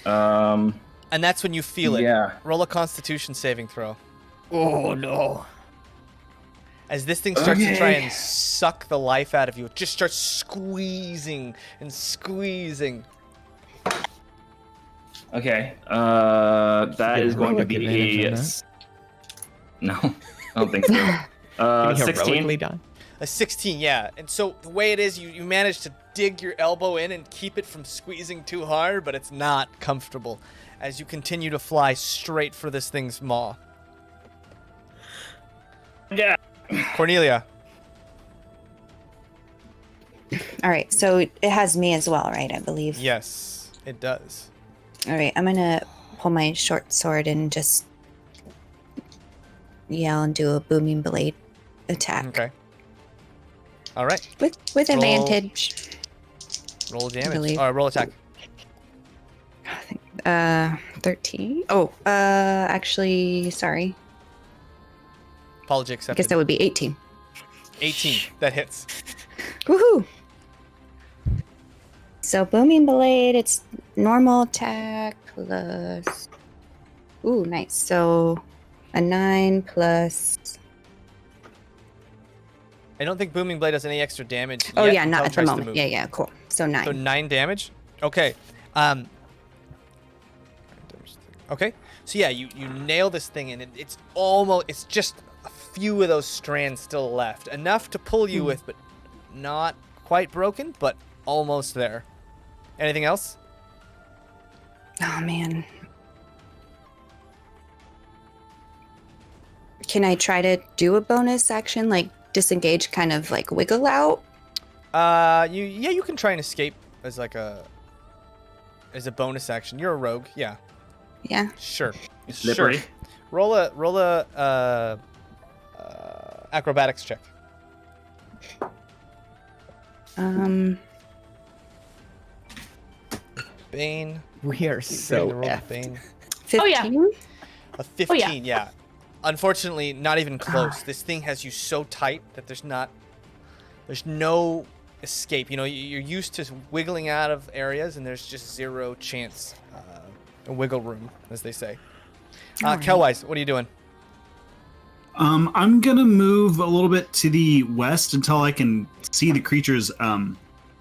And that's when you feel it. Yeah. Roll a Constitution saving throw. Oh no. As this thing starts to try Okay. and suck the life out of you, it just starts squeezing and squeezing. Okay. That Get is going to heroic be advantage on no. I don't think so. Can you 16. heroically die? A 16, yeah. And so the way it is, you manage to dig your elbow in and keep it from squeezing too hard, but it's not comfortable as you continue to fly straight for this thing's maw. Yeah. Cornelia. All right, so it has me as well, right? I believe. Yes, it does. All right, I'm gonna pull my short sword and just yell and do a booming blade attack. Okay. All right. With Roll. advantage. Roll damage. believe. All right, roll attack. 13. Oh, actually, sorry. Apology I accepted. guess that would be 18. 18. That hits. Woohoo! So booming blade, it's normal attack plus. Ooh, nice. So a 9 plus. I don't think Booming Blade does any extra damage. Oh yet yeah, not until it at the tries to moment. move. Yeah, cool. So 9. So 9 damage. Okay. Okay. So yeah, you nail this thing, and it's just a few of those strands still left, enough to pull you with, but not quite broken, but almost there. Anything else? Oh man. Can I try to do a bonus action, like disengage, kind of like wiggle out? You can try and escape as a bonus action. You're a rogue, yeah. Yeah. Sure. It's slippery. Sure. Roll a acrobatics check. Bane. We are so Roll effed. Bane. 15. Oh, yeah. A 15, yeah. yeah. Unfortunately, not even close. This thing has you so tight that there's no escape. You know, you're used to wiggling out of areas, and there's just zero chance, wiggle room, as they say. All right. Kelwise, what are you doing? I'm gonna move a little bit to the west until I can see the creature's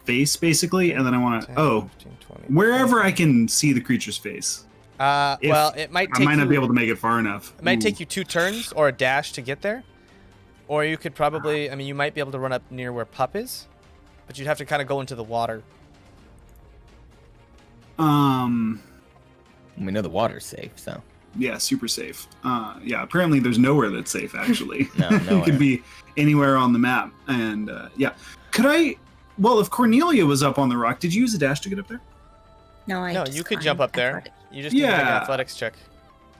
face, basically, and then I want 10, to 15, 20, wherever I can see the creature's face. Well, it might I take might not you, be able to make it far enough. It might Ooh. take you 2 turns or a dash to get there, or you could probably. I mean, you might be able to run up near where Pup is. but you'd have to kind of go into the water. We know the water's safe, so. Yeah, super safe. Yeah, apparently there's nowhere that's safe, actually. No, It nowhere. could be anywhere on the map. And yeah. Could I... Well, if Cornelia was up on the rock, did you use a dash to get up there? No, I No, just you could climbed jump up there. athletic. You just need to make an Yeah. athletics check.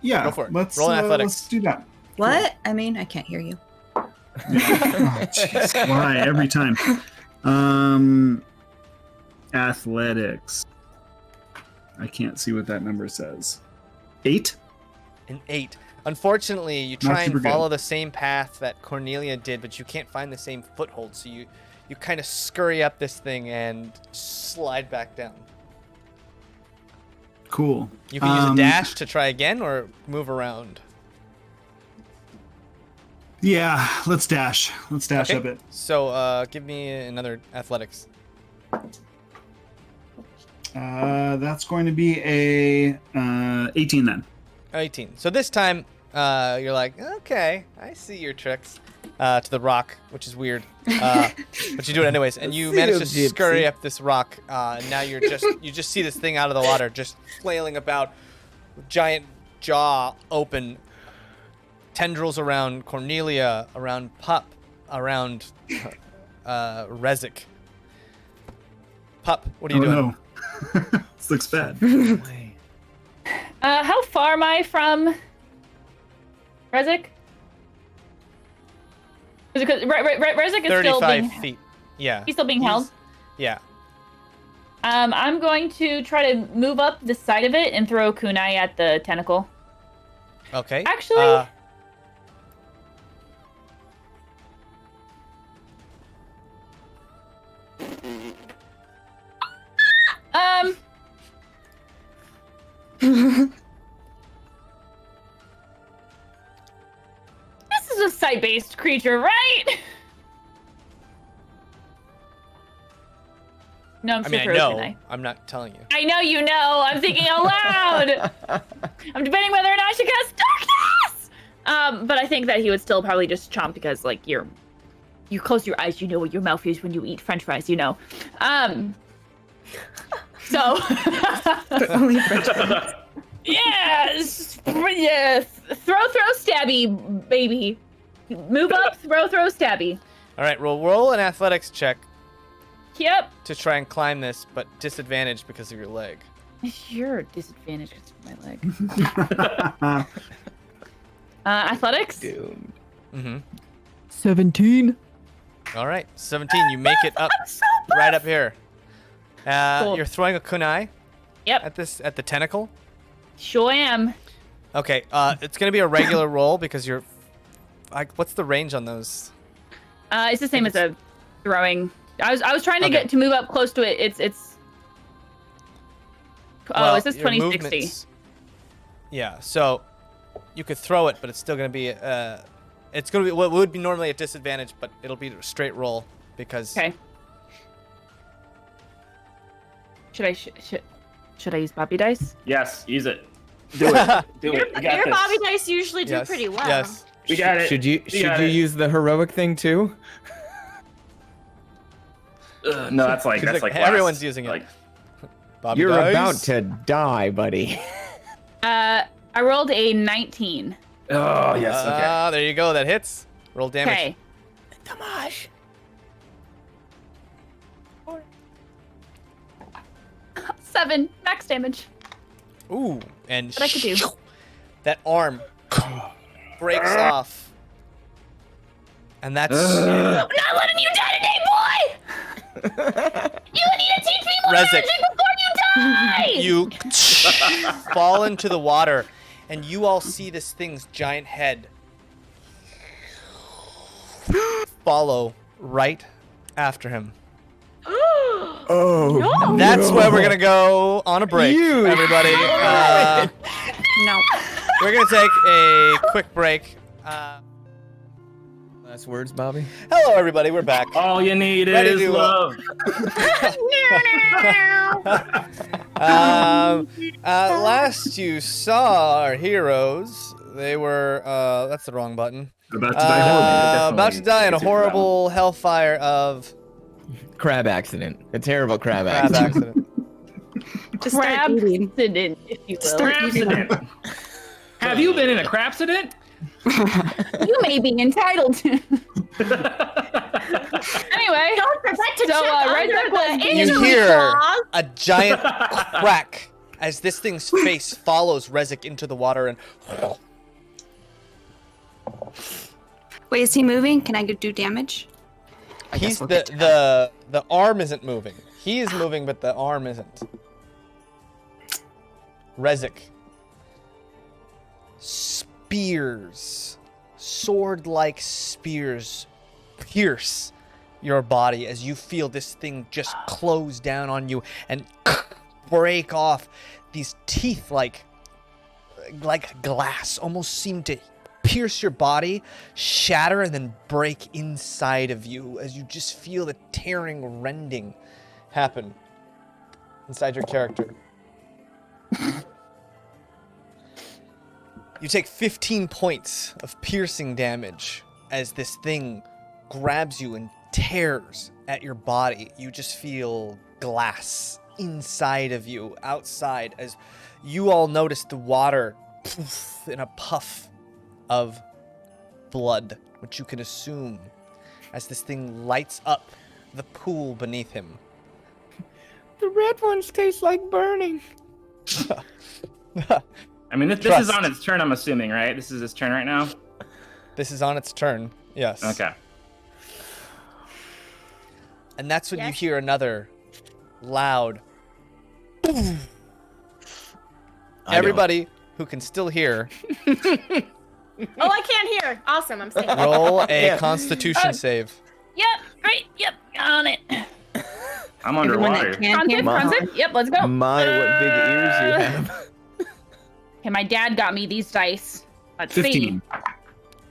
Yeah, Go for it. Let's, Roll an athletics. let's do that. What? I mean, I can't hear you. Oh, jeez. Why? Every time. Athletics. I can't see what that number says. 8? An 8. Unfortunately, you Not try super and good. follow the same path that Cornelia did, but you can't find the same foothold. So you kind of scurry up this thing and slide back down. Cool. You can use a dash to try again or move around. Yeah, let's dash. Let's dash Okay. up it. So give me another athletics. That's going to be a 18 then. 18. So this time, you're like, okay, I see your tricks. To the rock, which is weird, but you do it anyways, and you manage to Gypsy. scurry up this rock. And now you just see this thing out of the water, just flailing about, giant jaw open, tendrils around Cornelia, around Pup, around Rezik. Pup, what are you doing? No. This looks bad. How far am I from Rezik? Because Rezik is still 35 being feet. Yeah. he's still being held. Yeah. I'm going to try to move up the side of it and throw kunai at the tentacle. Okay. Actually, this is a sight-based creature, right? No, I'm I still mean, I throwing know. kunai. I'm not telling you. I know you know. I'm thinking out loud. I'm debating whether or not I should cast darkness. But I think that he would still probably just chomp because, like, you close your eyes, you know what your mouth is when you eat French fries, you know. So. Only French fries. Yeah, throw, stabby, baby. Move up, throw, stabby. All right, roll an athletics check Yep. to try and climb this, but disadvantaged because of your leg. You're disadvantaged because of my leg. Athletics? Doomed. Mm-hmm. 17. All right, 17. You make it up right up here. Cool. You're throwing a kunai Yep, at the tentacle. sure am. Okay, it's gonna be a regular roll because you're. What's the range on those? It's the same as a throwing. I was trying to Okay. get to move up close to it. It's. Oh, Well, it says your 2060. movements- Yeah, so you could throw it, but it's still gonna be. It's gonna be what would be normally a disadvantage, but it'll be a straight roll because. Okay. Should I use Bobby dice? Yes, use it. Do it. Do it. We got Your this. Bobby dice usually do Yes. pretty well. Yes. We got it. Should you We got it. use the heroic thing too? No, that's like Like, last. everyone's using it. Like, Bobby You're dice. about to die, buddy. I rolled a 19. oh yes. Okay. There you go. That hits. Roll damage. Okay. Damage. 7 max damage. Ooh, and What I could do. that arm breaks off, and that's I'm not letting you detonate, boy! You need to teach me more Rezik. magic before you die! you fall into the water, and you all see this thing's giant head follow right after him. Oh. That's where we're gonna go on a break, You- everybody. No. We're gonna take a quick break. Last words, Bobby. Hello, everybody. We're back. All you need Ready is to, love. Last you saw our heroes, they were that's the wrong button. About to die horribly. About to die in a horrible hellfire of crab accident. A terrible crab Crab accident. accident. Just start Crab eating. accident, if you will. Crapsident. Have you been in a crapsident? You may be entitled to. Anyway, Don't forget to So, check right under there was the the- You injury hear clause. a giant crack as this thing's face follows Rezik into the water and Wait, is he moving? Can I go do damage? I guess he's we'll get to the arm isn't moving. He is moving, but the arm isn't. Rezik. Spears, sword-like spears, pierce your body as you feel this thing just close down on you and break off. These teeth like glass almost seem to pierce your body, shatter, and then break inside of you as you just feel the tearing, rending happen inside your character. You take 15 points of piercing damage as this thing grabs you and tears at your body. You just feel glass inside of you, outside, as you all notice the water poof, in a puff of blood, which you can assume as this thing lights up the pool beneath him. The red ones taste like burning. I mean, this is Trust. on its turn, I'm assuming, right? This is its turn right now? This is on its turn, yes. Okay. And that's when you Yes. hear another loud. I Everybody who can still hear, Oh, I can't hear. Awesome, I'm safe. roll a Yeah. Constitution save. yep, great, yep, on it. I'm Everyone that underwater. can Bronze hear it, bronze it. Yep, let's go. My, what big ears you have. Okay, my dad got me these dice. Let's 15.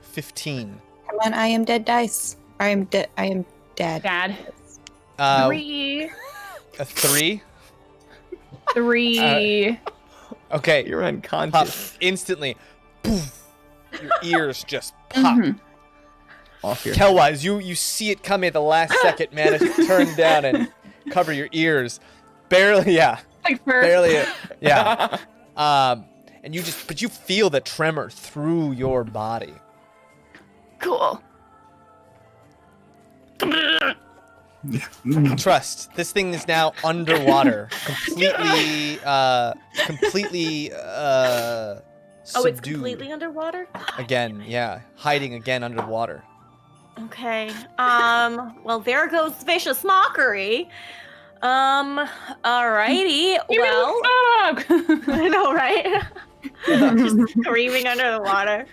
15. Come on, I am dead dice. I am dead. see. Dad. 3. A 3. 3. Okay. You're unconscious. Puff. Instantly. Poof. Your ears just pop. Off your Kelwise, you see it coming at the last second, manage to turn down and cover your ears. Barely, yeah. Like for Barely, yeah. And but you feel the tremor through your body. cool. Trust, this thing is now underwater, completely Oh, subdued. it's completely underwater? Again, yeah, hiding again underwater. Okay. Well, there goes vicious mockery. Alrighty. Well, I know, right? Just screaming under the water.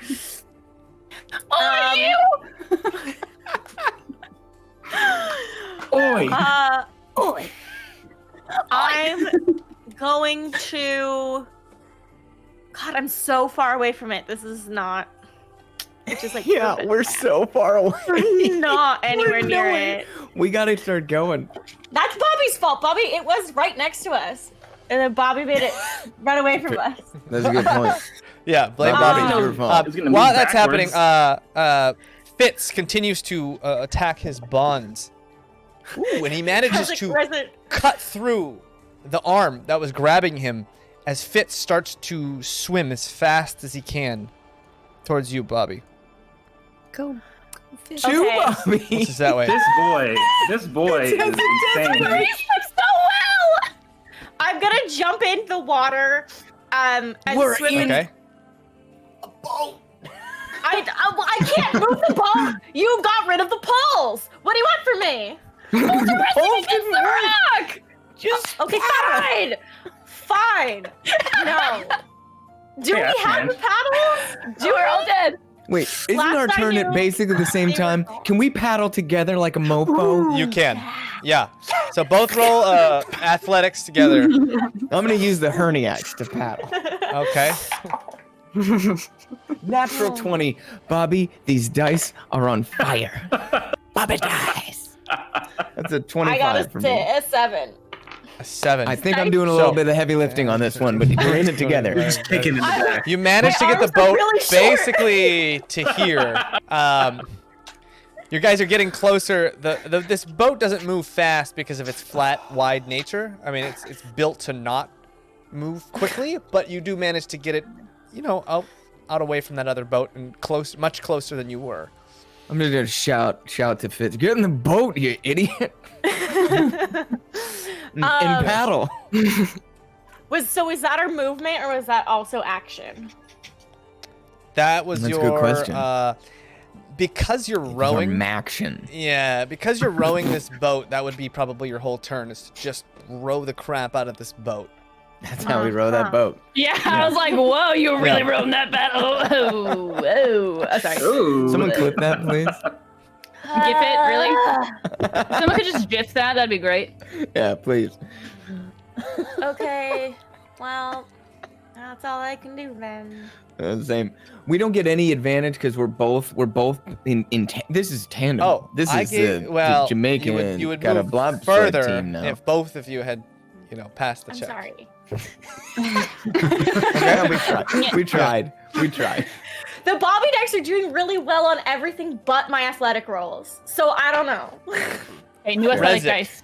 Oi! Oi. I'm going to. God, I'm so far away from it. This is not. It's just like Yeah, we're so far away. we're not anywhere We're near nowhere. it. We gotta start going. That's Bobby's fault. Bobby, it was right next to us, and then Bobby made it run away from us. That's a good point. Yeah, blame Bobby, Bobby. your fault. It's gonna While move that's backwards. happening, Fitz continues to attack his bonds. Ooh, and he manages to cut through the arm that was grabbing him as Fitz starts to swim as fast as he can towards you, Bobby. Go fish. Two Okay. Bobby. This is that way. This boy is insane. so well. I'm gonna jump in the water, and We're swim. in- Okay. I can't move the ball. You got rid of the poles. What do you want from me? Poles It's the rock! Just Okay, fine. Fine. No. Do Yeah, we have man. the paddles? Do We're all dead. wait. Isn't Last our I turn at knew, basically the same they were time? gone. Can we paddle together like a mofo? You can. Yeah. So both roll athletics together. I'm gonna use the herniacs to paddle. Okay. Natural 20. Bobby, these dice are on fire. Bobby dice. That's a I 25 got for me. a 7. A 7. I think I'm doing a little bit of heavy lifting on this one, but we're in it together. You're just kicking in the back. You managed to My get the arms are boat really short. basically to here. You guys are getting closer. This boat doesn't move fast because of its flat, wide nature. I mean, it's built to not move quickly, but you do manage to get it, you know, out away from that other boat and much closer than you were. I'm just gonna shout to Fitz, get in the boat, you idiot! and paddle. Was that our movement or was that also action? That was That's your. a good question. Because you're rowing. Maction. Yeah, because you're rowing this boat, that would be probably your whole turn is to just row the crap out of this boat. That's how we row that boat. Yeah, I was like, whoa, you were really rowing that battle. Oh, sorry. Ooh. Someone clip that, please. GIF it, really? Someone could just GIF that, that'd be great. Yeah, please. Okay, well, that's all I can do then. Same. We don't get any advantage because we're both in this is tandem. Oh, this I is gave, the well, Jamaican you would got a move blob further team now. if both of you had, you know, passed the I'm check. sorry. Okay, we tried. The Bobby decks are doing really well on everything but my athletic rolls. So I don't know. Hey, new athletic Rezik. dice.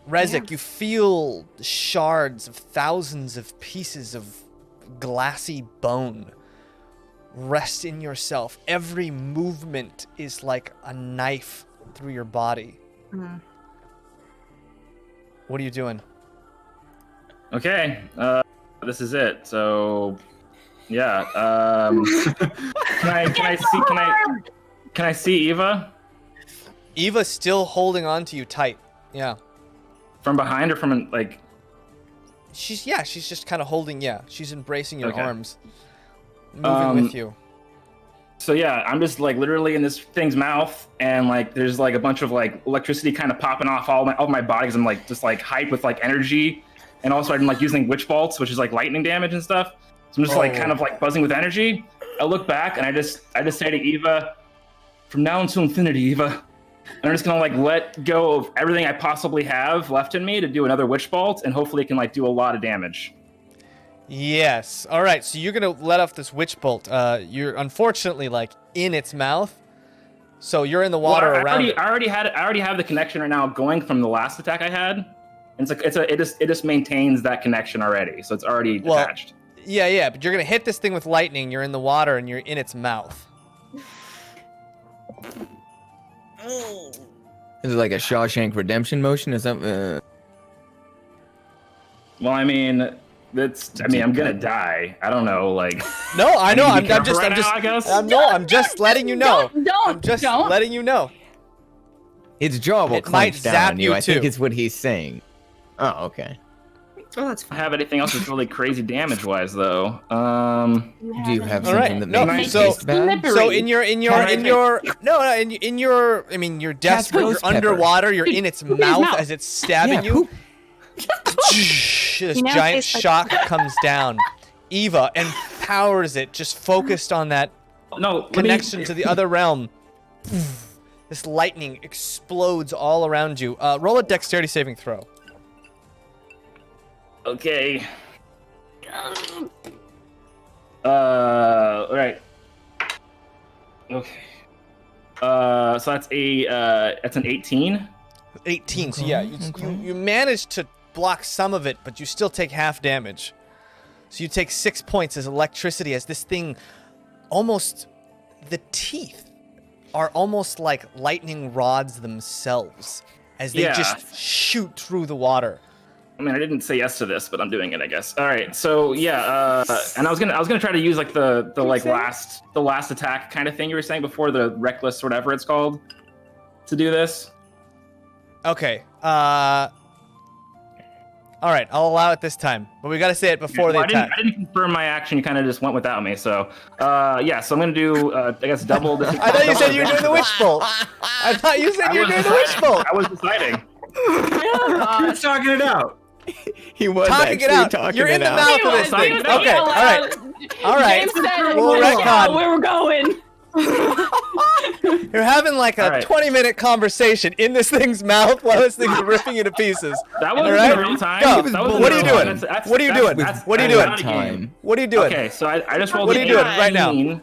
Rezik, you feel shards of thousands of pieces of glassy bone rest in yourself. Every movement is like a knife through your body. What are you doing? Okay, this is it. So, yeah. Can I see Eva Eva's still holding on to you tight. Yeah. from behind or from like? She's just kind of holding. Yeah, she's embracing your Okay. arms, moving with you. So yeah, I'm just like literally in this thing's mouth, and like there's like a bunch of like electricity kind of popping off all my body. 'Cause I'm like just like hyped with like energy, and also I'm like using witch bolts, which is like lightning damage and stuff. So I'm just like kind of like buzzing with energy. I look back and I just say to Eva, "From now until infinity, Eva." And I'm just gonna like let go of everything I possibly have left in me to do another witch bolt, and hopefully it can like do a lot of damage. Yes. All right. So you're gonna let off this witch bolt. You're unfortunately like in its mouth, so you're in the water around it. I already have the connection right now going from the last attack I had. And it just maintains that connection already, so it's already attached. Yeah. But you're gonna hit this thing with lightning. You're in the water and you're in its mouth. Is it like a Shawshank Redemption motion or something? Well, I mean, I'm gonna die. I don't know, like. No, I know. I'm just letting you know. I'm just letting you know. Its jaw will It might clench down zap on you. you I think too. it's what he's saying. Oh, okay. Oh, that's I fine. don't have anything else that's really crazy damage wise though. Do you have All something right. that No. makes So you taste bad? so in your I mean you're desperate. You're ghost pepper. underwater. You're in its mouth as it's stabbing Yeah, you. poop. This You know, it giant tastes like- shock comes down. Eva empowers it, just focused on that No connection to the other realm. This lightning explodes all around you. Roll a dexterity saving throw. Okay. All right. Okay. So that's an 18. 18. So yeah, you managed to block some of it, but you still take half damage. So you take 6 points as electricity as this thing almost, the teeth are almost like lightning rods themselves as they Yeah. just shoot through the water. I mean, I didn't say yes to this, but I'm doing it, I guess. All right. So yeah, and I was gonna try to use like the like last attack kind of thing you were saying before, the reckless whatever it's called, to do this. Okay. All right, I'll allow it this time, but we got to say it before Well, the attack. I didn't confirm my action. You kind of just went without me. So yeah. So I'm gonna do I guess double. This I thought you said you were doing the witch bolt. I thought you said you were doing the witch bolt. I was deciding. He's talking it out. He was Talking it actually out. talking You're in it the out. mouth of this thing. He was Okay, all right. All right. James said, We'll "Let's retcon. go where we're going." You're having like a All right. 20-minute conversation in this thing's mouth while this thing's ripping into pieces. That was All right. in real time. Go. That was in What are you real time. doing? That's- What are you doing? that's- What are you that's doing? not a game. Time. What are you doing? Okay, so I just rolled. What are an you doing right now? 18.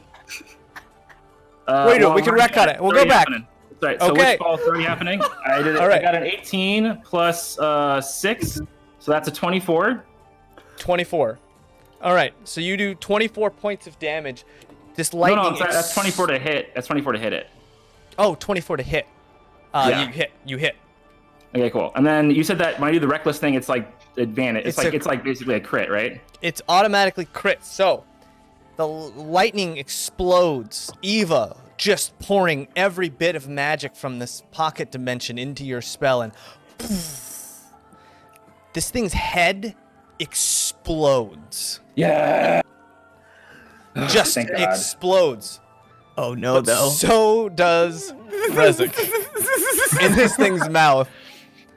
What are you doing? We can retcon it. We'll go back. Sorry, so Okay. which ball is already happening? I did. All right. I got an 18 plus 6, so that's a 24. 24. All right, so you do 24 points of damage. This lightning. No, sorry, that's 24 to hit. That's 24 to hit it. Oh, 24 to hit. Yeah. You hit. Okay, cool. And then you said that when I do the reckless thing, it's like advantage. It's It's like basically a crit, right? It's automatically crit. So the lightning explodes. Eva just pouring every bit of magic from this pocket dimension into your spell, and poof, this thing's head explodes. Yeah. Just Thank God. explodes. Oh no, though. So does Rezik in this thing's mouth.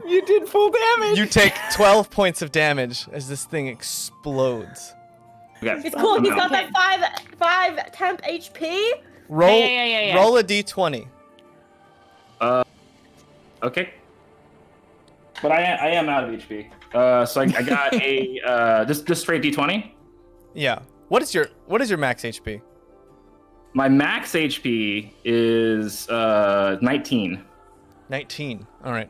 You did full damage. You take 12 points of damage as this thing explodes. Okay. It's cool. He's got that 5 temp HP. Roll, Yeah. roll a d20. Okay. But I am out of HP. So I got a just straight D20. Yeah. What is your max HP? My max HP is 19. 19. All right.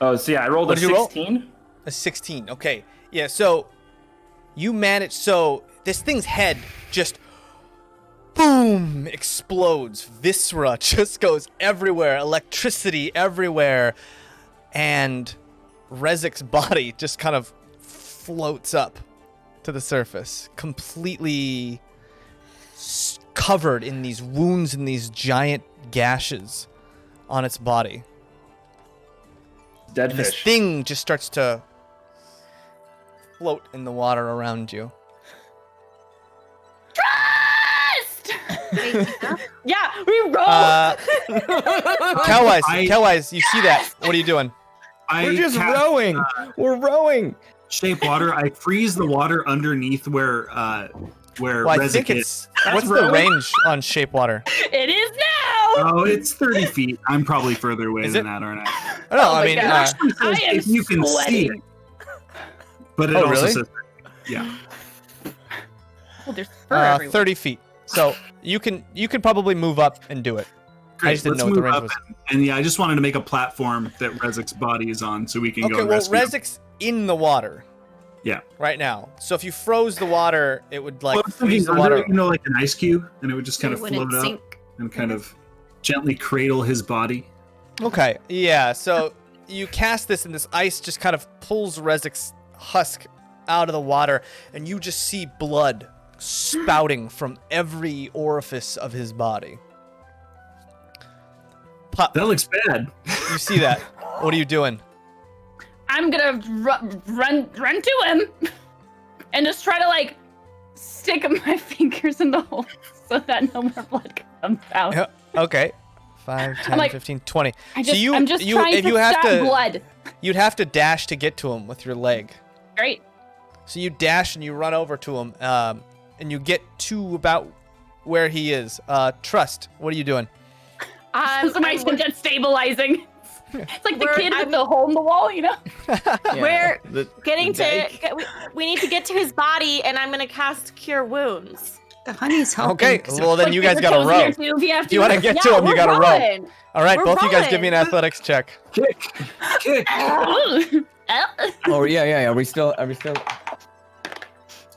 Oh, so yeah, I rolled What a did you roll? 16. A 16. Okay. Yeah, so you manage, so this thing's head just boom explodes. Viscera just goes everywhere, electricity everywhere, and Rezik's body just kind of floats up to the surface, completely covered in these wounds and these giant gashes on its body. Dead And this fish. thing just starts to float in the water around you. Yeah, we roll. Cowwise, you see that? What are you doing? We're just cast, rowing. We're rowing. Shape water. I freeze the water underneath where Well, I Rezik think is. it's what's the range on shape water? It is now. Oh, it's 30 feet. I'm probably further away Is than it? that, aren't I? Oh, no, I my mean, gosh. I am If you can see sweating. it. But it Oh, also really? says, yeah. Oh, there's fur everywhere. 30 feet. So you can probably move up and do it. I just didn't know what the range was. And yeah, I just wanted to make a platform that Rezik's body is on so we can Okay, go well, rescue him. Rezik's in the water Yeah. right now. So if you froze the water, it would like Well, I'm freeze the thinking water. under, you know, like an ice cube, and it would just kind of It wouldn't float up sink. and kind of gently cradle his body. Okay, yeah, so you cast this and this ice just kind of pulls Rezik's husk out of the water, and you just see blood spouting from every orifice of his body. Pup, That looks bad. you see that? What are you doing? I'm gonna run to him and just try to like stick my fingers in the hole so that no more blood comes out. Yeah, okay. 5, 10, like- 15, 20. I'm so just trying if to you have stop to, blood. you'd have to dash to get to him with your leg. Great. So you dash and you run over to him, and you get to about where he is. Trust, what are you doing? So my just stabilizing. It's like the We're- kid with the hole in the wall, you know? We're The- getting the dike. to. We need to get to his body, and I'm gonna cast Cure Wounds. The honey's helping. Okay, 'cause well then Like you guys paper gotta toes in row. there, too, if you have If you want to to. get to him, you we're gotta row. rolling. All right, We're both you guys give me an rolling. athletics check. Kick! Kick! Oh yeah. Are we still?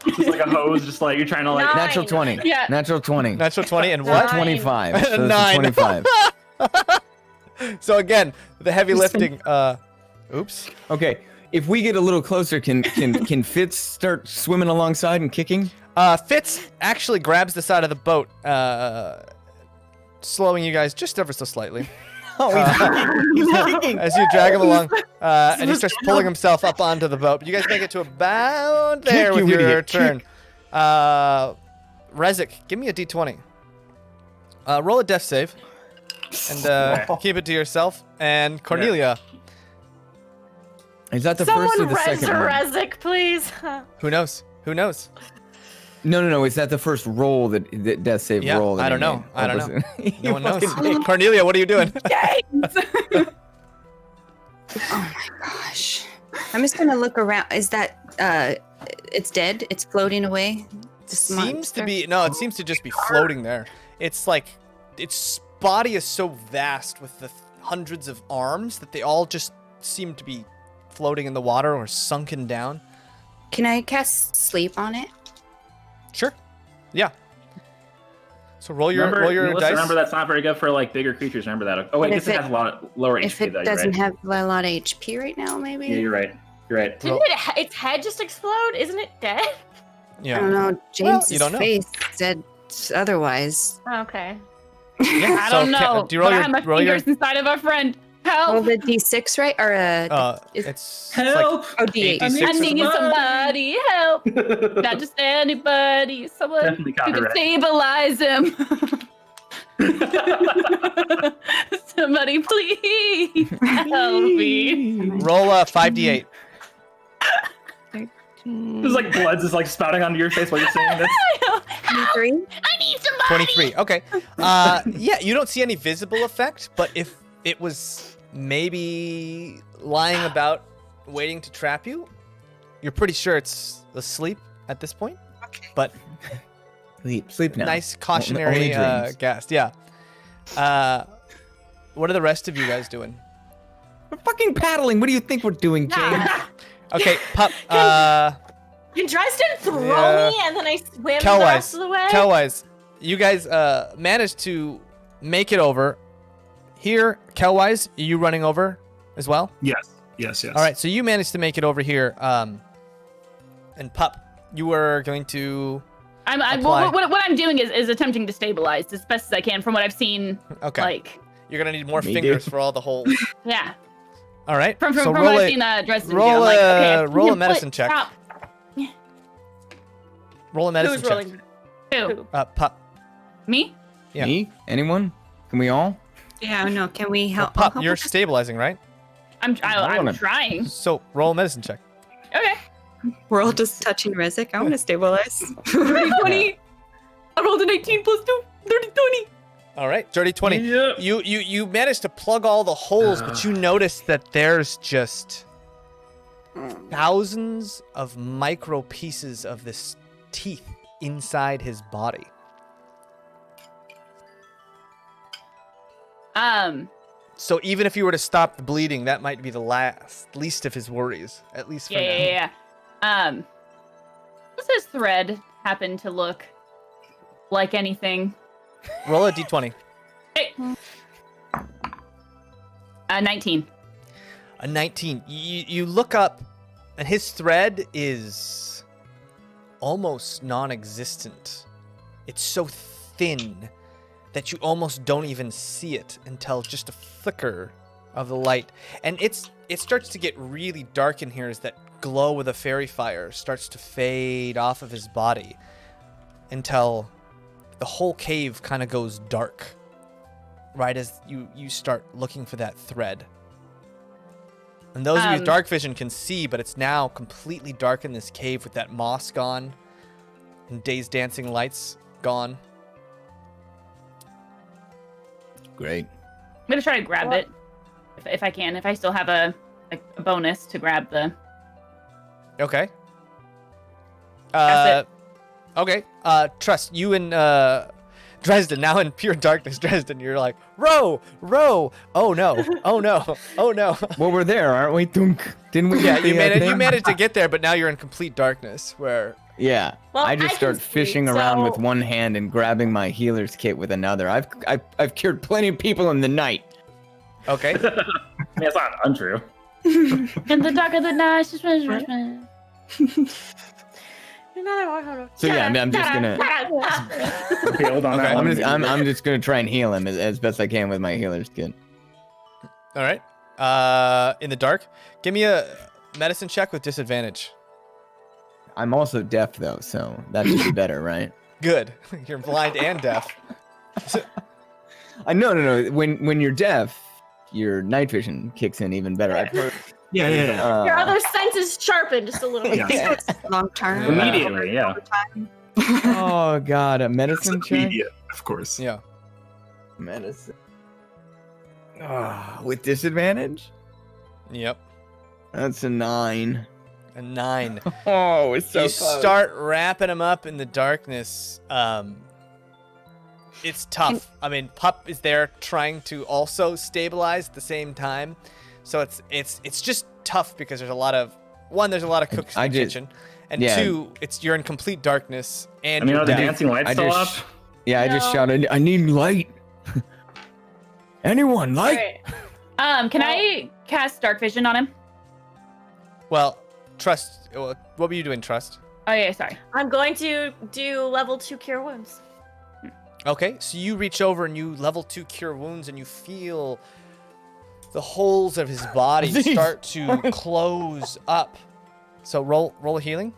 Just like a hose, just like you're trying to like. Nine. Natural 20. Yeah. Natural 20. Natural 20 and what? Nine. 25. So it's a 9. 25. So again, the heavy lifting. Oops. Okay. If we get a little closer, can Fitz start swimming alongside and kicking? Fitz actually grabs the side of the boat, slowing you guys just ever so slightly. Oh, he's kicking. As you drag him along, and he starts pulling himself up onto the boat. You guys make it to about there Kick, with you your idiot, turn. Rezik, give me a d20. Roll a death save, and keep it to yourself. And Cornelia, Is that the Someone first or the res second one? Rezik, please. who knows? Who knows? No. Is that the first roll that death save Yeah, roll? That I he don't know. made? I don't know. You No one knows. fucking- Cornelia, what are you doing? Oh my gosh. I'm just gonna look around. Is that it's dead? It's floating away? This Seems to monster? be no. It seems to just be floating there. It's like it's body is so vast with the hundreds of arms that they all just seem to be floating in the water or sunken down. Can I cast sleep on it? Sure. Yeah. So roll your Melissa, dice. remember that's not very good for like bigger creatures. Remember that. Oh wait, I guess it has a lot lower If HP it though. You're doesn't right. have a lot of HP right now, maybe? Yeah, you're right. You're right. Didn't its head just explode? Isn't it dead? Yeah. I don't know. James's you don't know. face said otherwise. Okay. Yeah, I don't know. do you roll but I your have my roll your? fingers inside of a friend. Help! Roll the D6, right? Or It's Help! oh, D8. I mean- I need somebody help. Not just anybody. Someone Definitely who can copyright. stabilize him. Somebody please help me. roll 5d8. There's like blood just like spouting onto your face while you're saying this. 23? I need somebody. 23. Okay. Yeah, you don't see any visible effect, but if it was maybe lying about waiting to trap you, you're pretty sure it's asleep at this point. Okay. But Sleep now. nice Only cautionary dreams. guess. Yeah. What are the rest of you guys doing? We're fucking paddling. What do you think we're doing, James? Okay, Pup. Can Dresden throw Yeah. me and then I swim the rest of the way? Kelwise, you guys managed to make it over. Here, Kelwise, are you running over as well? Yes. All right, so you managed to make it over here. And Pup, you were going to. What I'm doing is attempting to stabilize as best as I can from what I've seen. Okay. Like, You're gonna need more Me fingers too. for all the holes. yeah. All right. From so what roll I've a, seen Dresden do. roll I'm like, okay, a- I roll a can medicine put check. top roll a medicine Who's check. rolling? two. Pup. Me? Yeah. Me? Anyone? Can we all? Yeah, no. Can we help? Pup, help you're with this? stabilizing, right? I'm wanna- trying. So roll a medicine check. Okay. We're all just touching Rezik. I want to stabilize. 20. I rolled an 18 plus 2. 30, 20. All right, dirty 20. Yep. You managed to plug all the holes, but you notice that there's just thousands of micro pieces of this teeth inside his body. So even if you were to stop the bleeding, that might be the least of his worries, at least for now. Yeah. Does his thread happen to look like anything? Roll a d20. Hey. 19. A 19. You look up, and his thread is almost non-existent. It's so thin that you almost don't even see it until just a flicker of the light. And it starts to get really dark in here as that glow of the fairy fire starts to fade off of his body until the whole cave kind of goes dark right as you start looking for that thread. And those of you with dark vision can see, but it's now completely dark in this cave with that moss gone and Day's dancing lights gone. Great. I'm gonna try to grab it if I can. If I still have a bonus to grab the. Okay. That's Okay. Trust you and Dresden now in pure darkness. Dresden, you're like row. Oh no. Well, we're there, aren't we? Dunk. Didn't we? Yeah, get the, you thing? managed to get there, but now you're in complete darkness. Where Yeah. Well, I just I can start fishing see, around with so- one hand and grabbing my healer's kit with another. I've cured plenty of people in the night. okay. I mean, it's not untrue. In the dark of the night. So yeah, I'm just gonna. Build on that one. I'm just gonna try and heal him as best I can with my healer's kit. All right. In the dark, give me a medicine check with disadvantage. I'm also deaf though, so that should be better, right? Good. You're blind and deaf. No. When you're deaf, your night vision kicks in even better. I've heard. Yeah. Your other senses sharpen just a little bit. Yeah. Long term. Immediately, yeah. Oh god, a medicine check. Immediate, of course. Yeah. Medicine. With disadvantage? Yep. That's a 9. A 9. Oh, it's so You close. start wrapping him up in the darkness, it's tough. I mean, Pup is there trying to also stabilize at the same time, so it's just tough because there's a lot of cooks in the kitchen, and two, you're in complete darkness and are the deaf. dancing lights still up? Yeah, I just shouted, I need light. Anyone, light? Right. Can I cast Dark Vision on him? Well, Trust, what were you doing, Trust? Oh yeah, sorry. I'm going to do level 2 Cure Wounds. Okay, so you reach over and you level 2 Cure Wounds, and you feel the holes of his body start to close up. So roll a healing.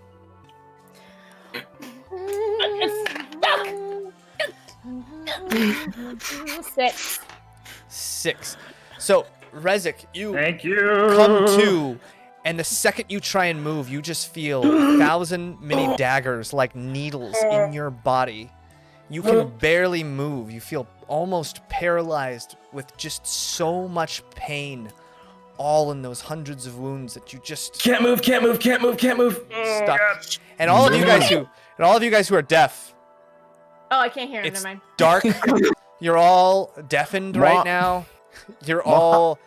Six. 6. So Rezik, you Thank you. come to, and the second you try and move, you just feel 1,000 mini daggers like needles in your body. You can barely move. You feel almost paralyzed with just so much pain, all in those hundreds of wounds that you just Can't move. stuck. And all of you guys who are deaf, Oh, I can't hear him. it's Never mind. dark. You're all deafened right now. You're all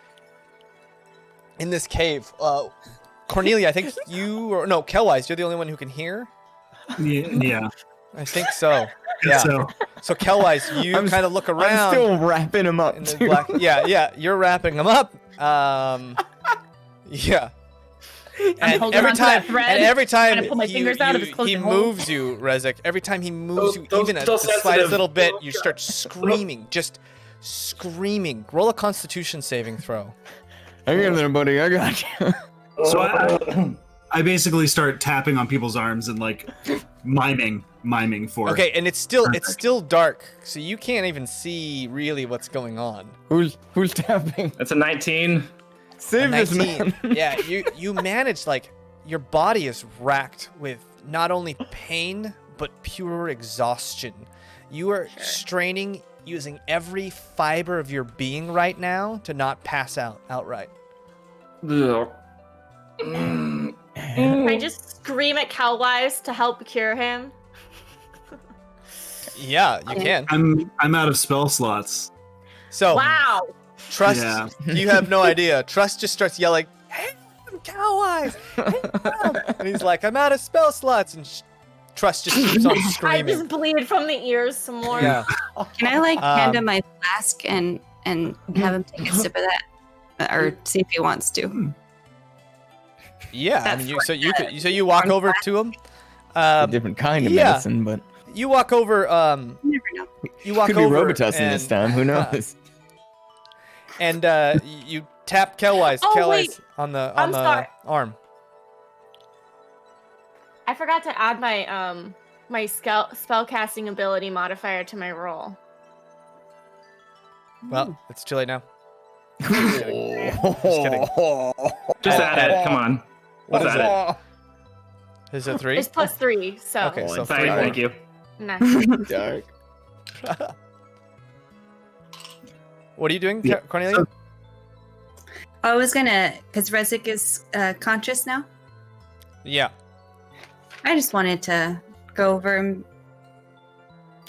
in this cave. Cornelia, I think Kelwise, you're the only one who can hear. Yeah. I think so. Yeah. So Kelwise, you kind of look around. I'm still wrapping him up. in the too. black. Yeah, you're wrapping him up. Yeah. And holding every onto that time, thread, every time trying to pull my fingers out of his he clothing hole. moves you, Rezik. Every time he moves you, Those- even those the sensitive. slightest little bit, you start screaming, just screaming. Roll a Constitution saving throw. Hang in there, buddy. I got you. So I basically start tapping on people's arms and like miming for. Okay, and it's still dark, so you can't even see really what's going on. Who's tapping? That's a 19. Save this 19. man. Yeah, you manage, like, your body is racked with not only pain but pure exhaustion. You are straining, using every fiber of your being right now to not pass out outright. Ugh. Can I just scream at Calwise to help cure him? Yeah, you can. I'm out of spell slots. So Wow. Trust, Yeah. you have no idea. Trust just starts yelling, "Hey, Coweyes!" And he's like, "I'm out of spell slots." And Trust just keeps on I screaming. just bleed from the ears some more. Yeah. Can I hand him Um, my flask and have him take a sip of that, or see if he wants to? Yeah. I That's mean, you walk over to him. A different kind of yeah. medicine, but You walk over. You never know. You walk could be over. Robitussin and, this time. Who knows? And you tap Kelwise. Oh, Kelwise wait. on the I'm sorry. arm. I forgot to add my my spellcasting ability modifier to my roll. Well, it's too late now. Just add it. Come on. What Just is add it? Is it 3? It's +3, so Okay, so Sorry, 3. thank you. nah. Dark. What are you doing, Yeah. Cornelia? I was gonna, because Rezik is conscious now. Yeah. I just wanted to go over and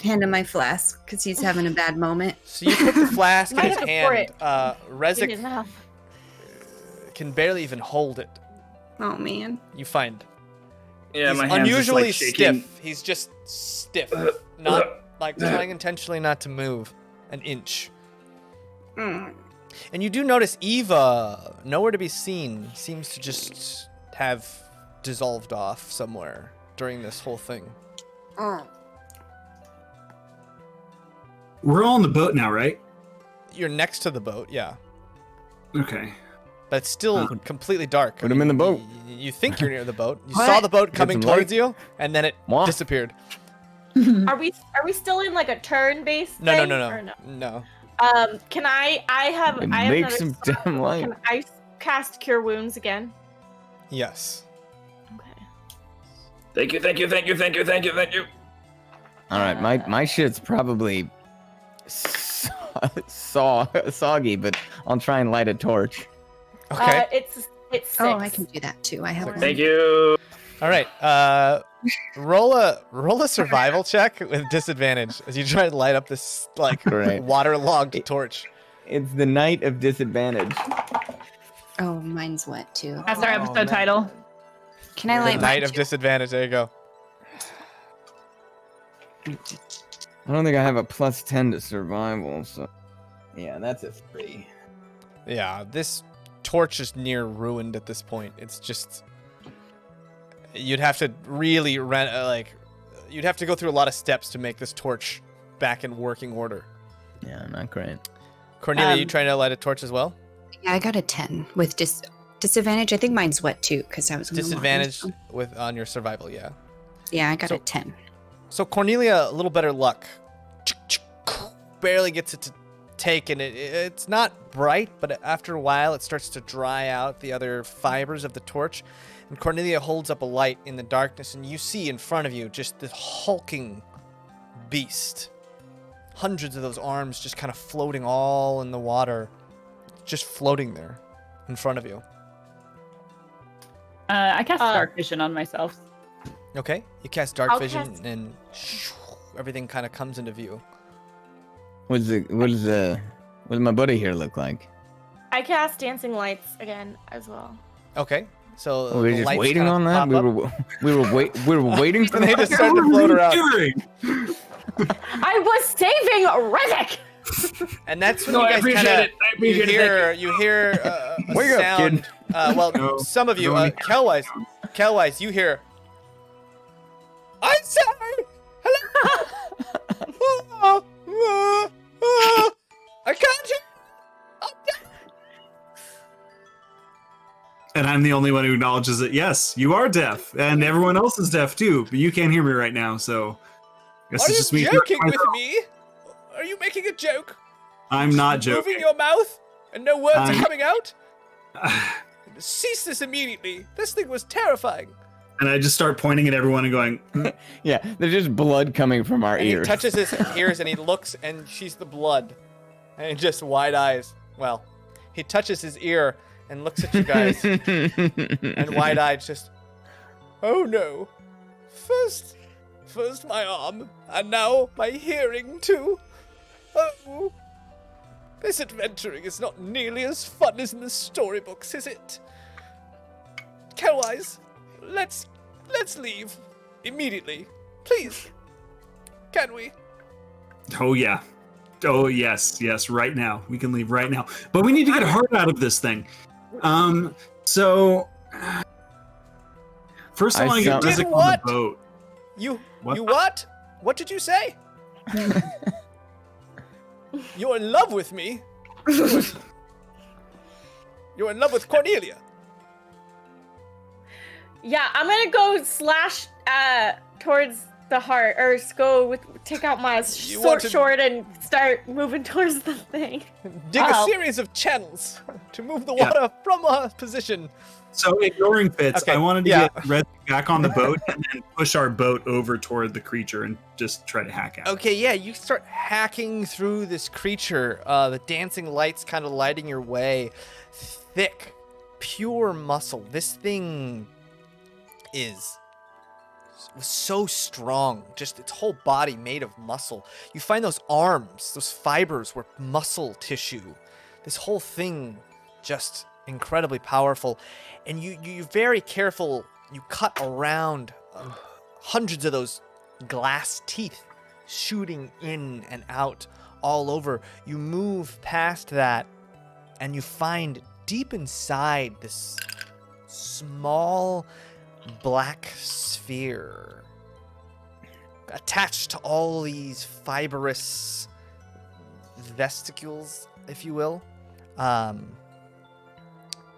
hand him my flask because he's having a bad moment. So you put the flask in Might his have to pour hand. it. In Rezik his mouth. can barely even hold it. Oh man. You find Yeah, he's my hands unusually just, like, shaking. stiff. He's just stiff, not like trying intentionally not to move an inch. Mm. And you do notice Eva, nowhere to be seen, seems to just have dissolved off somewhere during this whole thing. We're all on the boat now, right? You're next to the boat, yeah. Okay. But it's still completely dark. Put him in the boat. You think you're near the boat. You What? saw the boat coming some towards light. you, and then it Mwah. disappeared. Are we still in like a turn-based No, thing? no. Or no? No. Can I have And I have make another some spell. damn light. Can I cast Cure Wounds again? Yes. Okay. Thank you. All right, my shit's probably soggy, but I'll try and light a torch. Okay. It's 6. Oh, I can do that too. I have one. Thank you. All right. Roll a survival check with disadvantage as you try to light up this like Great. waterlogged torch. It's the night of disadvantage. Oh, mine's wet too. That's our Oh, episode man. title. Can I The light night mine of too? disadvantage. There you go. I don't think I have a +10 to survival, so yeah, that's a 3. Yeah, this torch is near ruined at this point. It's just you'd have to really you'd have to go through a lot of steps to make this torch back in working order. Yeah, not great. Cornelia, you trying to light a torch as well? Yeah, I got a 10 with disadvantage. I think mine's wet too because I was on the water, Disadvantage so- on your survival, yeah. Yeah, I got So- a 10. So Cornelia, a little better luck. Barely gets it to take, and it's not bright, but after a while it starts to dry out the other fibers of the torch. And Cornelia holds up a light in the darkness, and you see in front of you just this hulking beast. Hundreds of those arms just kind of floating all in the water, just floating there in front of you. I cast Dark Vision on myself. Okay, you cast Dark I'll Vision, cast- and everything kind of comes into view. What does my buddy here look like? I cast Dancing Lights again as well. Okay, so Oh, we're the just lights waiting kinda on that. pop up. We were waiting for And they that. just start to float around. Doing? I was saving Rivik! And that's when No, you I guys appreciate kind it. I appreciate it. you hear a Wake up, sound. kid. Well, No, some of you, no. Kelwise, you hear. I'm sorry. Hello. I can't hear. And I'm the only one who acknowledges that, yes, you are deaf. And everyone else is deaf too, but you can't hear me right now, so I guess Are it's just you me. joking with me? Are you making a joke? I'm not joking. Moving your mouth and no words are I'm- coming out? Cease this immediately. This thing was terrifying. And I just start pointing at everyone and going, Yeah, there's just blood coming from our And ears. he touches his ears and he looks and she's the blood. And just wide eyes. Well, he touches his ear and looks at you guys and wide eyed just, oh no. First my arm and now my hearing too. Oh. This adventuring is not nearly as fun as in the storybooks, is it? Kelwise, let's leave immediately. Please. Can we? oh yeah. Oh yes, right now. We can leave right now. But we need to get heart out of this thing. So first I I want to get sound- Rizzik Did on what? the boat. You What? what? What did you say? You're in love with me. You're in love with Cornelia. Yeah, I'm gonna go slash towards the heart, or take out my You want to- sword and start moving towards the thing. Dig Oh. a series of channels to move the Yeah. water from a position. So ignoring Fitz, Okay, I wanted to yeah. get Red back on the boat and then push our boat over toward the creature and just try to hack at it. Okay, yeah, you start hacking through this creature. The dancing lights kind of lighting your way. Thick, pure muscle. This thing was so strong. Just its whole body made of muscle. You find those arms, those fibers were muscle tissue. This whole thing just incredibly powerful. And you're very careful. You cut around hundreds of those glass teeth shooting in and out all over. You move past that and you find deep inside this small black sphere attached to all these fibrous vesicles, if you will.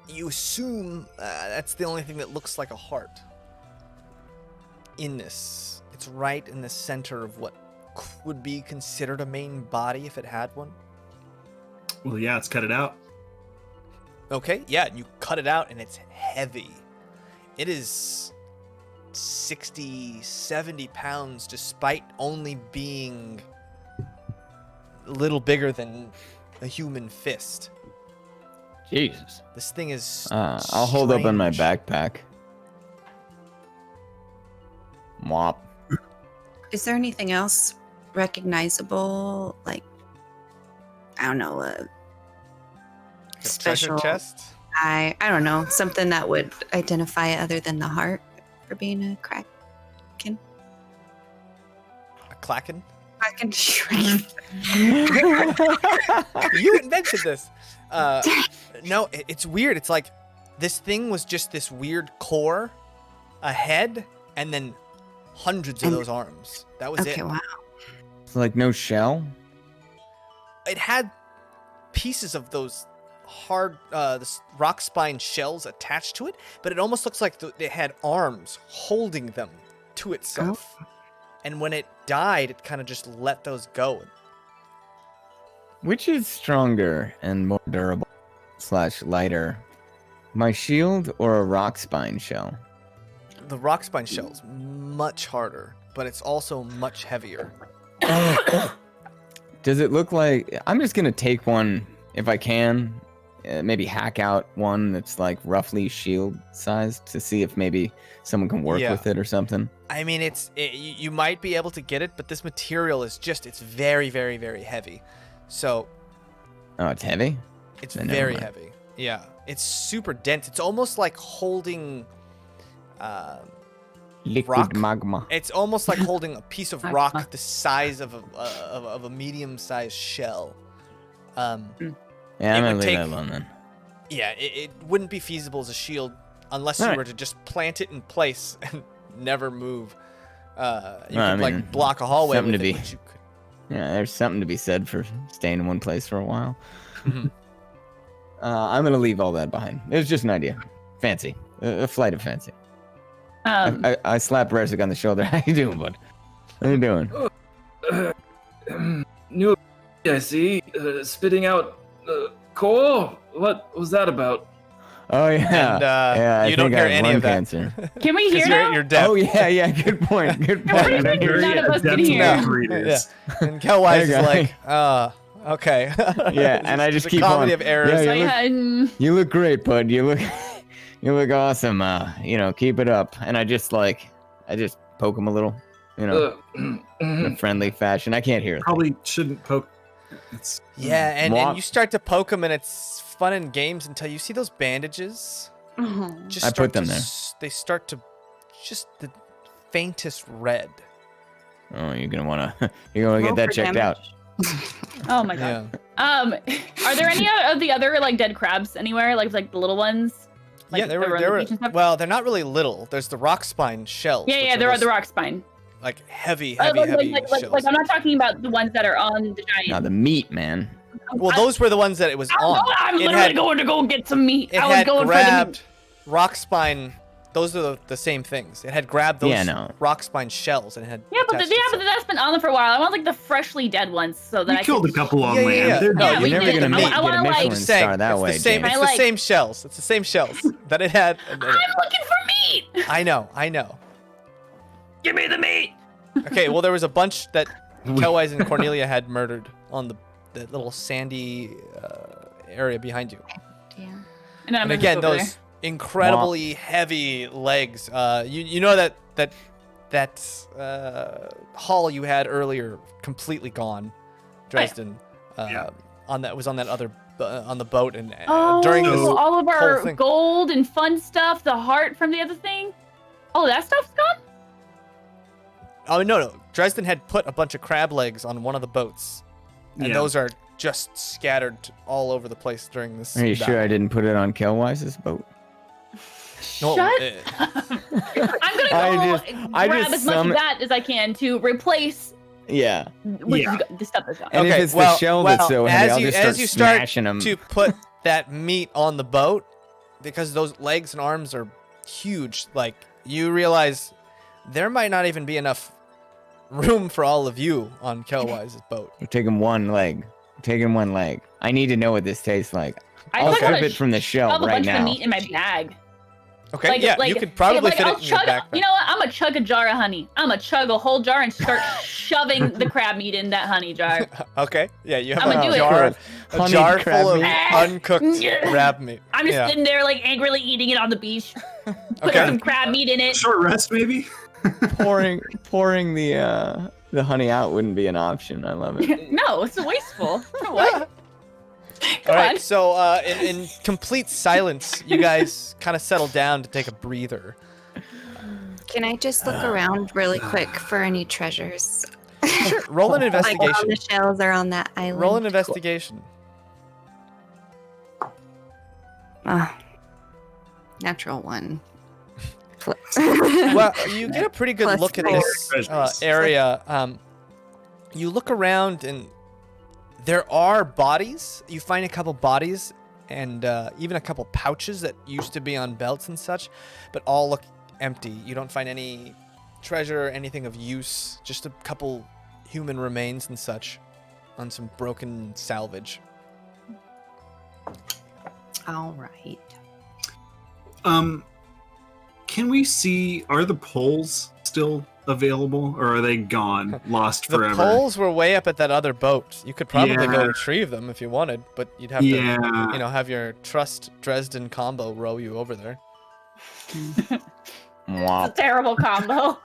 You assume that's the only thing that looks like a heart in this. It's right in the center of what would be considered a main body if it had one. Well, yeah, let's cut it out. Okay, yeah, you cut it out and it's heavy. It is 60, 70 pounds despite only being a little bigger than a human fist. Jesus. This thing is I'll hold up on my strange. backpack. Womp. Is there anything else recognizable? Like, I don't know, a Treasure special chest. I don't know, something that would identify other than the heart for being a kraken. A Clacken. Kraken. You invented this. No, it's weird. It's like this thing was just this weird core, a head, and then hundreds of those arms. That was it. Okay, wow. It's like no shell. It had pieces of those hard rock spine shells attached to it, but it almost looks like it had arms holding them to itself. And when it died, it kind of just let those go. Which is stronger and more durable / lighter? My shield or a rock spine shell? The rock spine shell's much harder, but it's also much heavier. Does it look like... I'm just going to take one if I can. Maybe hack out one that's like roughly shield sized to see if maybe someone can work with it or something. I mean, you might be able to get it, but this material is it's very, very, very heavy. So... Oh, it's heavy? It's Then never very mind. heavy. Yeah. It's super dense. It's almost like holding... Liquid rock? magma. It's almost like holding a piece of rock the size of a medium-sized shell. Yeah, I'm it gonna would leave take- that alone then. Yeah, it wouldn't be feasible as a shield unless you Alright. were to just plant it in place and never move. You I could mean, like block a hallway something with to it, be- which you could. Yeah, there's something to be said for staying in one place for a while. Mhm. I'm gonna leave all that behind. It was just an idea. Fancy. A flight of fancy. I slapped Resik on the shoulder. How you doing, bud? How you doing? New, I see. Spitting out coal. What was that about? Oh yeah. And, yeah, I you don't think I hear have any lung of that. cancer. Can we hear now? You're deaf. Oh yeah. Good point. Good What do you point. think? None of us can hear. Depth readers. And Kelwise is There you like, okay. Yeah, and I just It's a keep comedy on. of errors. Yeah, I had- You look great, bud. You look awesome. Keep it up. And I just poke him a little, in a friendly fashion. I can't hear it. Probably shouldn't poke. It's Yeah, and Mwah. you start to poke him, and it's fun and games until you see those bandages. Just I start put them to there. They start to just the faintest red. Oh, you're gonna wanna get that checked out. Oh my god. Yeah. Are there any of the other like dead crabs anywhere? Like the little ones? Like, Yeah, that there on were the beach and stuff? well, they're not really little. There's the rock spine shells. Yeah, which yeah, are there are those, the rock spine. like heavy Like, shells. I'm not talking about the ones that are on the giant. Now the meat, man. Well, those were the ones that it was on. I'm It literally had- going to go get some meat. It I was had going grabbed for rock spine. Those are the same things. It had grabbed those Yeah, no. rock spine shells and it had. the. Yeah, but attached itself. that's been on them for a while. I want like the freshly dead ones so that we I killed can. a couple on Yeah, land. yeah. They're No, Yeah, not- we You're never did. gonna I get wanna, a like, Michelin Just saying, star that it's way, the same. James. It's I the like- same shells. It's the same shells that it had. I'm looking for meat. I know. Give me the meat. Okay, well there was a bunch that Kelwise and Cornelia had murdered on the little sandy area behind you. Yeah. And, I'm And just again, over those incredibly heavy legs. You know that haul you had earlier completely gone, Dresden. Yeah. On that other on the boat and Oh, during this all of our whole thing. gold and fun stuff, the heart from the other thing. Oh, that stuff's gone. Oh no! Dresden had put a bunch of crab legs on one of the boats, and Yeah. those are just scattered all over the place during this. Are you sure I didn't put it on Kelwise's boat? No, Shut eh, I'm gonna I go just- I grab just as much sum- of that as I can to replace Yeah. Yeah. the stuff that's gone. And Okay, if it's well- the shell well, that's so heavy, as I'll you- just as start you start smashing them. to put that meat on the boat, because those legs and arms are huge. Like you realize there might not even be enough room for all of you on Kelwise's boat. We're taking one leg. I need to know what this tastes like. I I'll just wanna strip it from the shell shove a right bunch of the now. meat in my bag. Okay, yeah, you could probably fit I'll it in your chug, backpack. You know what? I'm gonna chug a jar of honey. I'm gonna chug a whole jar and start shoving the crab meat in that honey jar. Okay, yeah, you have I'ma a do it. jar, a Honey jar crab full of meat. uncooked crab meat. I'm just Yeah. sitting there like angrily eating it on the beach. Putting Okay. some crab meat in it. Short rest, maybe. pouring the honey out wouldn't be an option. I love it. No, it's wasteful. What? All right, on. so in complete silence, you guys kind of settle down to take a breather. Can I just look around really quick for any treasures? Sure. Roll an Like investigation. on the shells or on that island? Roll an investigation. Natural one. Well, you get a pretty good Plus look at four. this Treasures. area. You look around and there are bodies. You find a couple bodies and even a couple pouches that used to be on belts and such, but all look empty. You don't find any treasure, anything of use, just a couple human remains and such on some broken salvage. All right. Can we see, are the poles still available or are they gone, lost The forever? poles were way up at that other boat. You could probably go Yeah. retrieve them if you wanted, but you'd have to, Yeah. have your trust Dresden combo row you over there. It's a Mwah. terrible combo.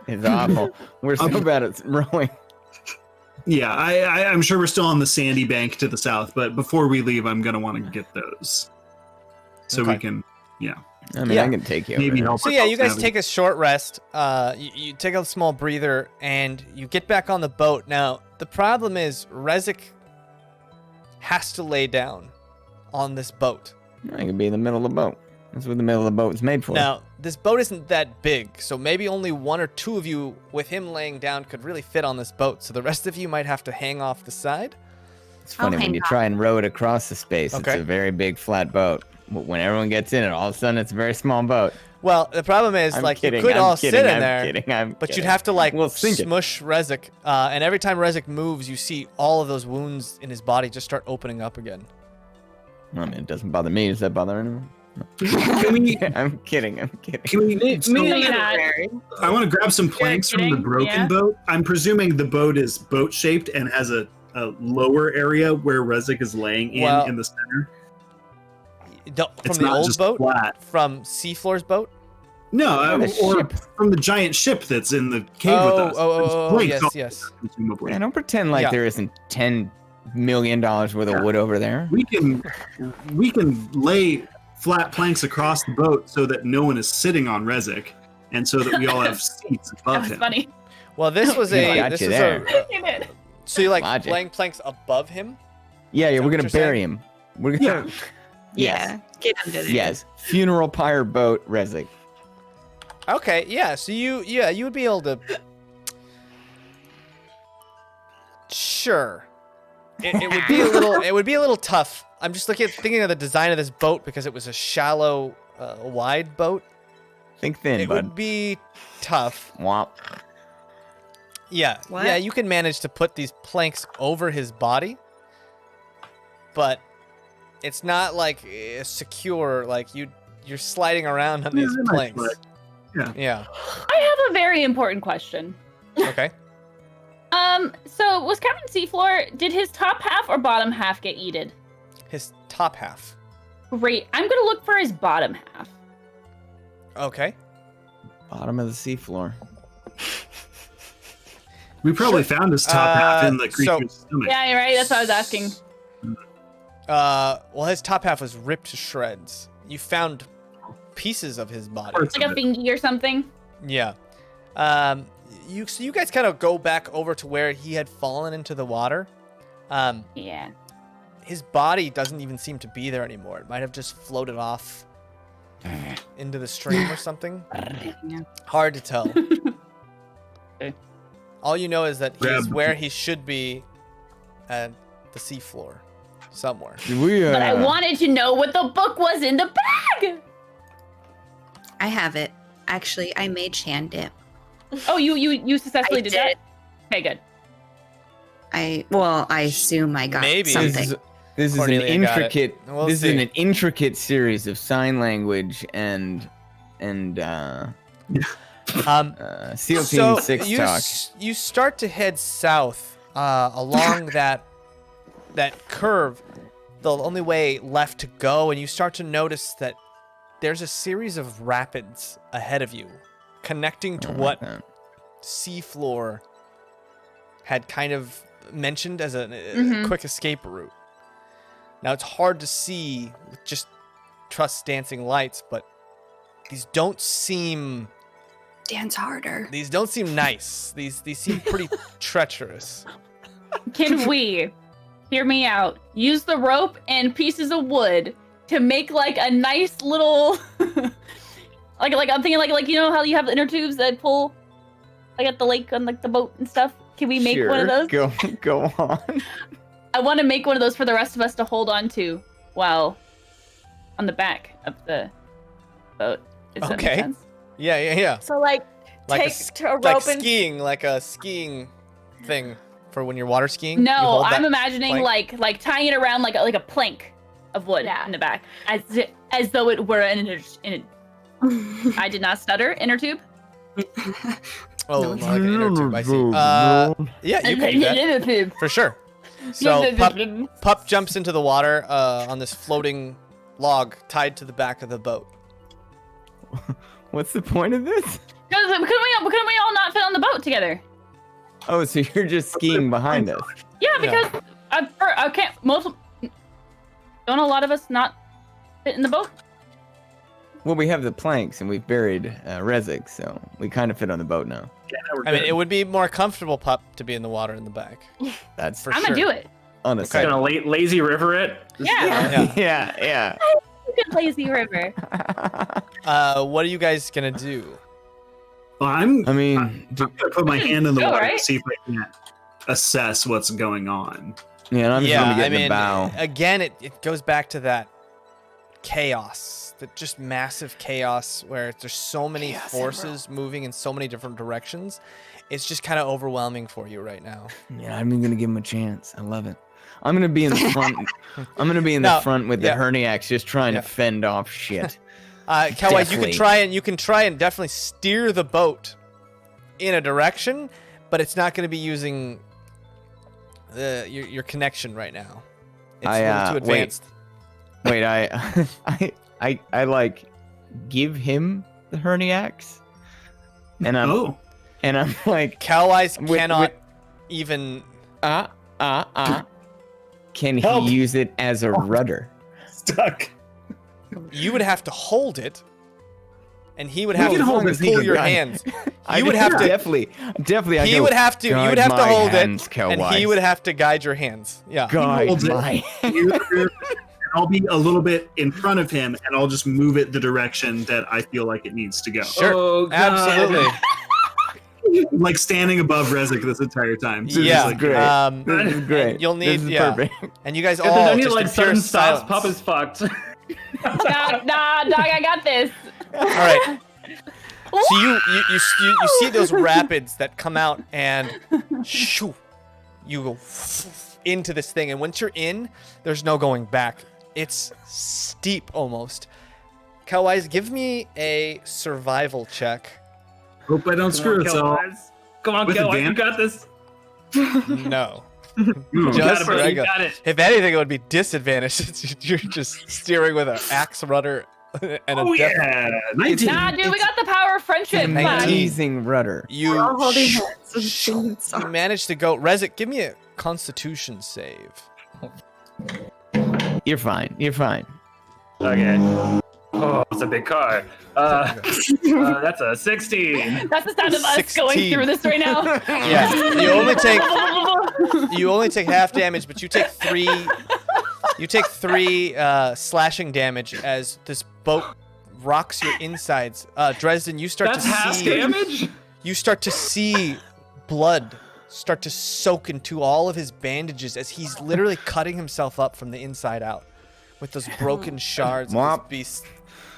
It's awful. We're so bad at rowing. Yeah, I'm sure we're still on the sandy bank to the south, but before we leave, I'm gonna want to get those, so we Okay. can, I mean, Yeah. I can take you. maybe over help. So yeah, you guys ourselves take a short rest. You take a small breather, and you get back on the boat. Now, the problem is Rezik has to lay down on this boat. there. I could be in the middle of the boat. That's what the middle of the boat is made for. Now, this boat isn't that big, so maybe only one or two of you, with him laying down, could really fit on this boat. So the rest of you might have to hang off the side. It's funny when hang you on. try and row it across the space. It's Okay. a very big flat boat. But when everyone gets in it, all of a sudden it's a very small boat. Well, the problem is, I'm like, kidding, you could I'm all kidding, sit in I'm there. kidding, I'm But you'd kidding. have to like We'll sink it. smush Rezik, and every time Rezik moves, you see all of those wounds in his body just start opening up again. I mean, it doesn't bother me. Does that bother anyone? Can we? I'm kidding. I'm kidding. Can we? No, you're not. I want to grab some planks from the kidding, broken yeah. boat. I'm presuming the boat is boat shaped and has a lower area where Rezik is laying Well, in the center. From It's the not old just boat, flat. from Seafloor's boat. No, The or ship. from the giant ship that's in the cave with us. There's planks yes, all yes. over, presumably. Man, don't pretend like Yeah. there isn't $10 million worth of wood over there. We can lay flat planks across the boat so that no one is sitting on Rezik, and so that we all have seats That above was him. funny. Well, this was Yeah, a. got This you is there. a. You did. So you like Logic. laying planks above him? Yeah, Is that we're what gonna you're saying? bury him. We're gonna. Yeah. Get under there. Yes. Funeral pyre boat, Rezik. Okay, yeah. So you would be able to. Sure. It would be a little. It would be a little tough. I'm just thinking of the design of this boat because it was a shallow, wide boat. Think thin, It bud. would be tough. Womp. Yeah, What? yeah. You can manage to put these planks over his body, but it's not like secure. Like you're sliding around on these Yeah, I might planks. Yeah. I have a very important question. Okay. So was Captain Seafloor, did his top half or bottom half get eaten? His top half. Great. I'm gonna look for his bottom half. Okay. Bottom of the seafloor. We probably found his top half in the so- creature's stomach. Yeah, you're right. That's what I was asking. Well, his top half was ripped to shreds. You found pieces of his body. Parts Like of a it. fingy or something. Yeah. So you guys kind of go back over to where he had fallen into the water. Yeah. His body doesn't even seem to be there anymore. It might have just floated off into the stream or something. Yeah. Hard to tell. Okay. All you know is that Grab he's the where pieces. he should be at the seafloor somewhere. But I wanted to know what the book was in the bag. I have it. Actually, I mage hand it. Oh, you successfully I did did. that? Okay, good. I assume I got Maybe. something. This is an Cornelia got it. intricate. We'll this see. is an intricate series of sign language and SEAL Team 6 talk. You start to head south along that curve, the only way left to go, and you start to notice that there's a series of rapids ahead of you, connecting to what Seafloor had kind of mentioned as a quick escape route. Now it's hard to see with just Trust's dancing lights, but these don't seem Dance harder. These don't seem nice. These seem pretty treacherous. Can we, hear me out, use the rope and pieces of wood to make like a nice little, like I'm thinking like you know how you have the inner tubes that pull, like at the lake on like the boat and stuff. Can we make one of those? Go on. I want to make one of those for the rest of us to hold on to while on the back of the boat. Does that make sense? Yeah. So like Like take a rope like and skiing, like a skiing thing for when you're water skiing. You No, hold I'm that imagining plank. like tying it around like a plank of wood in the back, as though it were an inner. I did not stutter. Inner tube. Oh, like an inner tube. I see. Yeah, you can do that Inner tube. for sure. So Pup jumps into the water on this floating log tied to the back of the boat. What's the point of this? Couldn't we all not fit on the boat together? Oh, so you're just skiing behind us. Yeah, because I can't. Don't a lot of us not fit in the boat? Well, we have the planks and we've buried Rezik, so we kind of fit on the boat now. I mean, it would be more comfortable, Pup, to be in the water in the back. That's for I'm sure. gonna do it. On the Okay. side. Gonna lazy river it. Yeah. Yeah. Good lazy river. What are you guys gonna do? Well, I I'm mean, gonna put my hand in the Go, water right? to see if I can assess what's going on. yeah, and I'm just gonna get I in the mean, bow. again, it goes back to that chaos, that just massive chaos where there's so many forces moving in so many different directions. It's just kind of overwhelming for you right now. Yeah, I'm gonna give him a chance. I love it. I'm gonna be in the front. I'm gonna be in the No, front with the yeah. Herniacs, just trying Yeah. to fend off shit. Kelwise, you Definitely. can try and definitely steer the boat in a direction, but it's not going to be using your connection right now. It's a little too wait. advanced. Wait, I like give him the Herniacs, and I'm like, Kelwise With- cannot even. can Help. he use it as a rudder? Stuck. You would have to hold it, and he would have can to hold it, he pull can your guide. hands. I You would have to. definitely. I He go, would have to. You would "Guide have to my hold hands, it, and he Kelwise. would have to guide your hands. Yeah. guide holds it. my. I'll be a little bit in front of him, and I'll just move it the direction that I feel like it needs to go. Sure. Oh, God. Absolutely. Like standing above Rezik this entire time. So Yeah. just like, great. This is great. And you'll need. This is Yeah. perfect. And you guys If there's all any just like in pure sudden stops, silence. Pup is fucked. Nah, dog, I got this. All right. So you see those rapids that come out and shoo, you go into this thing, and once you're in, there's no going back. It's steep almost. Kelwise, give me a survival check. hope I don't screw it. So Come on, With Kel, you advantage? got this. No. You Just got it, bro. You regular. got it. If anything, it would be disadvantaged. You're just steering with an axe rudder and Oh a yeah, 19. Nah, dude, we got the power of friendship. An Come on. amazing rudder. We're all holding You hands and singing songs. You managed to go. Rezik, give me a Constitution save. You're fine. You're fine. Okay. Oh, it's a big car. That's a 16. That's the sound of us going 16. through this right now. Yeah, you only take half damage, but you take three. You take three slashing damage as this boat rocks your insides. Dresden, you start That's to half see. damage? You start to see blood start to soak into all of his bandages as he's literally cutting himself up from the inside out with those broken shards of Womp. this beast's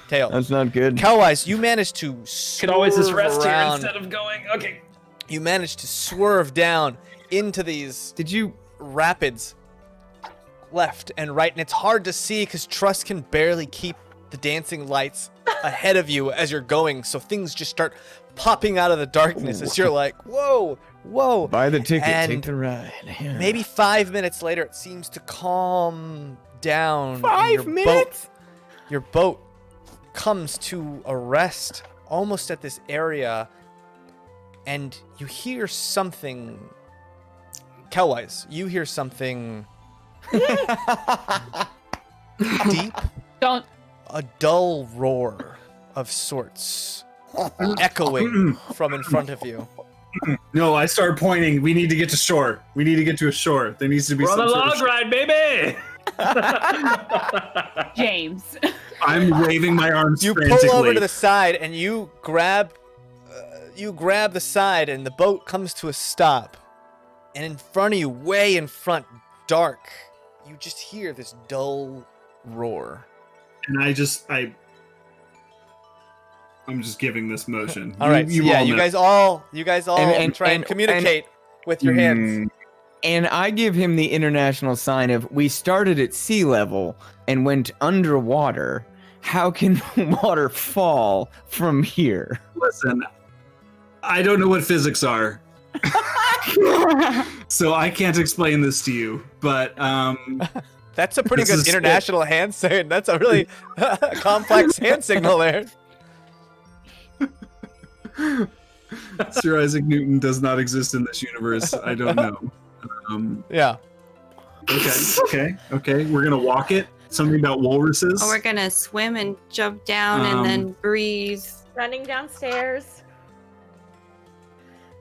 tail. That's not good. Kelwise, you managed to Could always just swerve rest here around. instead of going. Okay. You managed to swerve down into these Did you? rapids left and right, and it's hard to see because Trust can barely keep the dancing lights ahead of you as you're going, so things just start popping out of the darkness as you're like, whoa, whoa. Buy the ticket. And Take the ride. Yeah. Maybe 5 minutes later, it seems to calm down. and 5 minutes? Your boat comes to a rest almost at this area, and you hear something. Kelwise, you hear something deep, Don't. a dull roar of sorts, echoing from in front of you. No, I start pointing. We need to get to shore. We need to get to a shore. There needs to be We're on some the sort of log ride, baby. Jaymes. I'm waving my arms You frantically. pull over to the side and you grab the side, and the boat comes to a stop. And in front of you, way in front, dark, you just hear this dull roar. And I'm just giving this motion. All right, you so yeah, all you know. guys all And try and communicate with your hands. And I give him the international sign of, we started at sea level and went underwater. How can water fall from here? Listen, I don't know what physics are. So I can't explain this to you, but That's a pretty This good is international hand sign. That's a really complex hand signal there. Sir Isaac Newton does not exist in this universe. I don't know. Yeah. Okay. We're gonna walk it. Something about walruses. Or we're gonna swim and jump down and then breathe. Running downstairs.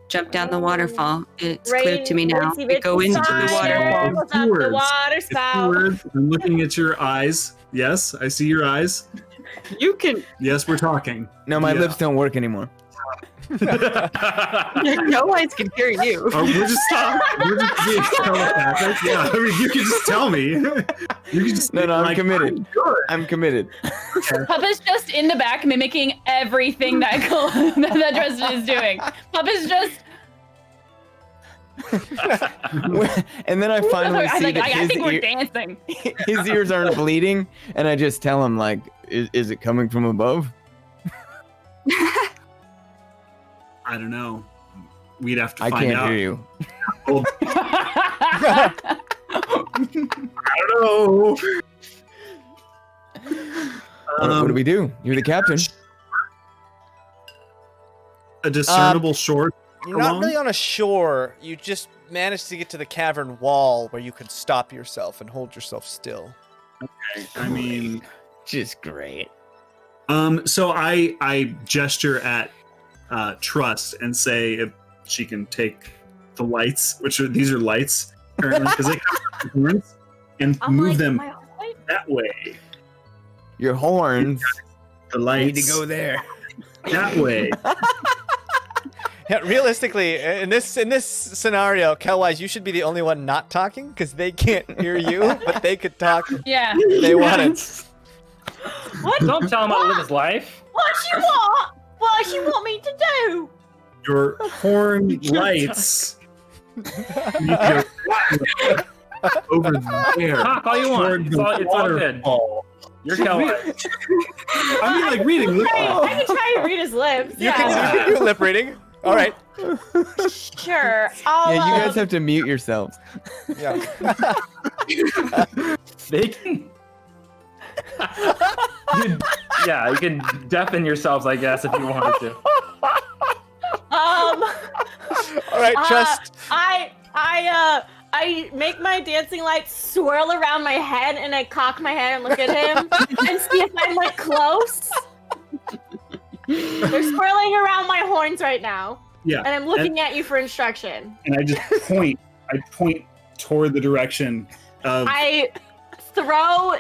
Jump down the waterfall. It's Rain, clear to me now. itsy We go bitsy into the spider, waterfall. goes up the Words. water It's spout. words. I'm looking at your eyes. Yes, I see your eyes. You can. Yes, we're talking. No, my Yeah. lips don't work anymore. No eyes can hear you. Or we're just being telepathic. Yeah, I mean, you can just tell me. You can just No, I'm like, committed. Good. I'm committed. Puppet's just in the back mimicking everything that that Dresden is doing. Puppet's just. And then I finally see that I think we're his, dancing. his ears aren't bleeding, and I just tell him, like, is it coming from above? I don't know. We'd have to I find can't out. hear you. I don't know. What do we do? You're the captain. A discernible shore. You're not really on a shore. You just managed to get to the cavern wall where you could stop yourself and hold yourself still. I mean, Just great. so I gesture at Trust and say if she can take the lights, these are lights currently, because they come from the horns, and I'm move like, them my light- that way. Your horns The lights need to go there. that way. Yeah, realistically, in this scenario, Kelwise, you should be the only one not talking because they can't hear you, but they could talk if Yeah. they wanted. What? Don't tell him how to live his life. What you want? What you want me to do? Your horn lights need to go over there. Talk all you want. toward It's the all good. waterfall. You're Kelly. I mean, like reading. Look, I can try to read his lips. You can do lip reading. All right. Sure. I'll, Yeah, you guys have to mute yourselves. Yeah. They can. Yeah, you can deafen yourselves, I guess, if you wanted to. All right, Trust. I make my dancing lights swirl around my head, and I cock my head and look at him and see if I'm like close. They're swirling around my horns right now, yeah, and I'm looking at you for instruction. and I just point. I point toward the direction of. I throw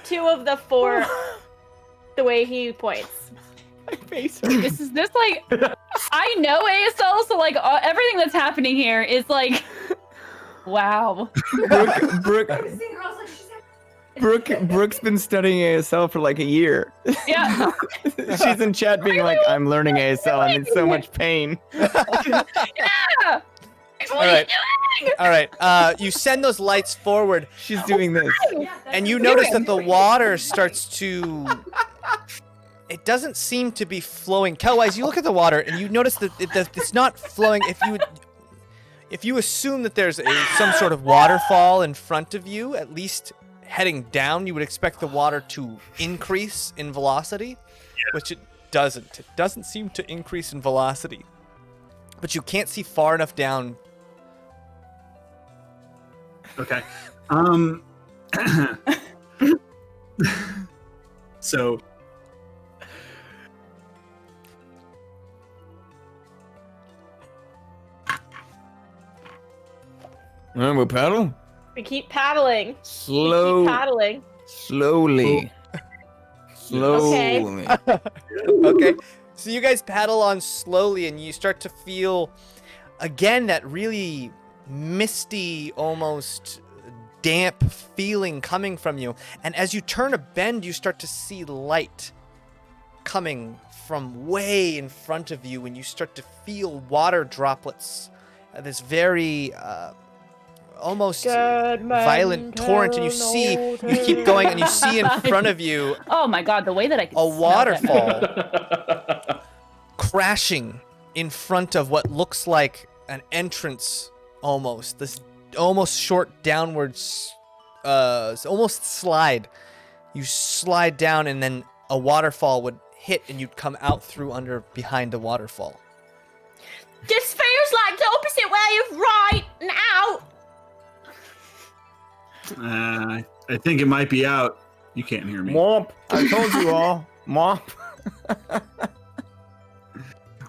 two of the four the way he points. This like I know ASL, so like everything that's happening here is like, wow. Brooke's been studying ASL for like a year. Yeah. She's in chat being like, I'm learning ASL. I'm in so much pain. Yeah. All right. All right. You send those lights forward, She's doing this. and you notice that the water starts to. It doesn't seem to be flowing. Kelwise, you look at the water and you notice that it's not flowing. If you assume that there's some sort of waterfall in front of you, at least heading down, you would expect the water to increase in velocity, which it doesn't. It doesn't seem to increase in velocity. But you can't see far enough down. Okay. So We'll paddle? We keep paddling. Slow. We keep paddling. Slowly. Slowly. Okay. So you guys paddle on slowly and you start to feel, again, that really misty, almost damp feeling coming from you. And as you turn a bend, you start to see light coming from way in front of you, and you start to feel water droplets. This very almost violent torrent, and you keep going, and you see in front of you Oh my god, the way that I can a smell that. waterfall crashing in front of what looks like an entrance, almost this almost short downwards almost slide. You slide down, and then a waterfall would hit, and you'd come out through behind the waterfall. This feels like the opposite way of right and out. I think it might be out. You can't hear me. Womp. I told you all. Womp.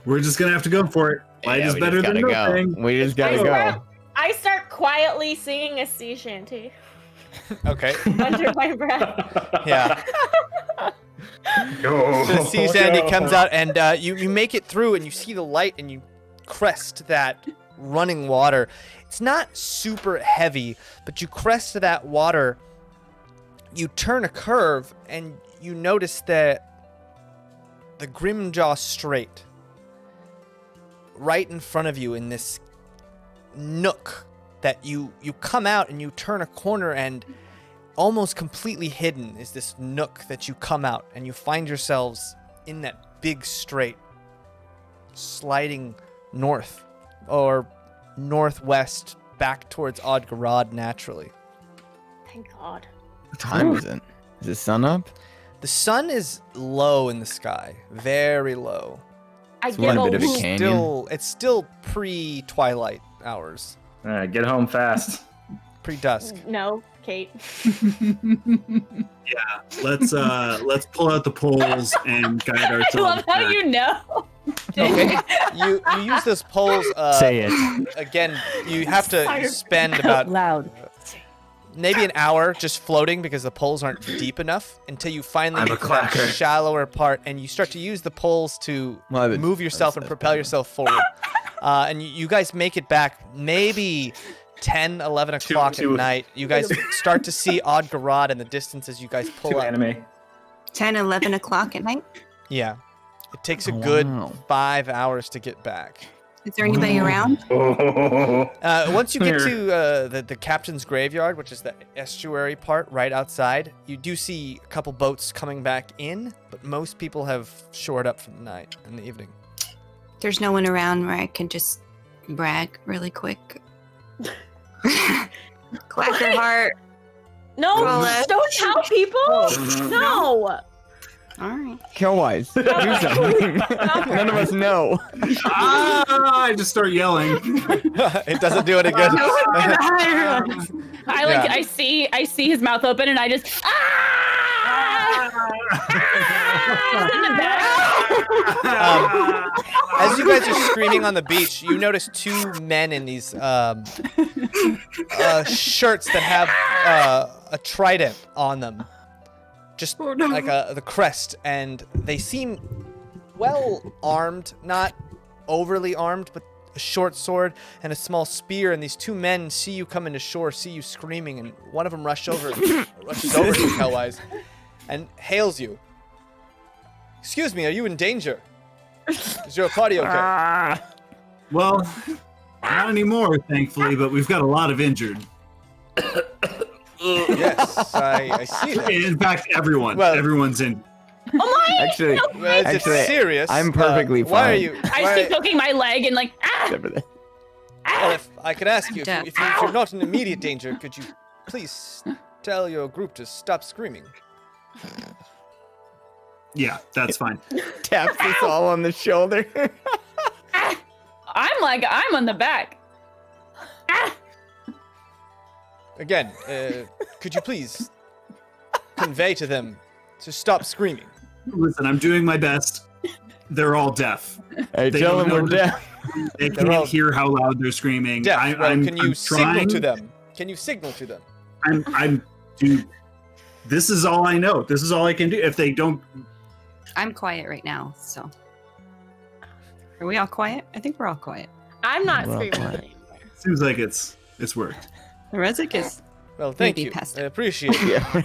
We're just gonna have to go for it. Light is better than nothing. We just gotta go. I start quietly singing a sea shanty Okay. under my breath. Yeah. Go. The sea sandy comes out, and you make it through, and you see the light, and you crest that running water. It's not super heavy, but you crest that water. You turn a curve, and you notice that the Grimjaw Strait, right in front of you in this nook, that you come out and you turn a corner, and almost completely hidden is this nook that you come out, and you find yourselves in that big strait, sliding north or northwest back towards Odgarad naturally. Thank God. What time is it? Is the sun up? The sun is low in the sky, very low. I It's give one a bit of a whoop. canyon. It's still pre-twilight hours, All right, get home fast. pre-dusk. No, Kate. Let's pull out the poles and guide I ourselves. love how back. you know. Okay. You use those poles. Say it. Again, you have to spend about Loud. maybe an hour just floating because the poles aren't deep enough until you finally I'm a get to that clacker. shallower part, and you start to use the poles to Well, I move yourself and propel yourself forward. And you guys make it back maybe 10, 11 o'clock at two- night. You guys start to see Odgarad in the distance as you guys pull Too up. anime. 10, 11 o'clock at night. Yeah. It takes a Oh, good wow. 5 hours to get back. Is there anybody around? Oh. Once you get Here. to the captain's graveyard, which is the estuary part right outside, you do see a couple boats coming back in, but most people have shored up for the night in the evening. There's no one around where I can just brag really quick. Clacker heart. No, Well, don't tell people. No. All right. Killwise. Do something. None of us know. I just start yelling. It doesn't do any good. I Yeah. I see his mouth open, and I just As you guys are screaming on the beach, you notice two men in these shirts that have a trident on them, just like the crest, and they seem well armed, not overly armed, but a short sword and a small spear. And these two men see you coming to shore, see you screaming, and one of them rushes over to you, Hellwise, and hails you. Excuse me, are you in danger? Is your party okay? Well, not anymore, thankfully, but we've got a lot of injured. Yes, I see that. In fact, Well- everyone's in. Actually, Well, it's Actually, serious. I'm perfectly Why are fine. you? I why- just keep poking my leg and like well, if I could ask you, if you're not in immediate danger, could you please tell your group to stop screaming? Yeah, that's fine. Taps us all on the shoulder. I'm on the back. Again, could you please convey to them to stop screaming? Listen, I'm doing my best. They're all deaf. Hey, They tell don't them we're know- deaf. They They're can't all hear how loud they're screaming. Deaf. Well, can you I'm signal trying. to them? Can you signal to them? Dude, this is all I know. This is all I can do. If they don't, I'm quiet right now, so. Are we all quiet? I think we're all quiet. I'm not Well, screaming fine. anymore. seems like it's worked. The Rezik is. Well, thank Maybe you. past I appreciate it. Yeah,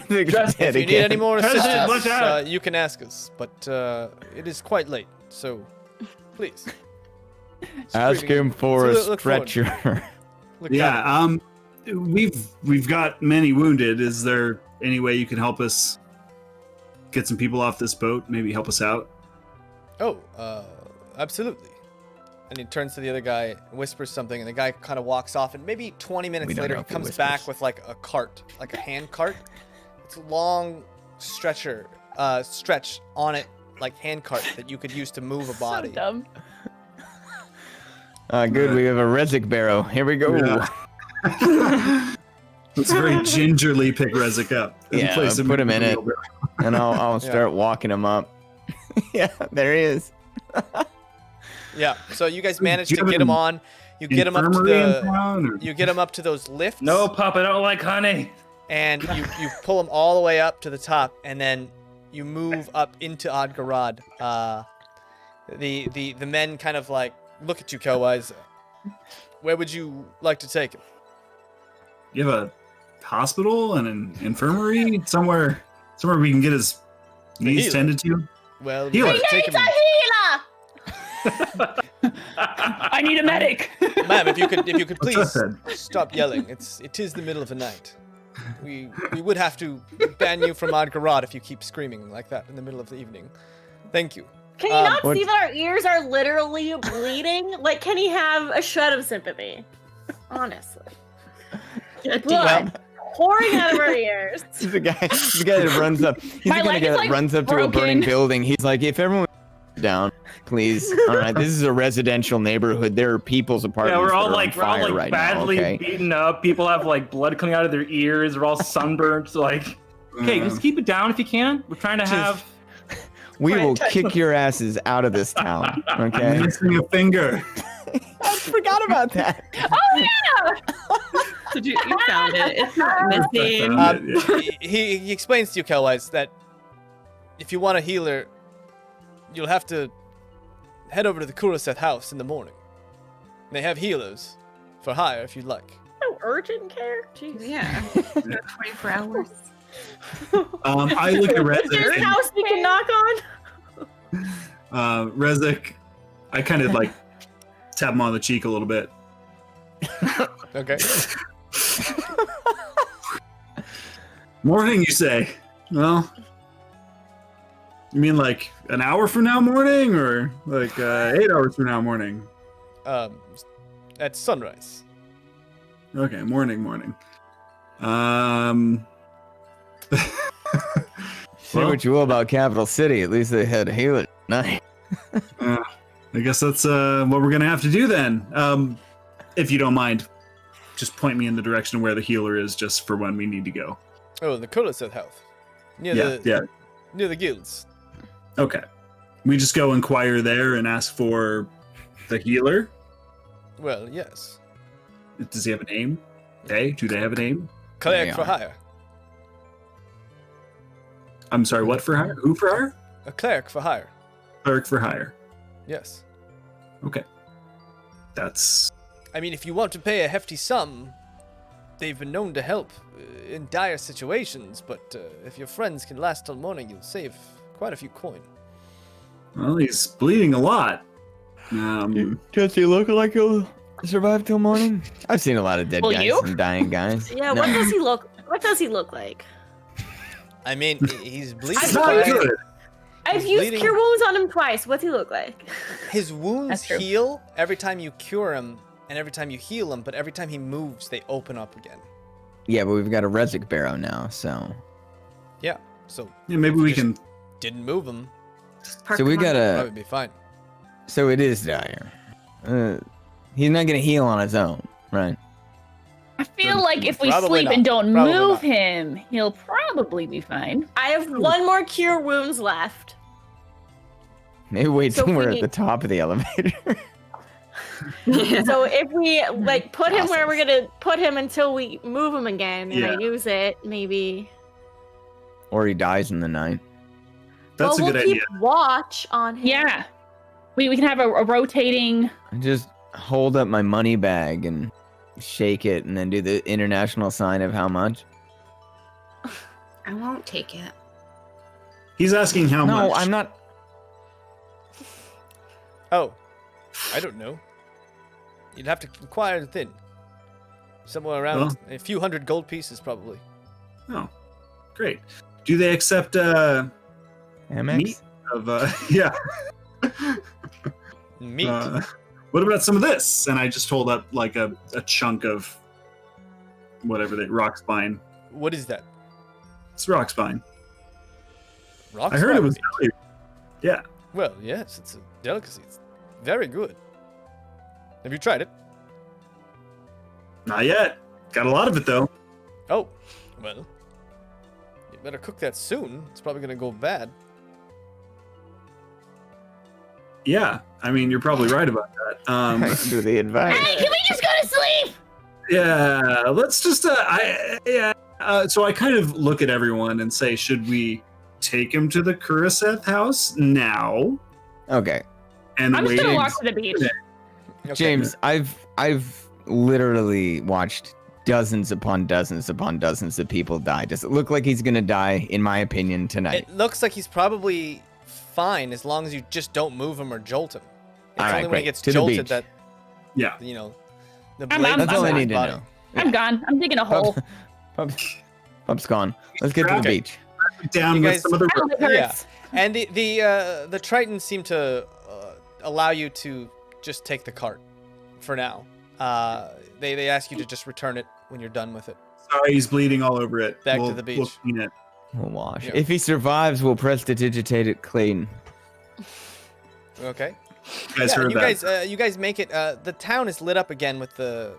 If you need any more President, watch assistance, out. you can ask us. But it is quite late, so please. Ask him for a So look forward. stretcher. Look Yeah. down. We've got many wounded. Is there any way you can help us get some people off this boat? Maybe help us out. Oh, absolutely. And he turns to the other guy, whispers something, and the guy kind of walks off. And maybe 20 minutes We don't later, know he if he comes whispers. back with like a cart, like a hand cart. It's a long stretch on it, like hand cart that you could use to move a body. So dumb. Good, we have a Rezik barrow. Here we go. Yeah. Let's very gingerly pick Rezik up. and Yeah, place him put him in the it. wheelbarrow. And I'll start walking him up. Yeah, there he is. Yeah. So you guys Do manage you to have get him an on. You get him up to Infirmary in the. town, or- You get him up to those lifts. No, Pop, I don't like honey. And you pull him all the way up to the top, and then you move up into Odgarad. The men kind of like look at you, Kelwise. Where would you like to take him? You have a hospital and an infirmary somewhere we can get his needs healer. tended to. Well, Healer. you gotta take him. I need a medic. Ma'am, if you could What's please that then? stop yelling. It is the middle of the night. We would have to ban you from Odgarad if you keep screaming like that in the middle of the evening. Thank you. Can you not what- see that our ears are literally bleeding? Like, can he have a shred of sympathy? Honestly. Blood pouring out of our ears. The guy that runs up. He's My the kind leg of guy is, that like, runs up to a burning broken. building. He's like, if everyone down, please. All right, this is a residential neighborhood. There are people's apartments. Yeah, we're all that are like on fire right badly now, okay? beaten up. People have like blood coming out of their ears. We're all sunburnt. So, like, okay, just keep it down if you can. We're trying to have. We will kick your asses out of this town, I'm okay? missing a finger. I forgot about that. Oh yeah. Did you found it? It's not missing. Yeah. He explains to you, Kelwise, that if you want a healer, you'll have to head over to the Kuraseth house in the morning. They have healers for hire if you'd like. No urgent care. Jeez. Yeah. 24 hours. I look at Is Rezik. there a house we can knock on? Rezik, I kind of like tap him on the cheek a little bit. Okay. Morning, you say? Well, you mean like an hour from now morning, or like 8 hours from now morning? At sunrise. Okay, morning. Say what you will about Capital City. At least they had a healer tonight. I guess that's what we're gonna have to do then. If you don't mind, just point me in the direction of where the healer is, just for when we need to go. Oh, the Kuraseth house. Near Yeah. Near the guilds. Okay. We just go inquire there and ask for the healer. Well, yes. Does he have a name? Daye? Do they have a name? Kayak for are. hire. I'm sorry, what for hire? Who for hire? A cleric for hire. Cleric for hire. Yes. Okay. That's I mean, if you want to pay a hefty sum, they've been known to help in dire situations, but if your friends can last till morning, you'll save quite a few coin. well, he's bleeding a lot. Does he look like he'll survive till morning? I've seen a lot of dead Will guys you? and dying guys. Yeah, No. what does he look? What does he look like? I mean, he's bleeding. It's not good. I've He's used bleeding. cure wounds on him twice. What's he look like? His wounds That's true. heal every time you cure him, and every time you heal him, but every time he moves, they open up again. Yeah, but we've got a Rezik barrow now, so. Yeah, so Yeah, maybe we Just- can. didn't move him. So we That gotta. would be fine. So it is dire. He's not gonna heal on his own, right? I feel like if we Probably sleep not. and don't Probably move not. him, he'll probably be fine. I have one more cure wounds left. Maybe wait So till if we're we at the top of the elevator. So if we like put him where we're gonna put him until we move him again and I use it, maybe. Or he dies in the night. That's well, a good we'll idea. keep watch on him. Yeah. We can have a rotating. I just hold up my money bag and shake it and then do the international sign of how much. I won't take it. He's asking how much. No, I'm not. Oh, I don't know. You'd have to inquire within. Somewhere around Well. a few hundred gold pieces, probably. Oh, great. Do they accept Amex? meat? Yeah. Meat. What about some of this? And I just hold up like a chunk of whatever they rock spine. What is that? It's rock spine. Rock I heard it spine was meat. valued. Yeah. Well, yes, it's a delicacy. It's very good. Have you tried it? Not yet. Got a lot of it though. Oh, well. You better cook that soon. It's probably gonna go bad. Yeah. I mean, you're probably right about that. Thanks for the advice. Hey, can we just go to sleep? Yeah. Let's just. So I kind of look at everyone and say, should we take him to the Kuraseth house now Okay, and I'm wait? just gonna walk to the beach. Okay. James, I've literally watched dozens upon dozens upon dozens of people die. Does it look like he's gonna die? In my opinion, tonight. It looks like he's probably fine as long as you just don't move him or jolt him. It's All right, only when he great. gets To the jolted beach. that, Yeah. you know, the I'm- blade I'm- That's all I I'm- need to body. know. I'm gone. I'm digging a hole. Pup's gone. Let's get to the Okay. beach. Down You with guys- some other. Ow, it Yeah. hurts. And the Tritons seem to allow you to just take the cart for now. They ask you to just return it when you're done with it. Sorry, he's bleeding all over it. Back to We'll- the beach. We'll clean it. We'll wash. Yeah. If he survives, we'll prestidigitate it clean. Okay. You guys heard that? You guys make it. The town is lit up again with the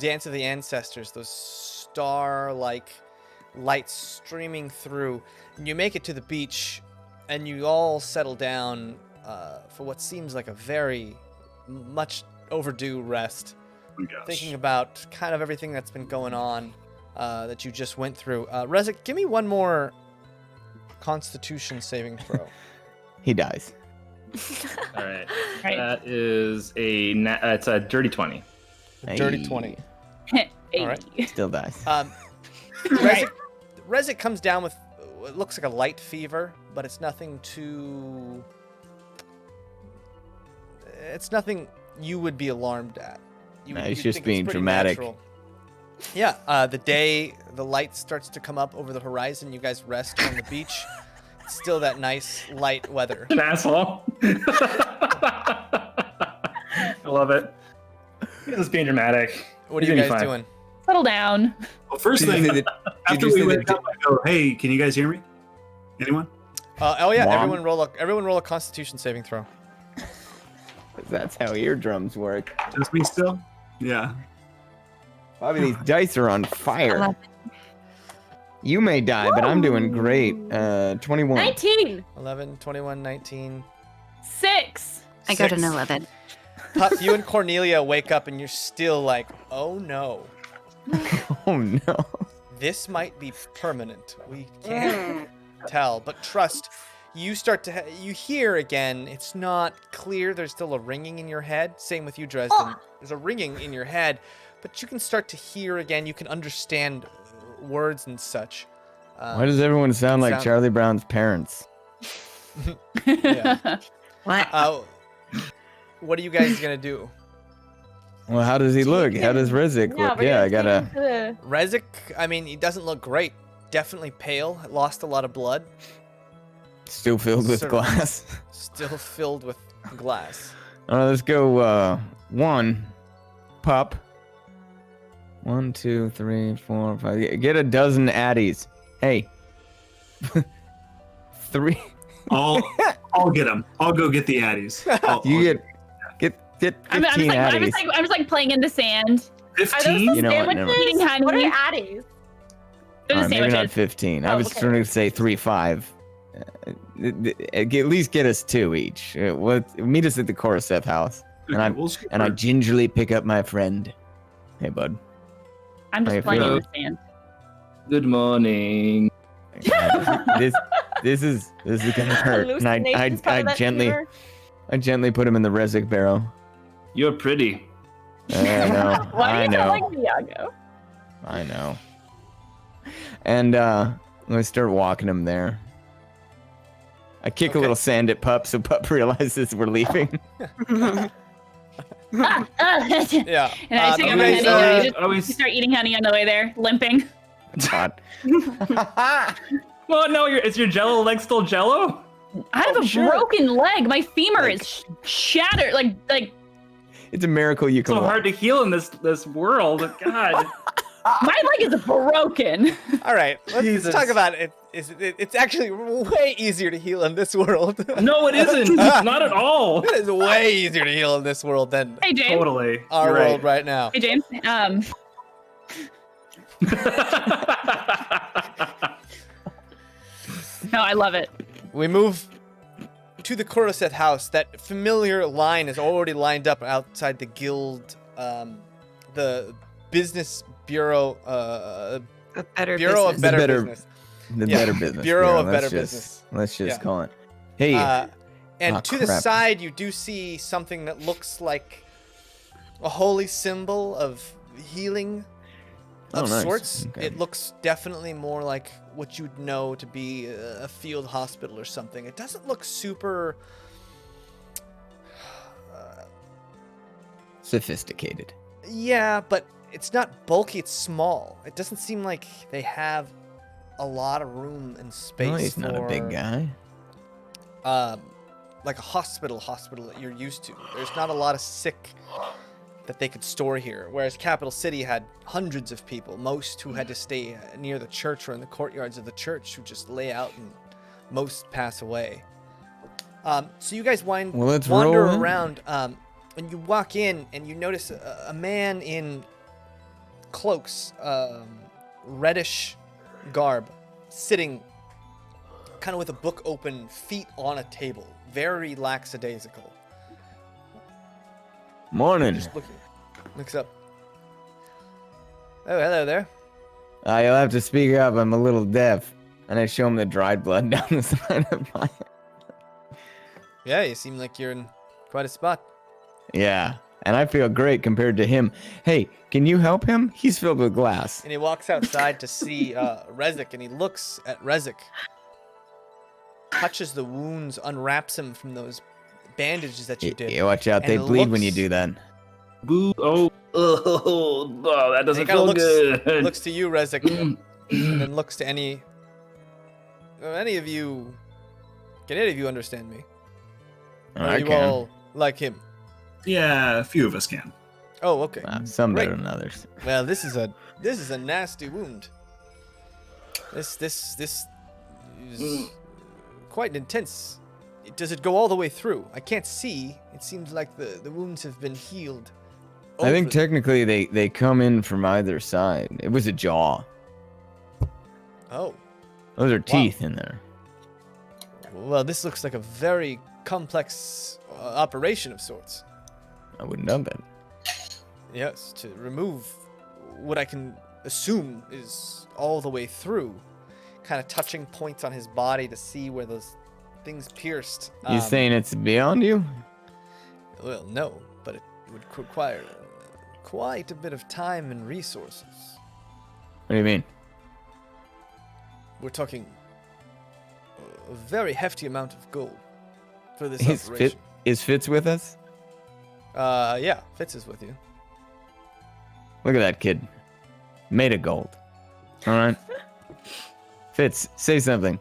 dance of the ancestors. Those star-like lights streaming through. And you make it to the beach, and you all settle down for what seems like a very much overdue rest. Oh my gosh. Thinking about kind of everything that's been going on that you just went through. Rezik, give me one more Constitution saving throw. He dies. All right. Right. That is it's a dirty 20. Dirty Hey, 20. Hey. All right. Still dies. Right. Rezik comes down with what looks like a light fever, but it's nothing too. It's nothing you would be alarmed at. No, he's you'd just think it's being pretty dramatic. natural. Yeah, the day the light starts to come up over the horizon, you guys rest on the beach. It's still that nice light weather. An asshole. I love it. He's just being dramatic. What are He's you gonna be guys fine. doing? Settle down. Well, first Did you thing, say that- after did you we say wake that- up, I go, "Hey, can you guys hear me? Anyone?" Oh yeah, Mom? everyone roll a Constitution saving throw. That's how eardrums work. Just me still? Yeah. Bobby, these dice are on fire. You may die, but I'm doing great. 21. 19. 11, 21, 19. 6. I got an 6. 11. Pup, you and Cornelia wake up and you're still like, oh no, Oh no. this might be permanent. We can't tell, but trust. You start to you hear again. It's not clear. There's still a ringing in your head. Same with you, Dresden. There's a ringing in your head, but you can start to hear again. You can understand words and such. Why does everyone sound like sound- Charlie Brown's parents? Yeah. What? What are you guys gonna do? Well, how does he look? How does Rizik look? we're Yeah, I gonna gotta. take him to Rezik, I mean, he doesn't look great. Definitely pale. Lost a lot of blood. Still filled with Certainly. glass. Still filled with glass. All right, let's go. 1. Pup. 1, 2, 3, 4, 5. Get a dozen addies. Hey. 3. All I'll get them. I'll go get the addies. You get 15 addies. I'm just like playing in the sand. 15. You know what, never mind. Eating honey. What are addies? They're the Maybe not sandwiches. 15. I was okay. trying to say 3, 5. At least get us 2 each. Meet us at the Coruscant house, and I gingerly pick up my friend. Hey, bud. I'm How you just playing in feeling? the sand. Good morning. This is gonna hurt. And Hallucinations, part of I that gently put him in the Rezic barrel. You're pretty. I know. Why I do you know. sound like Iago? I know. And I start walking him there. I kick a little sand at Pup, so Pup realizes we're leaving. Yeah. And I take you up my guys, honey and I just start eating honey on the way there, limping. God. Well, no, is your Jello leg still Jello? I have a broken leg. My femur is shattered. Like It's a miracle you It's can so walk. hard to heal in this world. God. my leg is broken. All right, let's Jesus. talk about it. It's actually way easier to heal in this world. No, it isn't. Not at all. It is way easier to heal in this world than Hey James. Totally. our You're world right now. Hey James. No, I love it. We move to the Coruscant house. That familiar line is already lined up outside the guild, the business bureau, A better Bureau of business. Better Better- Business. The Yeah, Better Business. Bureau of Let's Better just- Business. Let's just Yeah. call it. Hey, And Oh, to the crap. side, you do see something that looks like a holy symbol of healing of Oh, nice. sorts. Okay. It looks definitely more like what you'd know to be a field hospital or something. It doesn't look super. sophisticated. Yeah, but it's not bulky. It's small. It doesn't seem like they have a lot of room and space. No, he's not a big for, guy. Like a hospital that you're used to. There's not a lot of sick that they could store here, whereas Capital City had hundreds of people, most who had to stay near the church or in the courtyards of the church, who just lay out and most pass away. So you guys Well, let's wander roll in. around, and you walk in and you notice a man in cloaks, reddish garb, sitting kind of with a book open, feet on a table, very lackadaisical. Morning. Just looks up. Oh, hello there. You'll have to speak up. I'm a little deaf. And I show him the dried blood down the side of my. Yeah, you seem like you're in quite a spot. Yeah. And I feel great compared to him. Hey, can you help him? He's filled with glass. And he walks outside to see Rezic, and he looks at Rezic, touches the wounds, unwraps him from those bandages that you did. Yeah, watch out. And They bleed when looks- you do that. Boo. Oh, that And doesn't he kinda feel good. looks to you, Rezic, and then looks to any of you. Can any of you understand me? Or I you can. all like him? Yeah, a few of us can. Oh, okay. Some better Great. than others. Well, this is a nasty wound. This is quite intense. Does it go all the way through? I can't see. It seems like the wounds have been healed. I think over- technically they come in from either side. It was a jaw. Oh, Those are teeth in there. well, this looks like a very complex operation of sorts. I wouldn't doubt that. Yes, to remove what I can assume is all the way through, kind of touching points on his body to see where those things pierced. You saying it's beyond you? Well, no, but it would require quite a bit of time and resources. What do you mean? We're talking a very hefty amount of gold for this Is operation. Fitz with us? Yeah, Fitz is with you. Look at that kid. Made of gold. All right. Fitz, say something.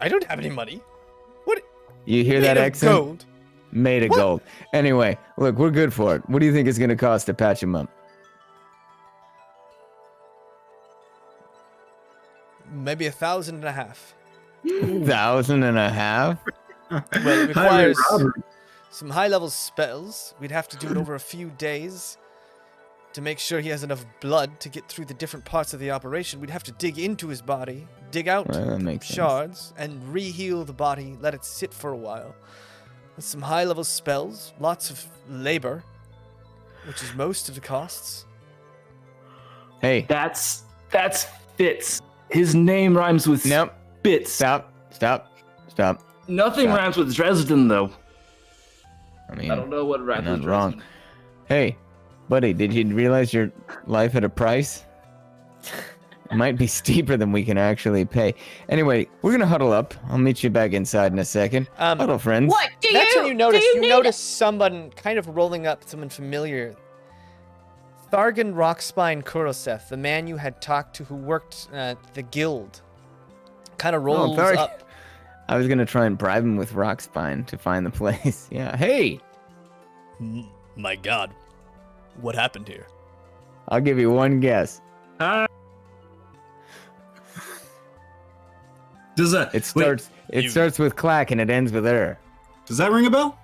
I don't have any money. What? You hear Made that of accent? gold? Made of What? gold. Anyway, look, we're good for it. What do you think it's going to cost to patch him up? Maybe 1,500. 1,500? Well, it Highway requires robbery. some high-level spells. We'd have to do it over a few days to make sure he has enough blood to get through the different parts of the operation. We'd have to dig into his body, dig out Well, that makes sense. shards, and re-heal the body, let it sit for a while. With some high-level spells, lots of labor, which is most of the costs. Hey, That's Fitz. His name rhymes with nope. Spitz. Stop. Nothing Stop. rhymes with Dresden, though. I mean, I don't know what rhymes you're with not wrong. Dresden. Hey, buddy, did you realize your life had a price? It might be steeper than we can actually pay. Anyway, we're gonna huddle up. I'll meet you back inside in a second. Huddle, friends. What do That's you? when you notice. do You need- notice someone kind of rolling up, someone familiar. Thargan Rockspine Kuroseth, the man you had talked to who worked at the guild, kind of rolls Tharg. up. I was gonna try and bribe him with Rockspine to find the place. Yeah. Hey, My God, what happened here? I'll give you one guess. Does that It starts. you- It starts with clack and it ends with er. Does that ring a bell?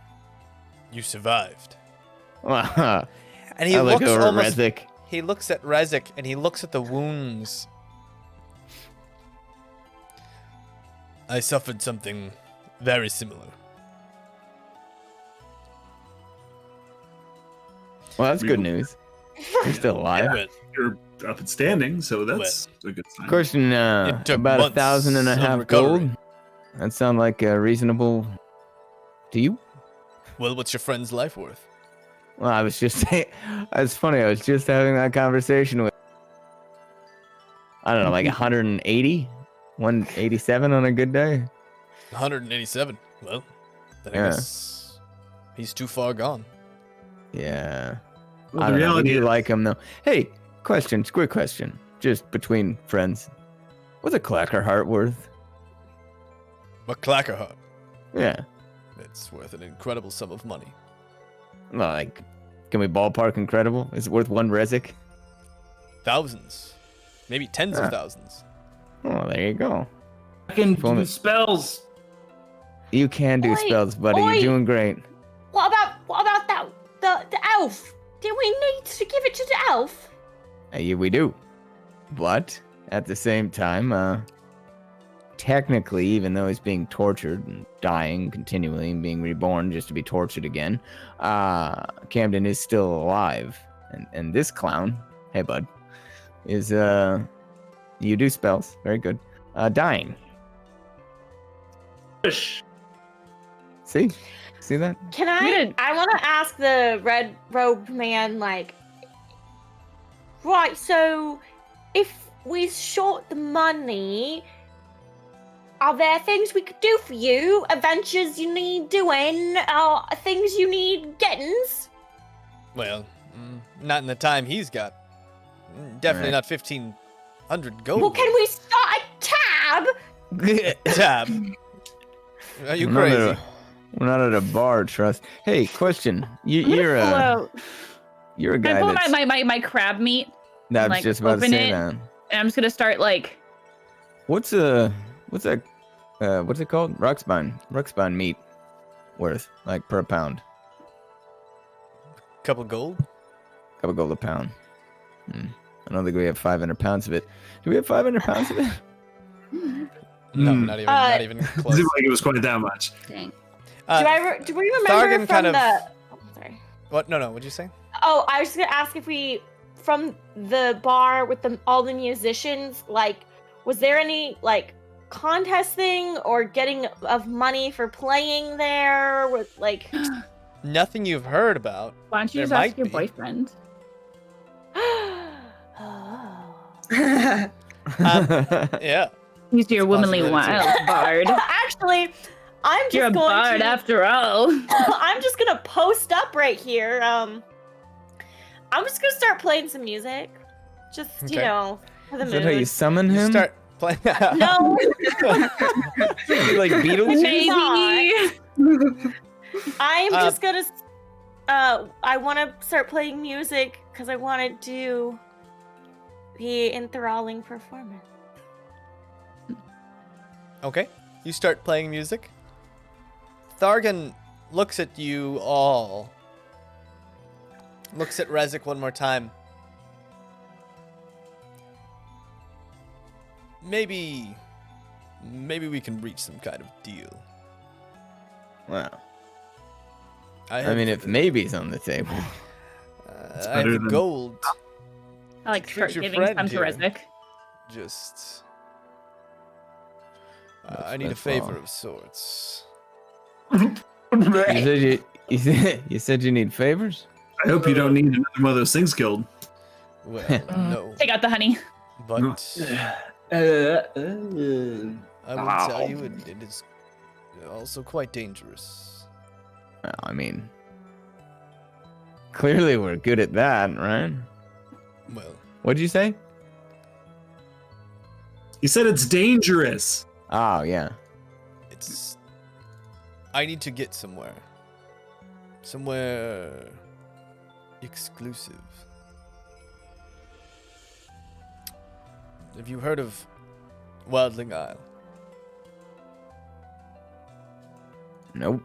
You survived. I And he look looks over almost. Rezik. He looks at Rezik and he looks at the wounds. I suffered something very similar. Well, that's good news. You're still alive. Well, You're up and standing, so that's a good sign. Question, It took about months 1,500 of recovery. gold. That sound like reasonable to you? well, what's your friend's life worth? Well, I was just saying. It's funny. I was just having that conversation with. I don't know, like 180, 187 on a good day. 187. Well, then I Yeah. guess he's too far gone. Yeah. Well, I the don't know. We reality do is, like him though. Hey, question, quick question, just between friends. What's a Clacker heart worth? But Clacker heart, Yeah. it's worth an incredible sum of money. Well, like, can we ballpark incredible? Is it worth one Rezik? Thousands. Maybe tens Ah. of thousands. Oh, there you go. I can Phone do it. spells. You can do Oi, spells, buddy. oi. You're doing great. What about that the elf? Do we need to give it to the elf? Yeah, we do. But at the same time, technically, even though he's being tortured and dying continually and being reborn just to be tortured again, Camden is still alive. And this clown, hey bud, is you do spells, very good. Dying. Push. See that? Can Good. I want to ask the red robed man, like, right, so if we short the money, are there things we could do for you? Adventures you need doing? Things you need gettings? Well, not in the time he's got. Definitely Right. not 1,500 gold. Well, can we start a tab? Tab. Are you We're not crazy? at a- We're not at a bar, trust. Hey, question. You're Pull a out- you're a Can I guy pull that's. my crab meat? I was like, just about to open say it? that. And I'm just gonna start like What's that? What's it called? Ruxpine meat worth, like per pound. Couple gold? Couple gold a pound. I don't think we have 500 pounds of it. Do we have 500 pounds of it? No, Hmm. not even It close. seemed like it was quite that much. dang. Do we remember Thargan from kind of- the? Oh, sorry. What? No, what'd you say? Oh, I was just gonna ask if we, from the bar with all the musicians, like, was there any like contest thing or getting of money for playing there? With like, Nothing you've heard about. Why don't you There just ask might your be. boyfriend? Yeah. He's your womanly possibility, wild bard. Actually, I'm just You're a going bard to. after all. I'm just gonna post up right here. I'm just gonna start playing some music. Just you Okay. know, for the Is that how you mood. summon You him? start playing. No, like Beetlejuice? Maybe. I'm Uh, just gonna. I want to start playing music because I want to do the enthralling performance. Okay. You start playing music. Thargan looks at you all. Looks at Rezik one more time. Maybe we can reach some kind of deal. Wow. I mean, if maybe's on the table. I have the gold. I like start your giving friend some to here. Rezik. Just... That's- I need a that's favor all. of sorts. You said you need favors? I hope you don't need another one of those things killed. Well, no. Take out the honey. But I will Wow. tell you, it is also quite dangerous. Well, I mean, clearly we're good at that, right? Well, What'd you say? You said it's dangerous. Oh, yeah. it's... I need to get somewhere. Somewhere... exclusive. Have you heard of Wildling Isle? Nope.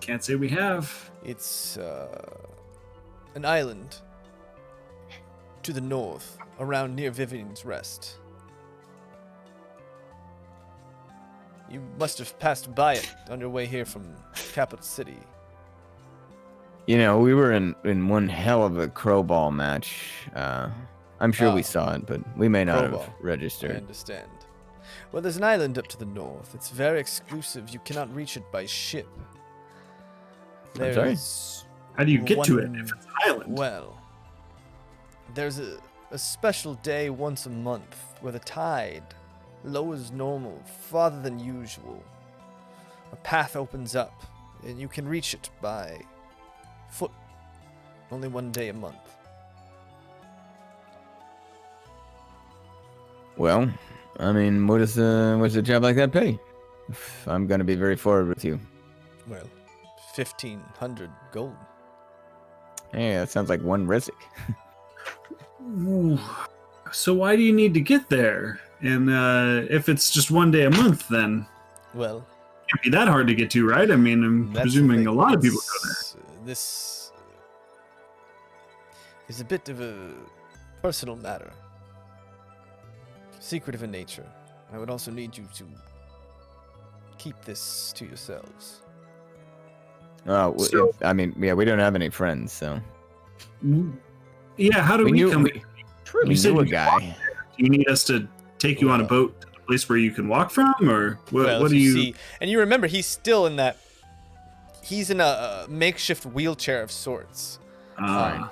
Can't say we have. It's an island to the north, around near Vivian's Rest. You must have passed by it on your way here from Capital City. You know, we were in one hell of a crowball match. I'm sure we Oh. saw it, but we may not Crowball. have I registered. understand. Well, there's an island up to the north. It's very exclusive. You cannot reach it by ship. I'm sorry? There's How do you get to it one- if it's an island? Well, there's a special day once a month where the tide lowers normal, farther than usual. A path opens up, and you can reach it by foot. Only one day a month. Well, I mean, what's a job like that pay? I'm gonna be very forward with you. Well, 1,500 gold. Hey, that sounds like one Rezik. Ooh. So why do you need to get there? And if it's just one day a month, then Well, it can't be that hard to get to, right? I mean, I'm that's the presuming thing. a lot of people go there. This is a bit of a personal matter. Secretive in nature. I would also need you to keep this to yourselves. Oh, So- I mean, yeah, we don't have any friends, so Yeah, how do we, knew come? we You said knew a you guy. Do you need us to take you on a boat to the place where you can walk from, or what? Well, what if do you? see? And you remember, he's still in that. He's in a makeshift wheelchair of sorts, Ah,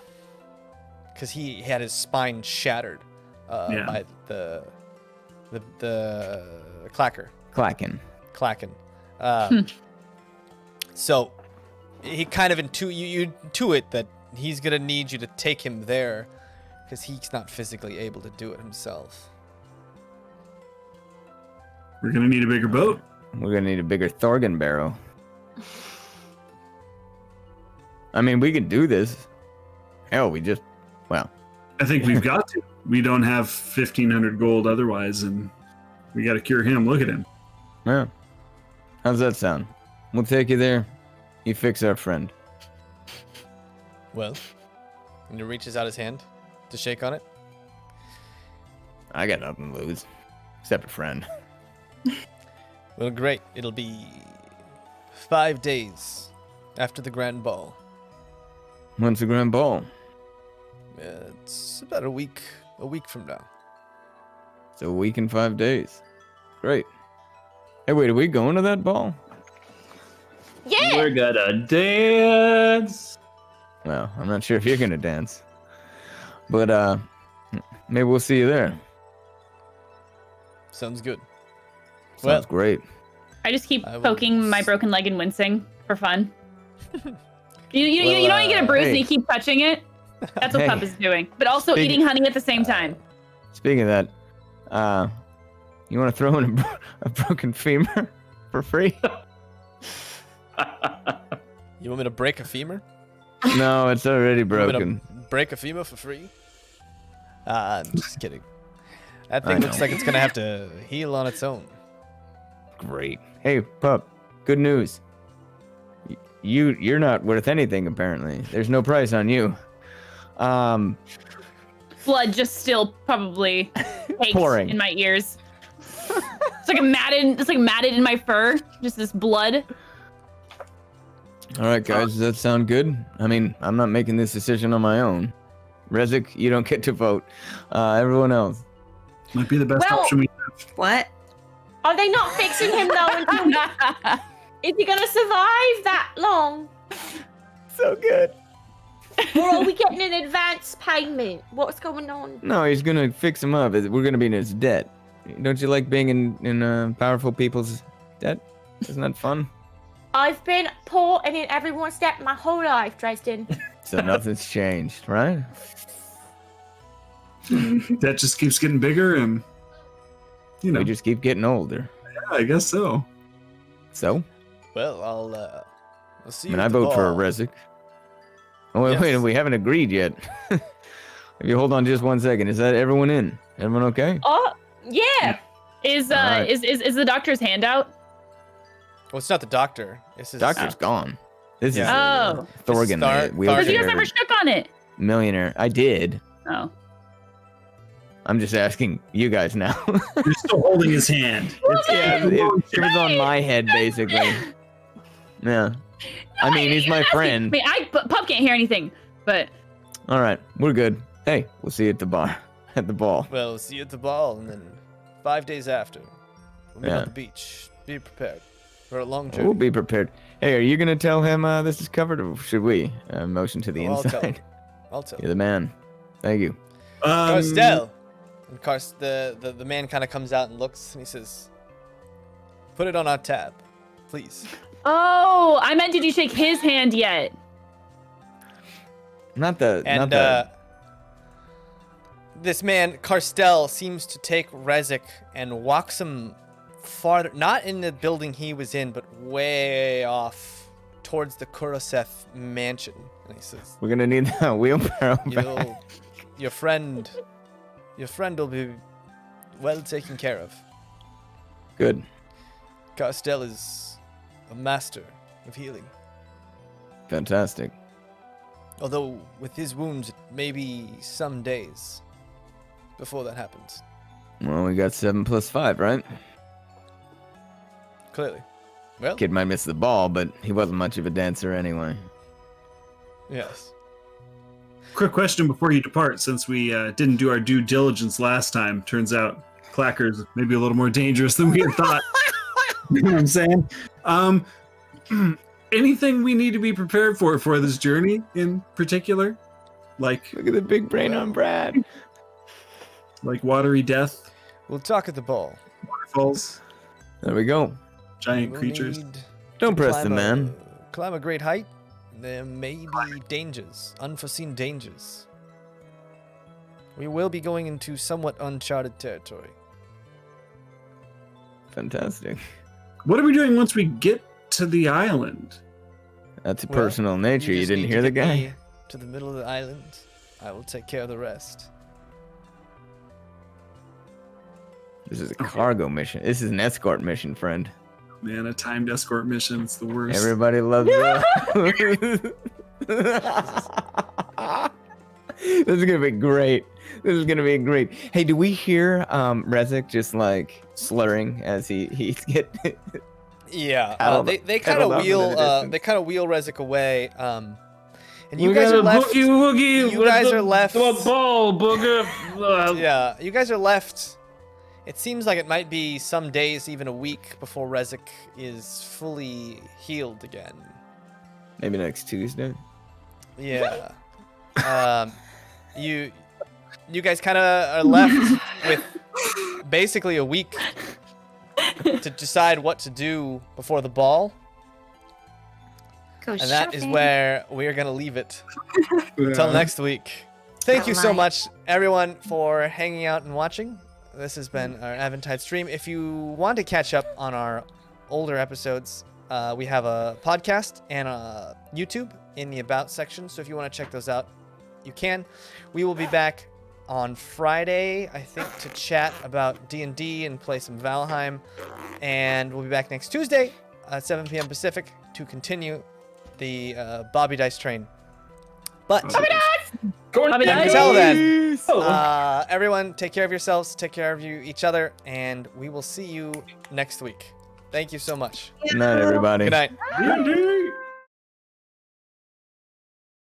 because he had his spine shattered Yeah. by the Clacker. Clacken. So he kind of you intuit that he's gonna need you to take him there, because he's not physically able to do it himself. we're gonna need a bigger boat. We're gonna need a bigger Thorgan barrow. I mean, we can do this. Hell, I think we've got to. We don't have 1,500 gold otherwise, and we got to cure him. Look at him. yeah. How's that sound? We'll take you there. You fix our friend. Well, and he reaches out his hand to shake on it. I got nothing to lose, except a friend. Well, great. It'll be 5 days after the grand ball. When's the grand ball? It's about a week from now. It's a week and 5 days. Great. Hey, wait, are we going to that ball? Yeah. We're gonna dance. Well, I'm not sure if you're gonna dance, but maybe we'll see you there. Sounds good. Sounds great. I just keep I will poking my broken leg and wincing for fun. You know when you get a bruise and hey. you keep touching it? That's what Hey. Pup is doing. But also Speaking- eating honey at the same time. Speaking of that, you want to throw in a broken femur for free? You want me to break a femur? No, it's already You want me to broken. break a femur for free? I'm just kidding. That thing I looks know. like it's gonna have to heal on its own. Great. Hey, pup. Good news. You're not worth anything apparently. There's no price on you. Blood just still probably caked Pouring. in my ears. It's like matted in my fur. Just this blood. All right, guys. Does that sound good? I mean, I'm not making this decision on my own. Rezik, you don't get to vote. Everyone else. Might be the best Well- option we have. What? Are they not fixing him though? Is he gonna survive that long? So good. Or are we getting an advance payment? What's going on? No, he's gonna fix him up. We're gonna be in his debt. Don't you like being in powerful people's debt? Isn't that fun? I've been poor and in everyone's debt my whole life, Dresden. So nothing's changed, right? That just keeps getting bigger, and We just keep getting older. yeah, I guess so. So, Well, I'll see I you. mean, at I the vote for a ball. Rezik. Oh, wait, Yes. we haven't agreed yet. If you hold on just 1 second, is that everyone in? Everyone okay? Oh, yeah. Is Alright. is the doctor's hand out? Well, it's not the doctor. It's his Doctor's gone. This Yeah. is Oh. Thorgan, Star- the Because you guys wheelchair never shook on it. millionaire. I did. Oh. I'm just asking you guys now. You're still holding his hand. Yeah, it was on my head, basically. Yeah. I mean, he's my friend. I mean, Pup can't hear anything, but All right, we're good. Hey, we'll see you at the bar, at the ball. Well, see you at the ball, and then 5 days after, we'll meet Yeah. on the beach. Be prepared for a long We'll journey. be prepared. Hey, are you gonna tell him this is covered, or should we? Motion to the Oh, I'll tell him. inside. I'll tell You're you. the man. Thank you. Carstel. And the man kind of comes out and looks, and he says, "Put it on our tab, please." oh, I meant did you shake his hand yet? Not the. And this man, Carstel, seems to take Rezik and walks him farther, not in the building he was in, but way off towards the Kuroseth mansion. And he says, We're gonna need that wheelbarrow back. your friend will be well taken care of. Good. Carstel is a master of healing. Fantastic. Although with his wounds, it may be some days before that happens. Well, we got 7 + 5, right? Clearly. Well, Kid might miss the ball, but he wasn't much of a dancer anyway. yes. Quick question before you depart, since we didn't do our due diligence last time. Turns out Clacker's maybe a little more dangerous than we had thought. You know what I'm saying? Anything we need to be prepared for this journey in particular? Like Look at the big brain on Brad. watery death, We'll talk at the ball. waterfalls, There we go. giant We'll creatures. need Don't to press the climb man. Climb a great height. There may be dangers, unforeseen dangers. We will be going into somewhat uncharted territory. Fantastic. What are we doing once we get to the island? That's a Well, personal nature. You just didn't need hear to the get guy? me to the middle of the island. I will take care of the rest. This is a cargo mission. This is an escort mission, friend. Man, a timed escort mission, it's the worst. Everybody loves that. This is gonna be great. This is gonna be great. Hey, do we hear Rezik just like slurring as he's get? Yeah, Paddle- they kind paddle of off into wheel the distance. they kind of wheel Rezik away. And you We guys got are a left. boogie woogie you with guys the- are left- The ball booger. Yeah, you guys are left. It seems like it might be some days, even a week, before Rezik is fully healed again. Maybe next Tuesday. Yeah. You guys kind of are left with basically a week to decide what to do before the ball, Go and that is shopping. where we are gonna leave it Yeah. until next week. Thank you so Alright. much, everyone, for hanging out and watching. This has been our Aventide stream. If you want to catch up on our older episodes, we have a podcast and a YouTube in the About section. So if you want to check those out, you can. We will be back on Friday, I think, to chat about D&D and play some Valheim. And we'll be back next Tuesday at 7 p.m. Pacific to continue the Bobby Dice train. But until then, everyone, take care of yourselves, take care of each other, and we will see you next week. Thank you so much. Good night, everybody. Good night.